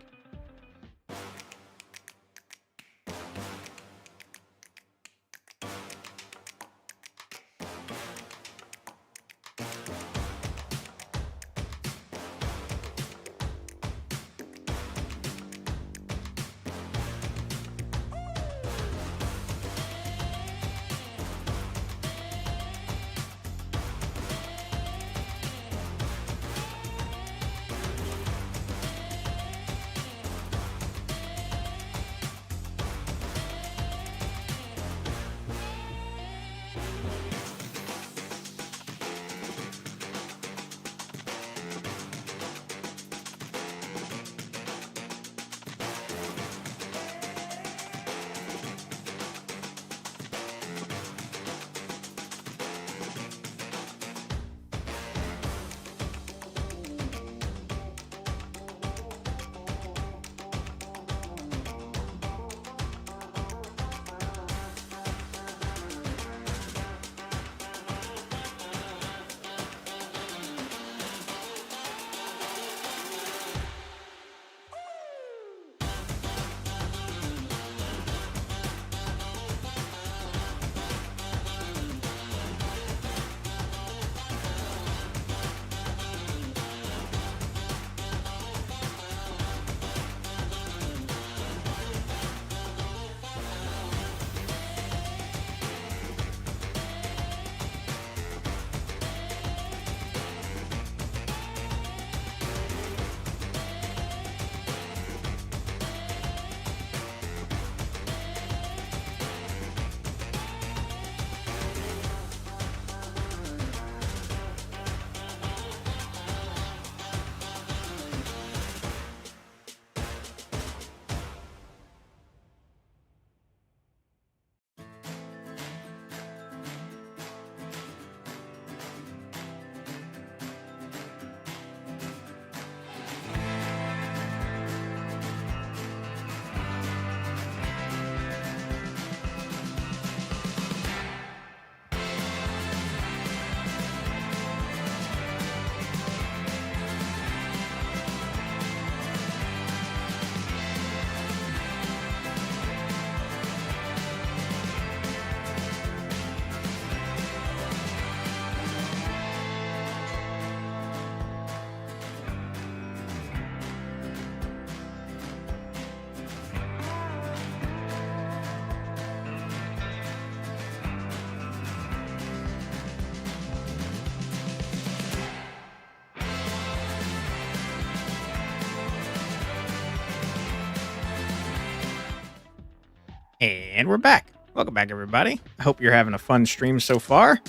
And we're back. Welcome back, everybody. I hope you're having a fun stream so far.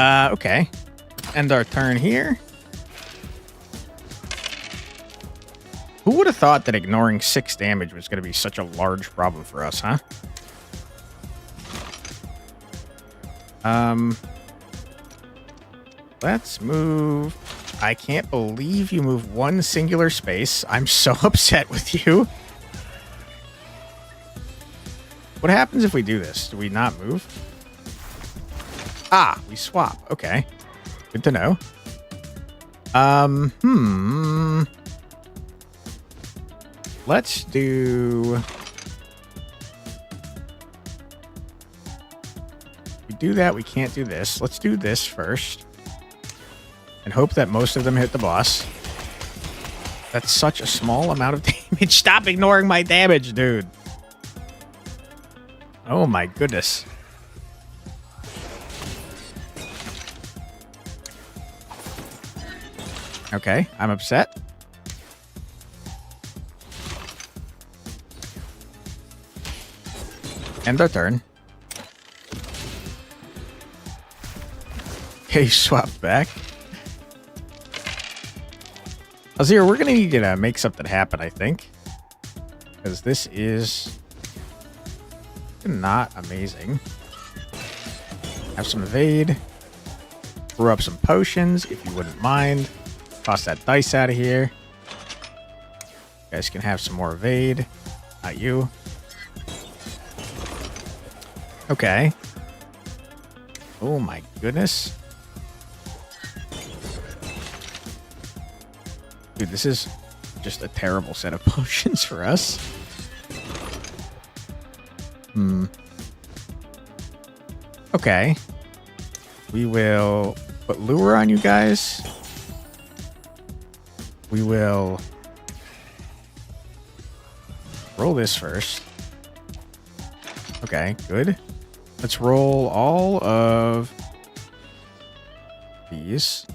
Okay. End our turn here. Who would have thought that ignoring 6 damage was going to be such a large problem for us, huh? Let's move. I can't believe you move 1 singular space. I'm so upset with you. What happens if we do this? Do we not move? Ah, we swap. Okay. Good to know. Let's do... We do that, we can't do this. Let's do this first. And hope that most of them hit the boss. That's such a small amount of damage. Stop ignoring my damage, dude. Oh my goodness. Okay, I'm upset. End our turn. Okay, swapped back. Azir, we're gonna need to make something happen, I think. Because this is not amazing. Have some evade. Brew up some potions, if you wouldn't mind. Toss that dice out of here. You guys can have some more evade. Not you. Okay. Oh my goodness. Dude, this is just a terrible set of potions for us. Okay. We will put lure on you guys. We will roll this first. Okay, good. Let's roll all of these.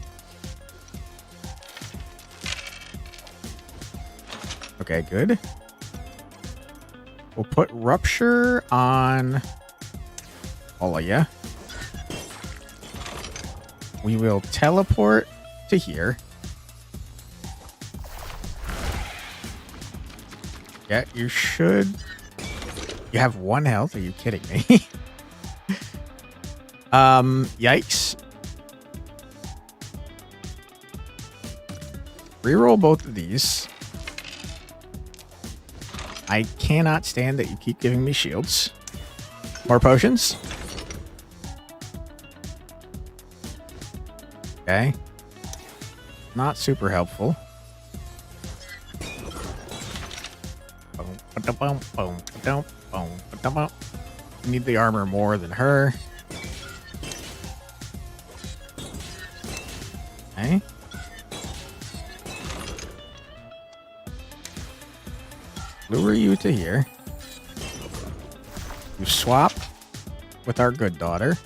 Okay, good. We'll put Rupture on all of ya. We will teleport to here. Yeah, you should... You have 1 health? Are you kidding me? Yikes. Reroll both of these. I cannot stand that you keep giving me shields. More potions. Okay. Not super helpful. Need the armor more than her. Okay. Lure you to here. You swap with our good daughter.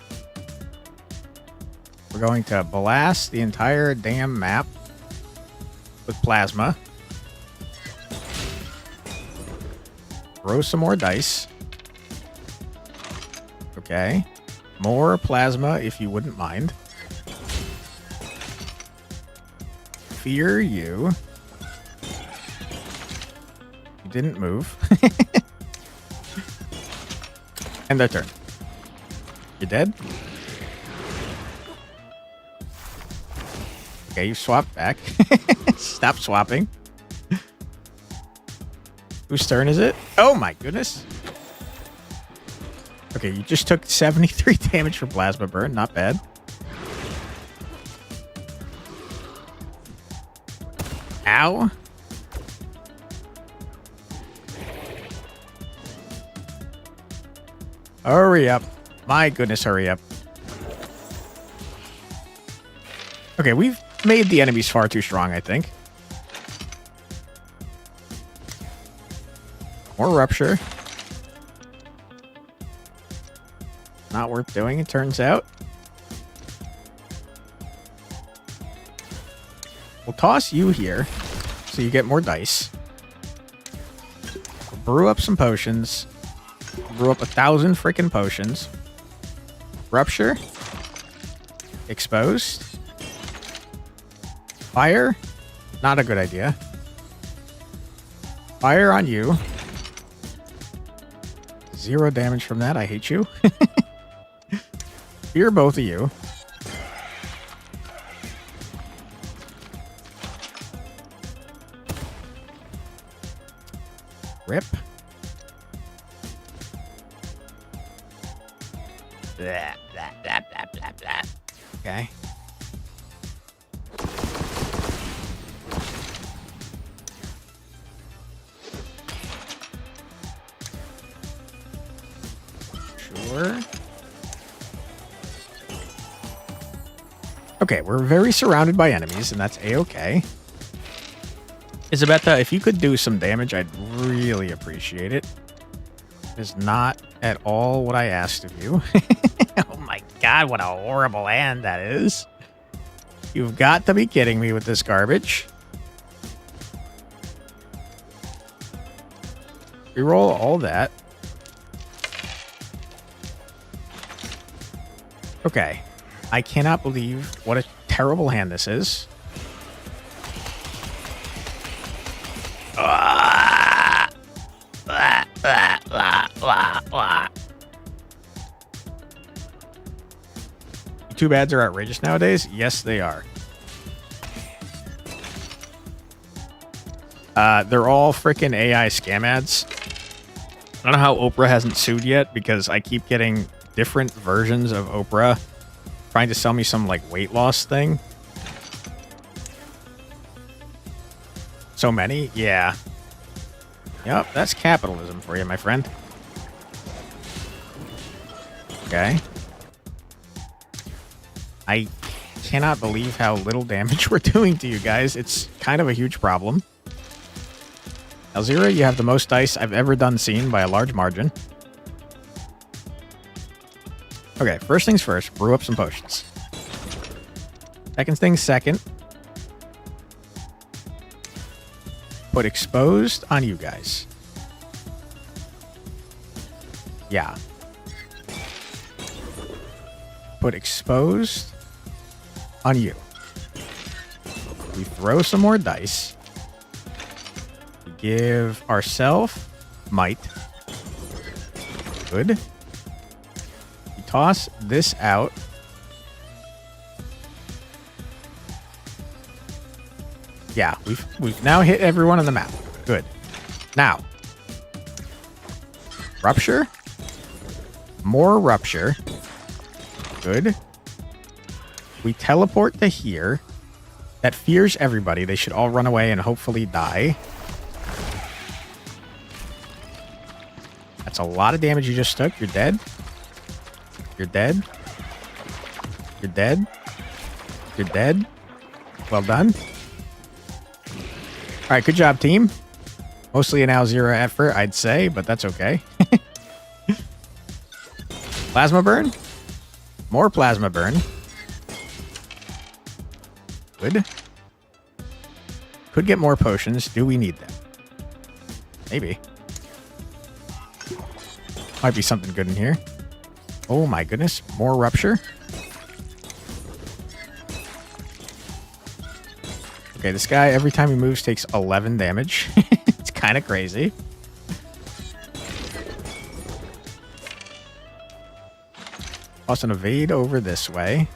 We're going to blast the entire damn map with plasma. Throw some more dice. Okay. More plasma, if you wouldn't mind. Fear you. You didn't move. End their turn. You dead? Okay, you swapped back. Stop swapping. Whose turn is it? Oh my goodness. Okay, you just took 73 damage from plasma burn. Not bad. Ow. Hurry up. My goodness, hurry up. Okay, we've made the enemies far too strong, I think. More Rupture. Not worth doing, it turns out. We'll toss you here, so you get more dice. We'll brew up some potions. Brew up 1,000 freaking potions. Rupture. Exposed. Fire. Not a good idea. Fire on you. 0 damage from that. I hate you. Fear both of you. Rip. Blah, blah, blah, blah, blah, blah. Okay. Sure. Okay, we're very surrounded by enemies, and that's a-okay. Isabetta, if you could do some damage, I'd really appreciate it. It's not at all what I asked of you. Oh my god, what a horrible hand that is. You've got to be kidding me with this garbage. Reroll all that. Okay. I cannot believe what a terrible hand this is. Two bads are outrageous nowadays? Yes, they are. They're all freaking AI scam ads. I don't know how Oprah hasn't sued yet because I keep getting different versions of Oprah trying to sell me some like weight loss thing. So many? Yeah. Yep, that's capitalism for you, my friend. Okay. I cannot believe how little damage we're doing to you guys. It's kind of a huge problem. Alzira, you have the most dice I've ever seen by a large margin. Okay, first things first, brew up some potions. Second things second. Put exposed on you guys. Yeah. Put exposed on you. We throw some more dice. We give ourselves might. Good. We toss this out. Yeah, we've now hit everyone on the map. Good. Now, rupture. More rupture. Good. We teleport to here. That fears everybody. They should all run away and hopefully die. That's a lot of damage you just took. You're dead. You're dead. You're dead. You're dead. Well done. All right, good job, team. Mostly an Alzira effort, I'd say, but that's okay. Plasma burn. More plasma burn. Good. Could get more potions. Do we need them? Maybe. Might be something good in here. Oh my goodness. More rupture. Okay, this guy, every time he moves, takes 11 damage. It's kind of crazy. Toss an evade over this way.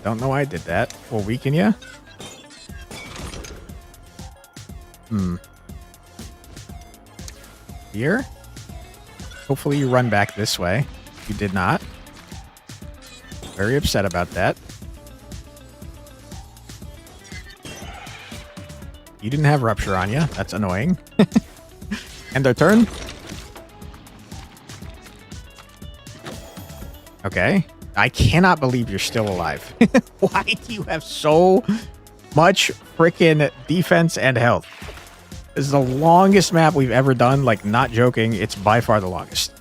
Don't know why I did that. We'll weaken you. Here. Hopefully you run back this way. You did not. Very upset about that. You didn't have rupture on you. That's annoying. End their turn. Okay. I cannot believe you're still alive. Why do you have so much freaking defense and health? This is the longest map we've ever done. Like, not joking. It's by far the longest.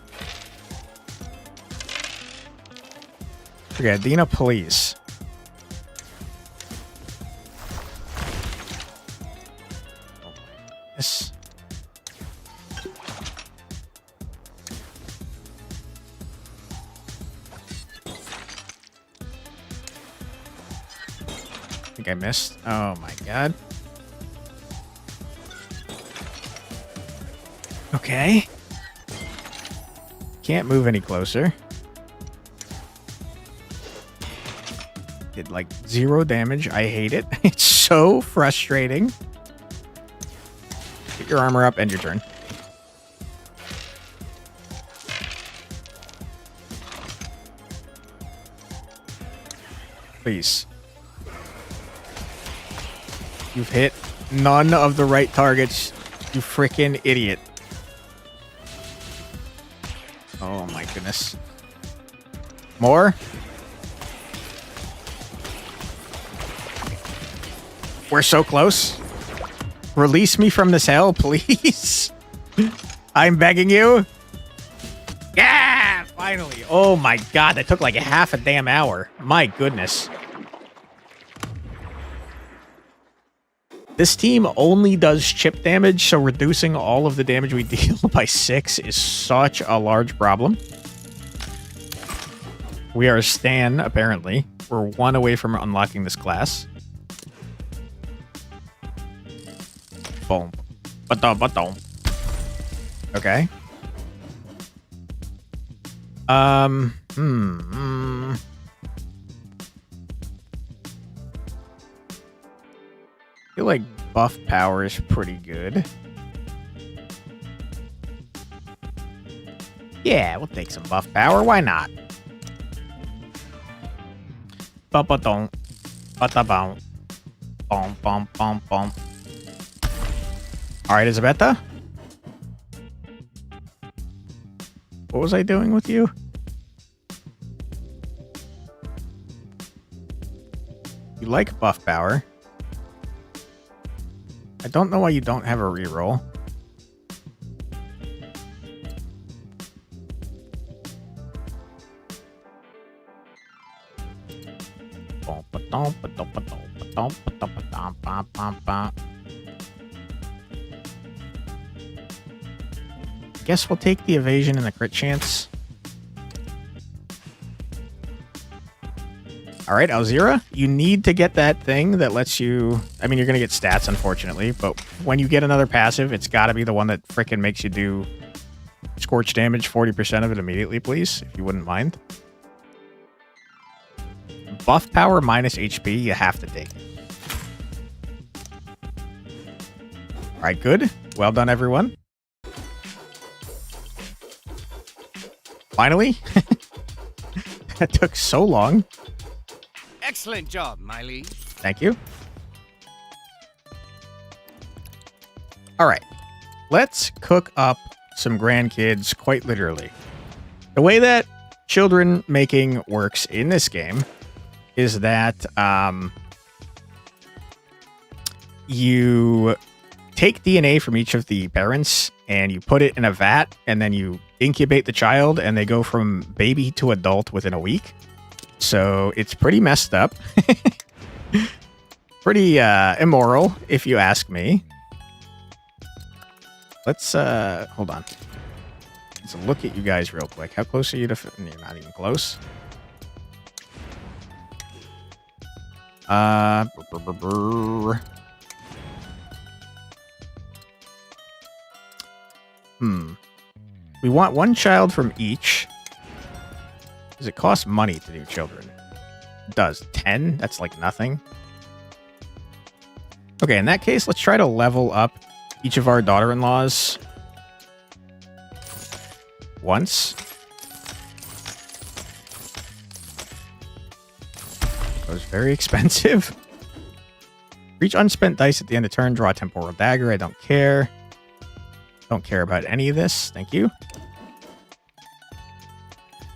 Okay, Adina, please. Yes. I think I missed. Oh my god. Okay. Can't move any closer. Did like 0 damage. I hate it. It's so frustrating. Get your armor up, end your turn. Please. You've hit none of the right targets, you freaking idiot. Oh my goodness. More? We're so close. Release me from this hell, please. I'm begging you. Yeah, finally. Oh my god, that took like a half a damn hour. My goodness. This team only does chip damage, so reducing all of the damage we deal by 6 is such a large problem. We are Stan, apparently. We're 1 away from unlocking this class. Boom. Ba-dum. Okay. I feel like buff power is pretty good. Yeah, we'll take some buff power. Why not? Ba-ba-dum. Ba-da-bum. Bum, bum, bum, bum. All right, Isabetta. What was I doing with you? You like buff power. I don't know why you don't have a reroll. Guess we'll take the evasion and the crit chance. All right, Alzira, you need to get that thing that lets you... I mean, you're going to get stats, unfortunately, but when you get another passive, it's got to be the one that frickin' makes you do scorch damage, 40% of it immediately, please, if you wouldn't mind. Buff power minus HP, you have to take it. All right, good. Well done, everyone. Finally. That took so long. Excellent job, my liege. Thank you. All right. Let's cook up some grandkids, quite literally. The way that children making works in this game is that you take DNA from each of the parents and you put it in a vat and then you incubate the child and they go from baby to adult within a week. So it's pretty messed up. Pretty immoral, if you ask me. Let's hold on. Let's look at you guys real quick. How close are you to... You're not even close. We want 1 child from each. Does it cost money to do children? It does. 10? That's like nothing. Okay, in that case, let's try to level up each of our daughter-in-laws once. That was very expensive. Reach unspent dice at the end of turn. Draw a temporal dagger. I don't care. Don't care about any of this. Thank you.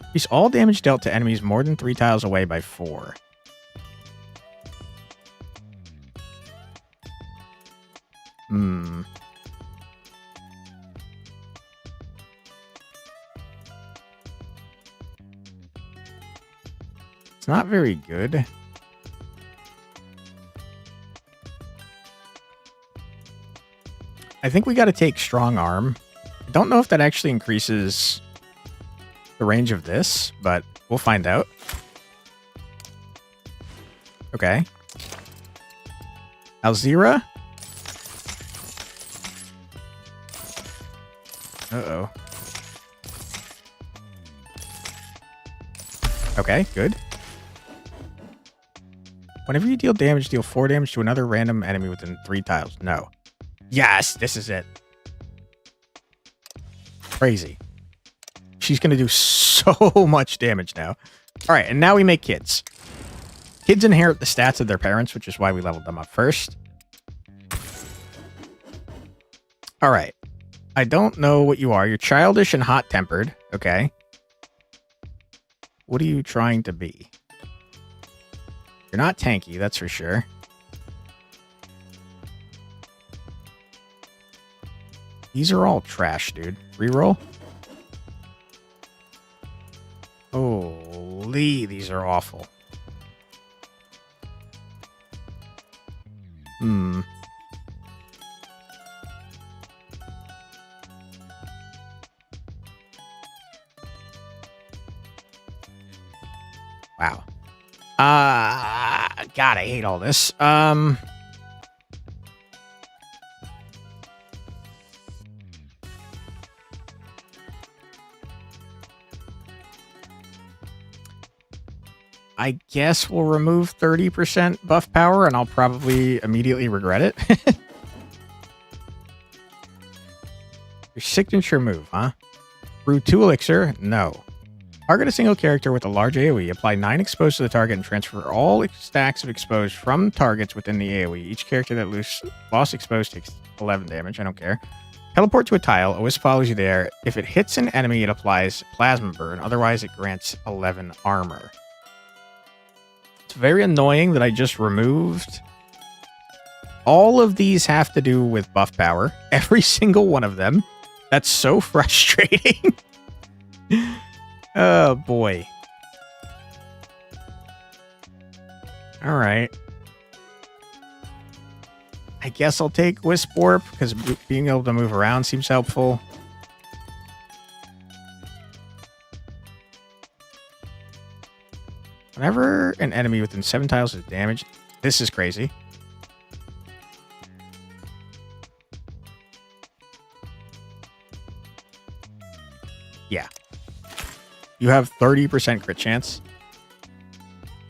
Increase all damage dealt to enemies more than 3 tiles away by 4. It's not very good. I think we got to take strong arm. I don't know if that actually increases the range of this, but we'll find out. Okay. Alzira. Uh-oh. Okay, good. Whenever you deal damage, deal 4 damage to another random enemy within 3 tiles. No. Yes, this is it. Crazy. She's going to do so much damage now. All right, and now we make kids. Kids inherit the stats of their parents, which is why we leveled them up first. All right. I don't know what you are. You're childish and hot-tempered. Okay. What are you trying to be? You're not tanky, that's for sure. These are all trash, dude. Reroll. Holy, these are awful. Wow. God, I hate all this. I guess we'll remove 30% buff power, and I'll probably immediately regret it. Your signature move, huh? Brew 2 elixir? No. Target a single character with a large AoE. Apply 9 exposed to the target and transfer all stacks of exposed from targets within the AoE. Each character that lost exposed takes 11 damage. I don't care. Teleport to a tile. A wisp follows you there. If it hits an enemy, it applies plasma burn. Otherwise, it grants 11 armor. It's very annoying that I just removed. All of these have to do with buff power. Every single one of them. That's so frustrating. Oh, boy. All right. I guess I'll take Wisp Warp, because being able to move around seems helpful. Whenever an enemy within 7 tiles is damaged, this is crazy. Yeah. You have 30% crit chance.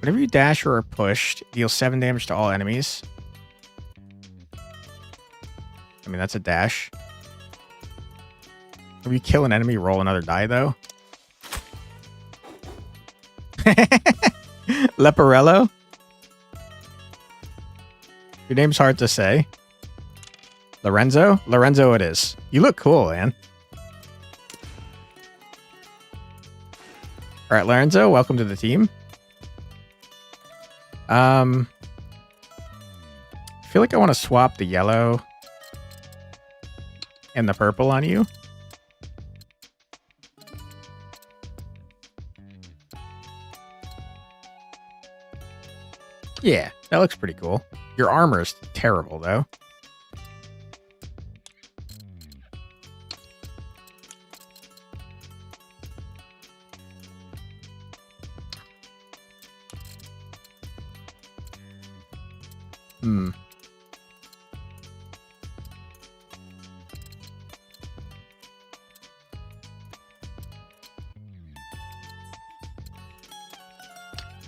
Whenever you dash or are pushed, deal 7 damage to all enemies. I mean, that's a dash. If you kill an enemy, roll another die, though. Leporello? Your name's hard to say. Lorenzo? Lorenzo it is. You look cool, man. All right, Lorenzo, welcome to the team. I feel like I want to swap the yellow and the purple on you. Yeah, that looks pretty cool. Your armor is terrible, though.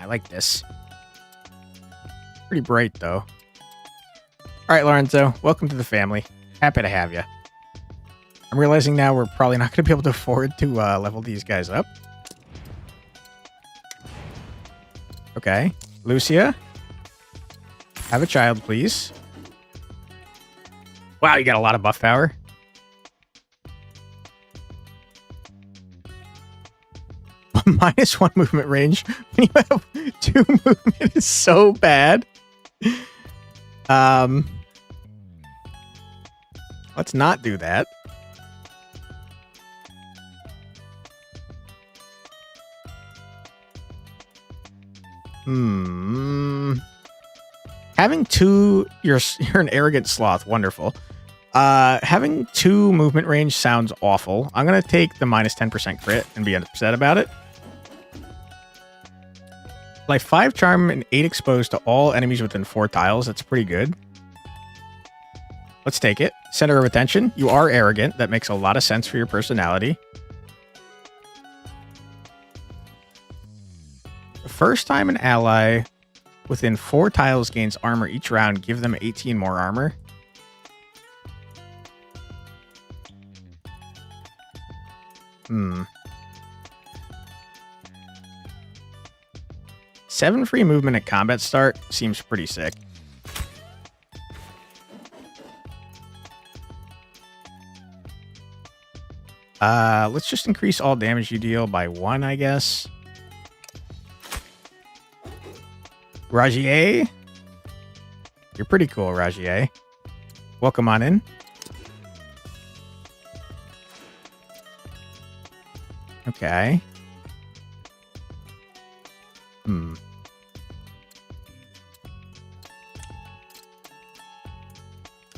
I like this. Pretty bright, though. All right, Lorenzo, welcome to the family. Happy to have you. I'm realizing now we're probably not going to be able to afford to level these guys up. Okay. Lucia, have a child, please. Wow, you got a lot of buff power. -1 movement range when you have 2 movement is so bad. Let's not do that. Having 2, you're an arrogant sloth. Wonderful. Having 2 movement range sounds awful. I'm gonna take the -10% crit and be upset about it. Like 5 charm and 8 exposed to all enemies within 4 tiles. That's pretty good. Let's take it. Center of attention. You are arrogant. That makes a lot of sense for your personality. The first time an ally within 4 tiles gains armor each round, give them 18 more armor. 7 free movement at combat start seems pretty sick. Let's just increase all damage you deal by 1, I guess. Rajier? You're pretty cool, Rajier. Welcome on in. Okay.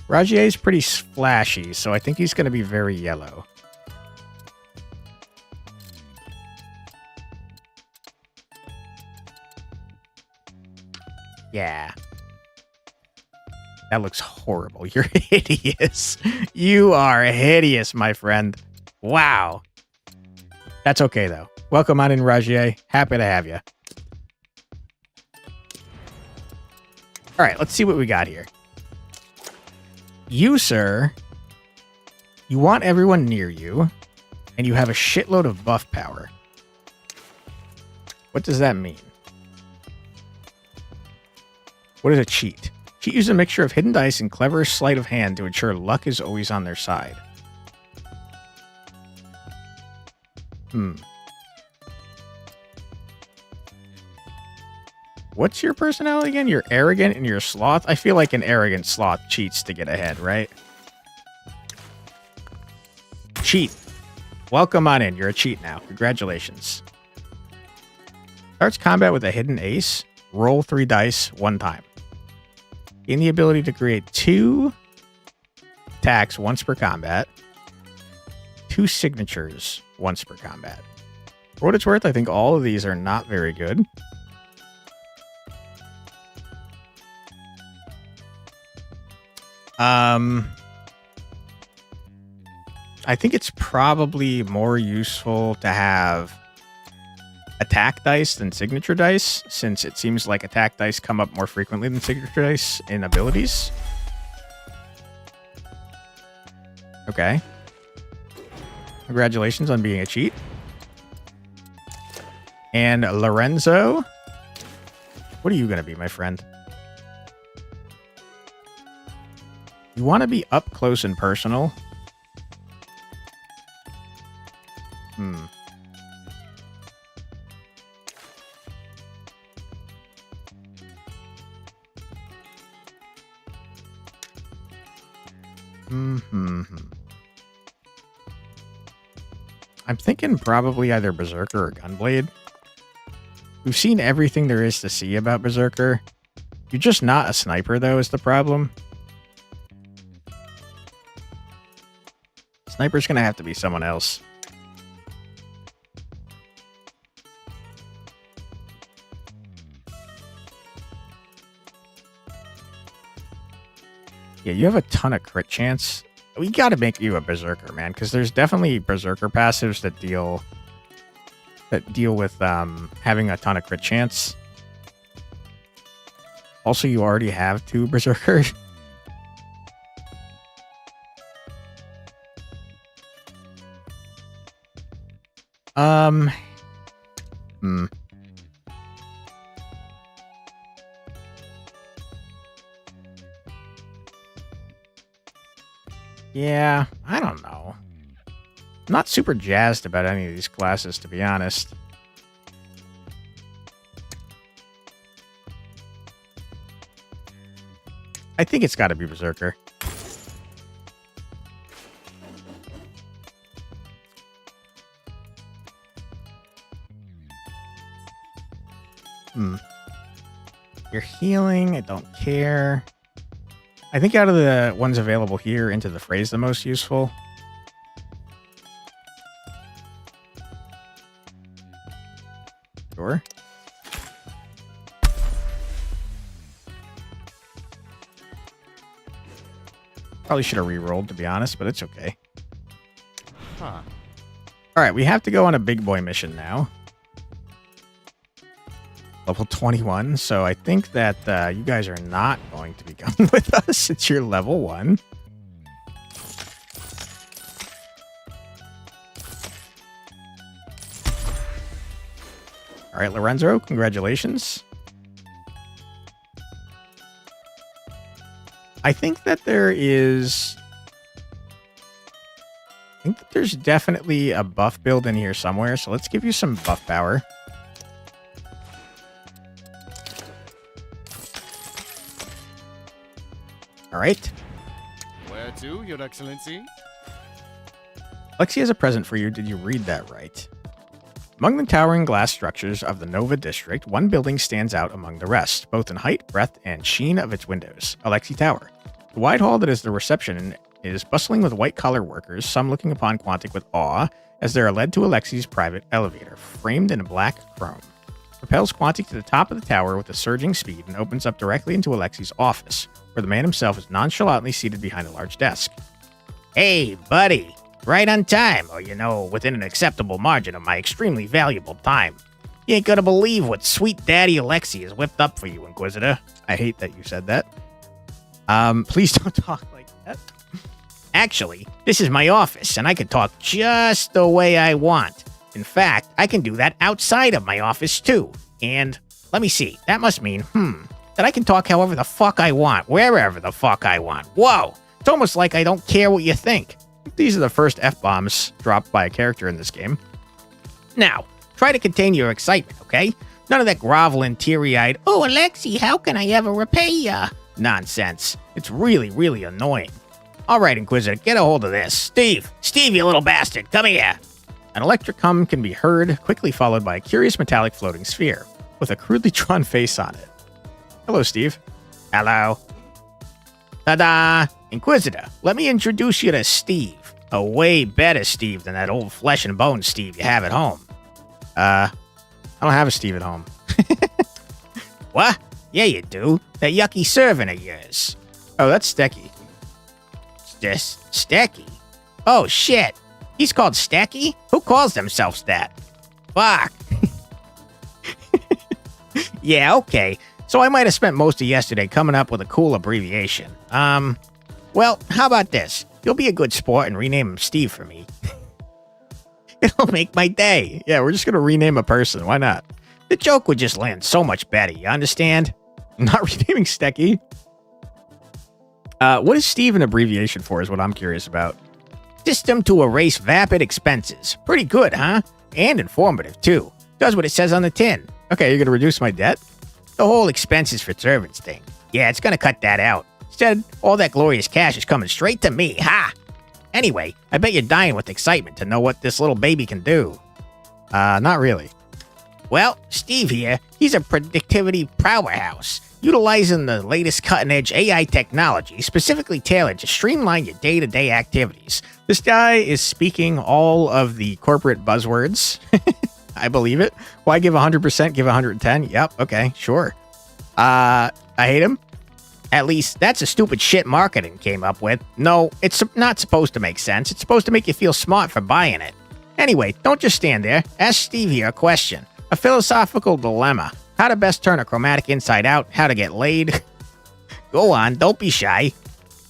Rajier is pretty splashy, so I think he's going to be very yellow. Yeah. That looks horrible. You're hideous. You are hideous, my friend. Wow. That's okay, though. Welcome on in, Rajier. Happy to have you. All right, let's see what we got here. You, sir, you want everyone near you, and you have a shitload of buff power. What does that mean? What is a cheat? Cheat uses a mixture of hidden dice and clever sleight of hand to ensure luck is always on their side. What's your personality again? You're arrogant and you're a sloth? I feel like an arrogant sloth cheats to get ahead, right? Cheat. Welcome on in. You're a cheat now. Congratulations. Starts combat with a hidden ace. Roll 3 dice 1 time. Gain the ability to create 2 attacks once per combat. 2 signatures once per combat. For what it's worth, I think all of these are not very good. I think it's probably more useful to have attack dice than signature dice, since it seems like attack dice come up more frequently than signature dice in abilities. Okay. Congratulations on being a cheat. And Lorenzo, what are you going to be, my friend? You want to be up close and personal? I'm thinking probably either Berserker or Gunblade. We've seen everything there is to see about Berserker. You're just not a sniper, though, is the problem. Sniper's gonna have to be someone else. Yeah, you have a ton of crit chance. We gotta make you a Berserker, man, because there's definitely Berserker passives that deal with having a ton of crit chance. Also, you already have 2 Berserkers. Yeah, I don't know. I'm not super jazzed about any of these classes, to be honest. I think it's got to be Berserker. You're healing. I don't care. I think out of the ones available here, Into the Phrase the most useful. Sure. Probably should have re-rolled, to be honest, but it's okay. Huh. All right, we have to go on a big boy mission now. Level 21, so I think that you guys are not going to be coming with us since you're level 1. All right, Lorenzo, congratulations. I think that there's definitely a buff build in here somewhere. So let's give you some buff power. All right. Where to, Your Excellency? Lexi has a present for you. Did you read that right? Among the towering glass structures of the Nova District, one building stands out among the rest, both in height, breadth, and sheen of its windows. Alexi Tower. The wide hall that is the reception is bustling with white-collar workers, some looking upon Quantic with awe, as they are led to Alexi's private elevator, framed in black chrome. Propels Quantic to the top of the tower with a surging speed and opens up directly into Alexi's office, where the man himself is nonchalantly seated behind a large desk. Hey, buddy. Right on time, or, within an acceptable margin of my extremely valuable time. You ain't gonna believe what sweet daddy Alexi has whipped up for you, Inquisitor. I hate that you said that. Please don't talk like that. Actually, this is my office, and I can talk just the way I want. In fact, I can do that outside of my office, too. And, let me see, that must mean, that I can talk however the fuck I want, wherever the fuck I want. Whoa! It's almost like I don't care what you think. These are the first F-bombs dropped by a character in this game. Now, try to contain your excitement, okay? None of that groveling, teary-eyed, oh, Alexi, how can I ever repay ya? Nonsense. It's really, really annoying. All right, Inquisitor, get a hold of this. Steve, you little bastard, come here. An electric hum can be heard, quickly followed by a curious metallic floating sphere, with a crudely drawn face on it. Hello, Steve. Hello. Ta-da! Inquisitor, let me introduce you to Steve. A way better Steve than that old flesh and bone Steve you have at home. I don't have a Steve at home. What? Yeah, you do. That yucky servant of yours. Oh, that's Stecky. Stecky? Oh, shit. He's called Stecky? Who calls themselves that? Fuck. Yeah, okay. So I might have spent most of yesterday coming up with a cool abbreviation. Well, how about this? You'll be a good sport and rename him Steve for me. It'll make my day. Yeah, we're just going to rename a person. Why not? The joke would just land so much better, you understand? Not renaming Stecky. What is Steve an abbreviation for is what I'm curious about. System to erase vapid expenses. Pretty good, huh? And informative, too. Does what it says on the tin. Okay, you're going to reduce my debt? The whole expenses for servants thing. Yeah, it's going to cut that out. Instead, all that glorious cash is coming straight to me. Ha! Anyway, I bet you're dying with excitement to know what this little baby can do. Not really. Well, Steve here, he's a productivity powerhouse, utilizing the latest cutting-edge AI technology specifically tailored to streamline your day-to-day activities. This guy is speaking all of the corporate buzzwords. I believe it. Why give 100%, give 110? Yep, okay, sure. I hate him. At least, that's a stupid shit marketing came up with. No, it's not supposed to make sense. It's supposed to make you feel smart for buying it. Anyway, don't just stand there. Ask Steve here a question. A philosophical dilemma. How to best turn a chromatic inside out. How to get laid. Go on, don't be shy.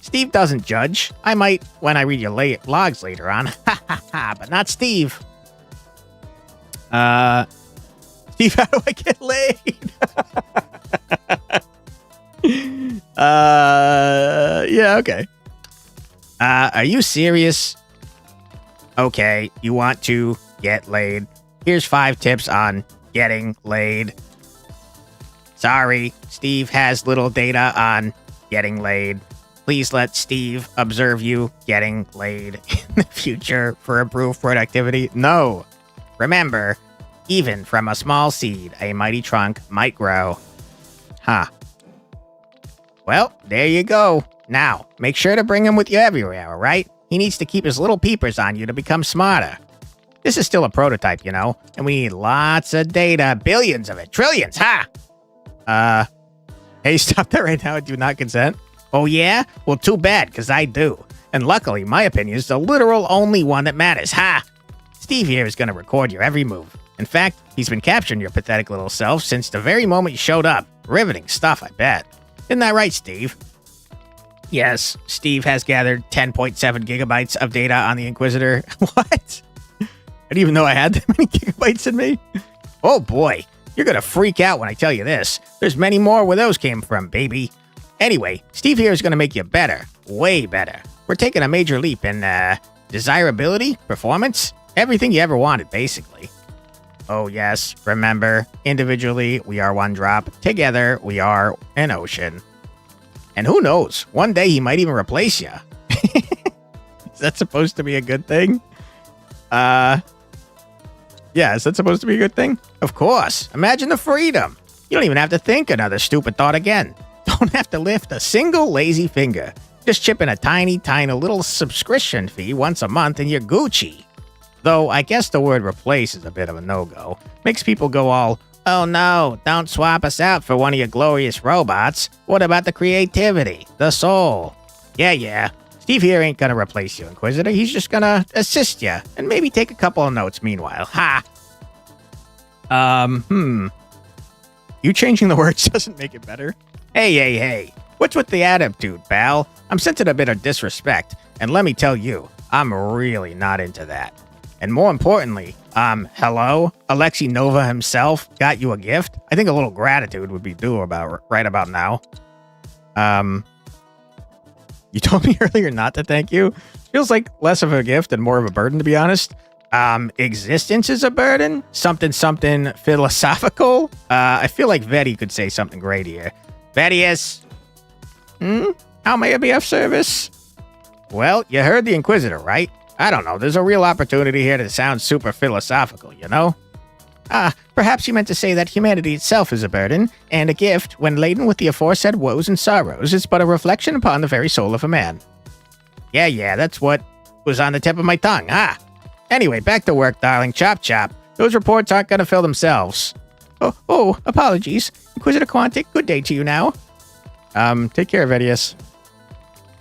Steve doesn't judge. I might when I read your logs later on. Ha ha ha, but not Steve. Steve, how do I get laid? Yeah, okay. Are you serious? Okay, you want to get laid. Here's 5 tips on getting laid. Sorry, Steve has little data on getting laid. Please let Steve observe you getting laid in the future for improved productivity. No. Remember, even from a small seed, a mighty trunk might grow. Huh. Well, there you go. Now, make sure to bring him with you everywhere, all right? He needs to keep his little peepers on you to become smarter. This is still a prototype, you know, and we need lots of data, billions of it, trillions, ha! Hey, stop that right now. I do not consent. Oh, yeah? Well, too bad, because I do. And luckily, my opinion is the literal only one that matters, ha! Steve here is going to record your every move. In fact, he's been capturing your pathetic little self since the very moment you showed up. Riveting stuff, I bet. Isn't that right, Steve? Yes, Steve has gathered 10.7 gigabytes of data on the Inquisitor. What? I didn't even know I had that many gigabytes in me. Oh boy, You're gonna freak out when I tell you this. There's many more where those came from, baby. Anyway, Steve here is gonna make you better. Way better. We're taking a major leap in, desirability, performance, everything you ever wanted, basically. Oh yes, remember, individually, we are one drop. Together, we are an ocean. And who knows, one day he might even replace you. Is that supposed to be a good thing? Yeah, is that supposed to be a good thing? Of course. Imagine the freedom. You don't even have to think another stupid thought again. Don't have to lift a single lazy finger. Just chip in a tiny little subscription fee once a month and you're Gucci. Though I guess the word replace is a bit of a no-go. Makes people go all, oh no, don't swap us out for one of your glorious robots. What about the creativity, the soul? Yeah. Steve here ain't gonna replace you, Inquisitor. He's just gonna assist you and maybe take a couple of notes meanwhile. Ha! You changing the words doesn't make it better. Hey. What's with the attitude, pal? I'm sensing a bit of disrespect, and let me tell you, I'm really not into that. And more importantly, hello? Alexei Nova himself got you a gift? I think a little gratitude would be due right about now. You told me earlier not to thank you. Feels like less of a gift and more of a burden, to be honest. Existence is a burden? Something philosophical? I feel like Vetty could say something great here. Vettius? How may I be of service? Well, you heard the Inquisitor, right? I don't know, there's a real opportunity here to sound super philosophical, you know? Perhaps you meant to say that humanity itself is a burden, and a gift, when laden with the aforesaid woes and sorrows, is but a reflection upon the very soul of a man. Yeah, that's what was on the tip of my tongue, Anyway, back to work, darling. Chop. Those reports aren't gonna fill themselves. Oh, apologies. Inquisitor Quantic, good day to you now. Take care, Vedius.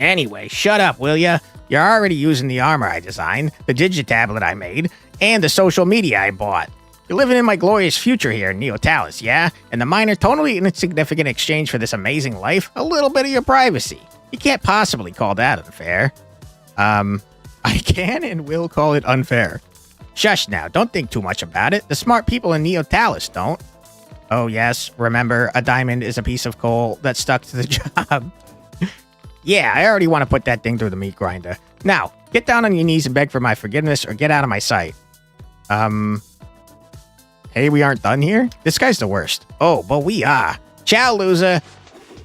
Anyway, shut up, will ya? You're already using the armor I designed, the digitablet I made, and the social media I bought. You're living in my glorious future here in Neotalis, yeah? And the minor, totally insignificant exchange for this amazing life, a little bit of your privacy. You can't possibly call that unfair. I can and will call it unfair. Shush now, don't think too much about it. The smart people in Neotalis don't. Oh yes, remember, a diamond is a piece of coal that stuck to the job. Yeah, I already want to put that thing through the meat grinder. Now, get down on your knees and beg for my forgiveness or get out of my sight. Hey, we aren't done here? This guy's the worst. Oh, but we are. Ciao, loser.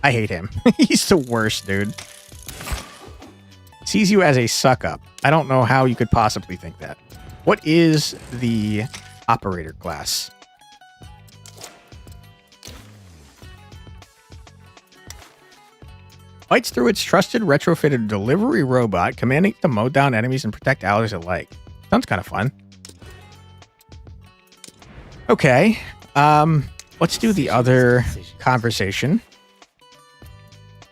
I hate him. He's the worst, dude. Sees you as a suck-up. I don't know how you could possibly think that. What is the operator class? Fights through its trusted retrofitted delivery robot, commanding to mow down enemies and protect allies alike. Sounds kind of fun. Okay. Let's do the other conversation.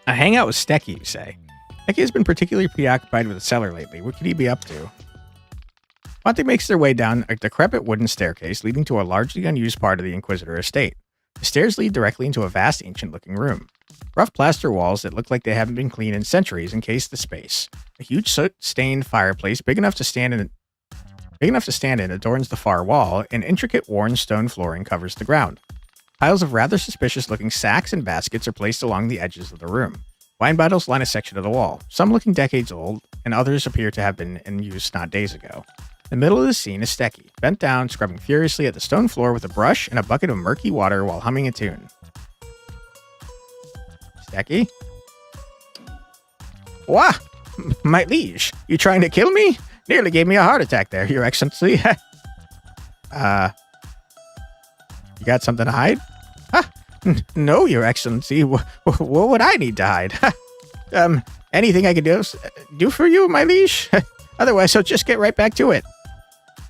A hangout with Stecky, you say. Stecky has been particularly preoccupied with the cellar lately. What could he be up to? Monte makes their way down a decrepit wooden staircase leading to a largely unused part of the Inquisitor estate. The stairs lead directly into a vast, ancient-looking room. Rough plaster walls that look like they haven't been cleaned in centuries encase the space. A huge soot-stained fireplace big enough to stand in adorns the far wall, and intricate worn stone flooring covers the ground. Piles of rather suspicious-looking sacks and baskets are placed along the edges of the room. Wine bottles line a section of the wall, some looking decades old, and others appear to have been in use not days ago. In the middle of the scene is Stecky, bent down, scrubbing furiously at the stone floor with a brush and a bucket of murky water while humming a tune. Stecky? Wah! My liege, you trying to kill me? Nearly gave me a heart attack there, Your Excellency. You got something to hide? No, Your Excellency. What would I need to hide? Anything I could do for you, my liege? Otherwise, I'll just get right back to it.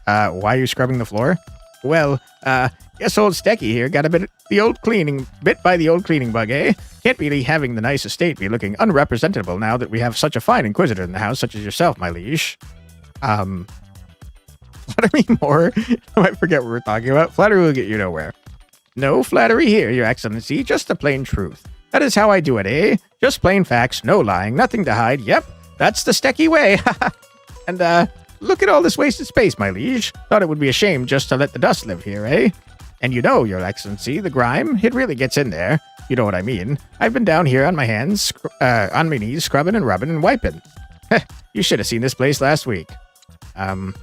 Why are you scrubbing the floor? Well, guess old Stecky here got bit by the old cleaning bug, eh? Can't be having the nice estate be looking unrepresentable now that we have such a fine Inquisitor in the house, such as yourself, my liege. Flatter me more. I might forget what we're talking about. Flattery will get you nowhere. No flattery here, Your Excellency, just the plain truth. That is how I do it, eh? Just plain facts, no lying, nothing to hide. Yep, that's the Stecky way. And, look at all this wasted space, my liege. Thought it would be a shame just to let the dust live here, eh? And you know, Your Excellency, the grime, it really gets in there. You know what I mean. I've been down here on my hands, on my knees, scrubbing and rubbing and wiping. You should have seen this place last week. How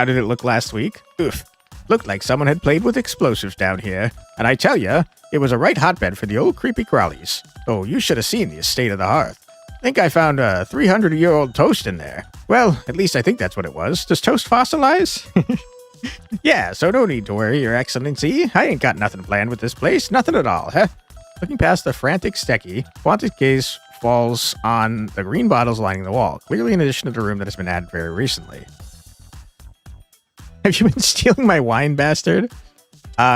did it look last week? Oof. Looked like someone had played with explosives down here. And I tell ya, it was a right hotbed for the old creepy crawlies. Oh, you should have seen the estate of the hearth. Think I found a 300-year-old toast in there. Well, at least I think that's what it was. Does toast fossilize? Yeah, so no need to worry, Your Excellency. I ain't got nothing planned with this place. Nothing at all, huh? Looking past the frantic Stecky, Quantic gaze falls on the green bottles lining the wall, clearly in addition to the room that has been added very recently. Have you been stealing my wine, bastard?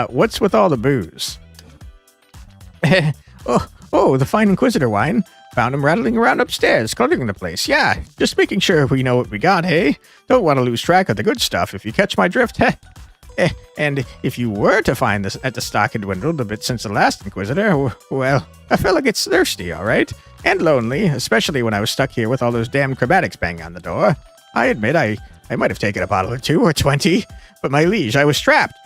What's with all the booze? oh, the fine Inquisitor wine. Found him rattling around upstairs, cluttering the place. Yeah, just making sure we know what we got, hey? Don't want to lose track of the good stuff, if you catch my drift, heh? And if you were to find this at the stock had dwindled a bit since the last Inquisitor, well, a fella gets thirsty, all right? And lonely, especially when I was stuck here with all those damn chromatics banging on the door. I admit I might have taken a bottle or 2 or 20, but my liege, I was trapped!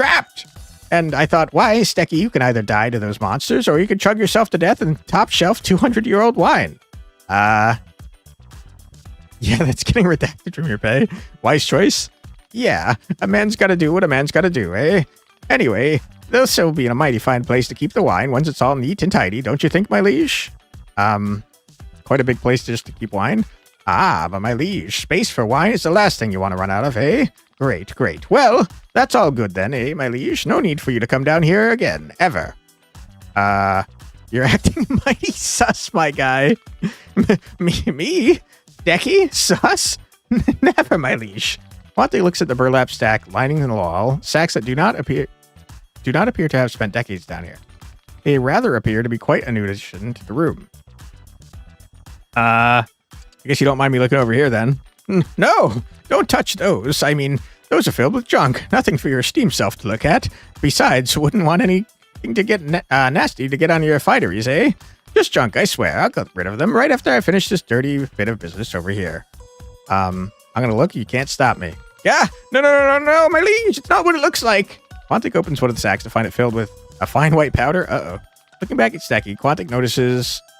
And I thought, why, Stecky, you can either die to those monsters, or you can chug yourself to death in top-shelf 200-year-old wine. Yeah, that's getting redacted from your pay. Wise choice? Yeah, a man's gotta do what a man's gotta do, eh? Anyway, there'll still be a mighty fine place to keep the wine once it's all neat and tidy, don't you think, my liege? Quite a big place just to keep wine. Ah, but my liege, space for wine is the last thing you want to run out of, eh? Great. Well, that's all good then, eh, my liege? No need for you to come down here again, ever. You're acting mighty sus, my guy. Me? Decky? Sus? Never, my liege. Monte looks at the burlap stack lining the wall, sacks that do not appear to have spent decades down here. They rather appear to be quite a new addition to the room. I guess you don't mind me looking over here then. No, don't touch those. I mean, those are filled with junk. Nothing for your esteemed self to look at. Besides, wouldn't want anything to get nasty to get on your fighteries, eh? Just junk, I swear. I'll get rid of them right after I finish this dirty bit of business over here. I'm gonna look. You can't stop me. Yeah, no, my liege. It's not what it looks like. Quantic opens one of the sacks to find it filled with a fine white powder. Uh-oh. Looking back at Stecky, Quantic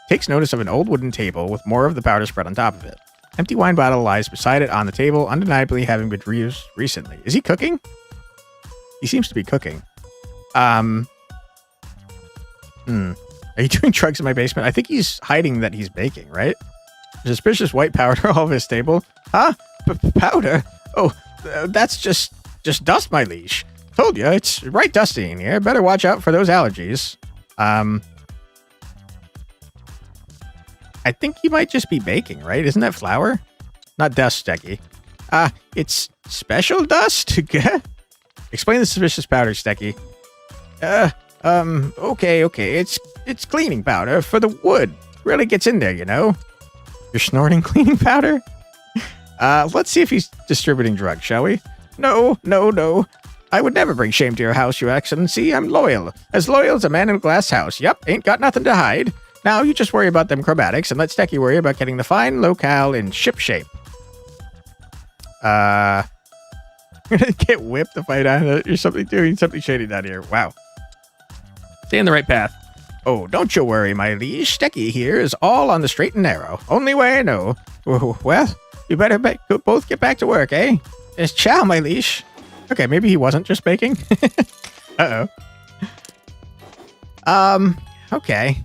takes notice of an old wooden table with more of the powder spread on top of it. Empty wine bottle lies beside it on the table, undeniably having been reused recently. Is he cooking? He seems to be cooking. Are you doing drugs in my basement? I think he's hiding that he's baking, right? Suspicious white powder all over his table. Huh? Powder? Oh, that's just dust, my liege. Told you, it's right dusty in here. Better watch out for those allergies. I think he might just be baking, right? Isn't that flour? Not dust, Stecky. It's special dust? Explain the suspicious powder, Stecky. Okay. It's cleaning powder for the wood. Really gets in there, you know? You're snorting cleaning powder? Let's see if he's distributing drugs, shall we? No. I would never bring shame to your house, Your Excellency. I'm loyal. As loyal as a man in a glass house. Yep, ain't got nothing to hide. Now, you just worry about them chromatics and let Stecky worry about getting the fine locale in ship shape. I'm gonna get whipped if I don't. You're doing something shady down here. Wow. Stay in the right path. Oh, don't you worry, my liege. Stecky here is all on the straight and narrow. Only way I know. Well, you better both get back to work, eh? It's ciao, my liege. Okay, maybe he wasn't just baking. Uh-oh. Okay.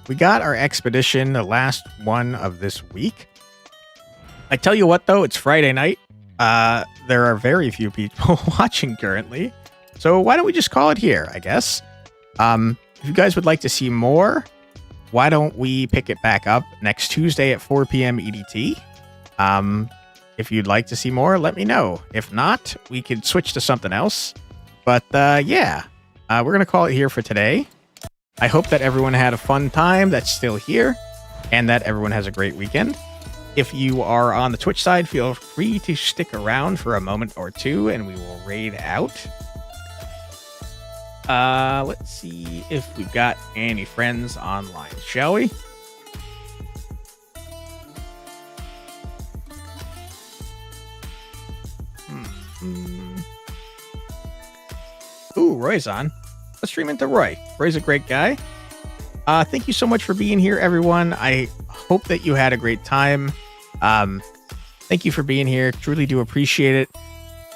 We got our expedition, the last one of this week. I tell you what, though, it's Friday night. There are very few people watching currently. So why don't we just call it here, I guess? If you guys would like to see more, why don't we pick it back up next Tuesday at 4 p.m. EDT? If you'd like to see more, let me know. If not, we could switch to something else. But yeah, we're going to call it here for today. I hope that everyone had a fun time that's still here and that everyone has a great weekend. If you are on the Twitch side, feel free to stick around for a moment or two and we will raid out. Let's see if we've got any friends online, shall we? Ooh, Roy's on. Let's stream into Roy. Roy's a great guy. Thank you so much for being here, everyone. I hope that you had a great time. Thank you for being here. Truly do appreciate it.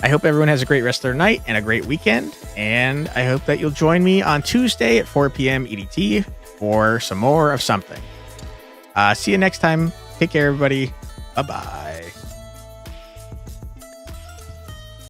I hope everyone has a great rest of their night and a great weekend. And I hope that you'll join me on Tuesday at 4 p.m. EDT for some more of something. See you next time. Take care, everybody. Bye-bye.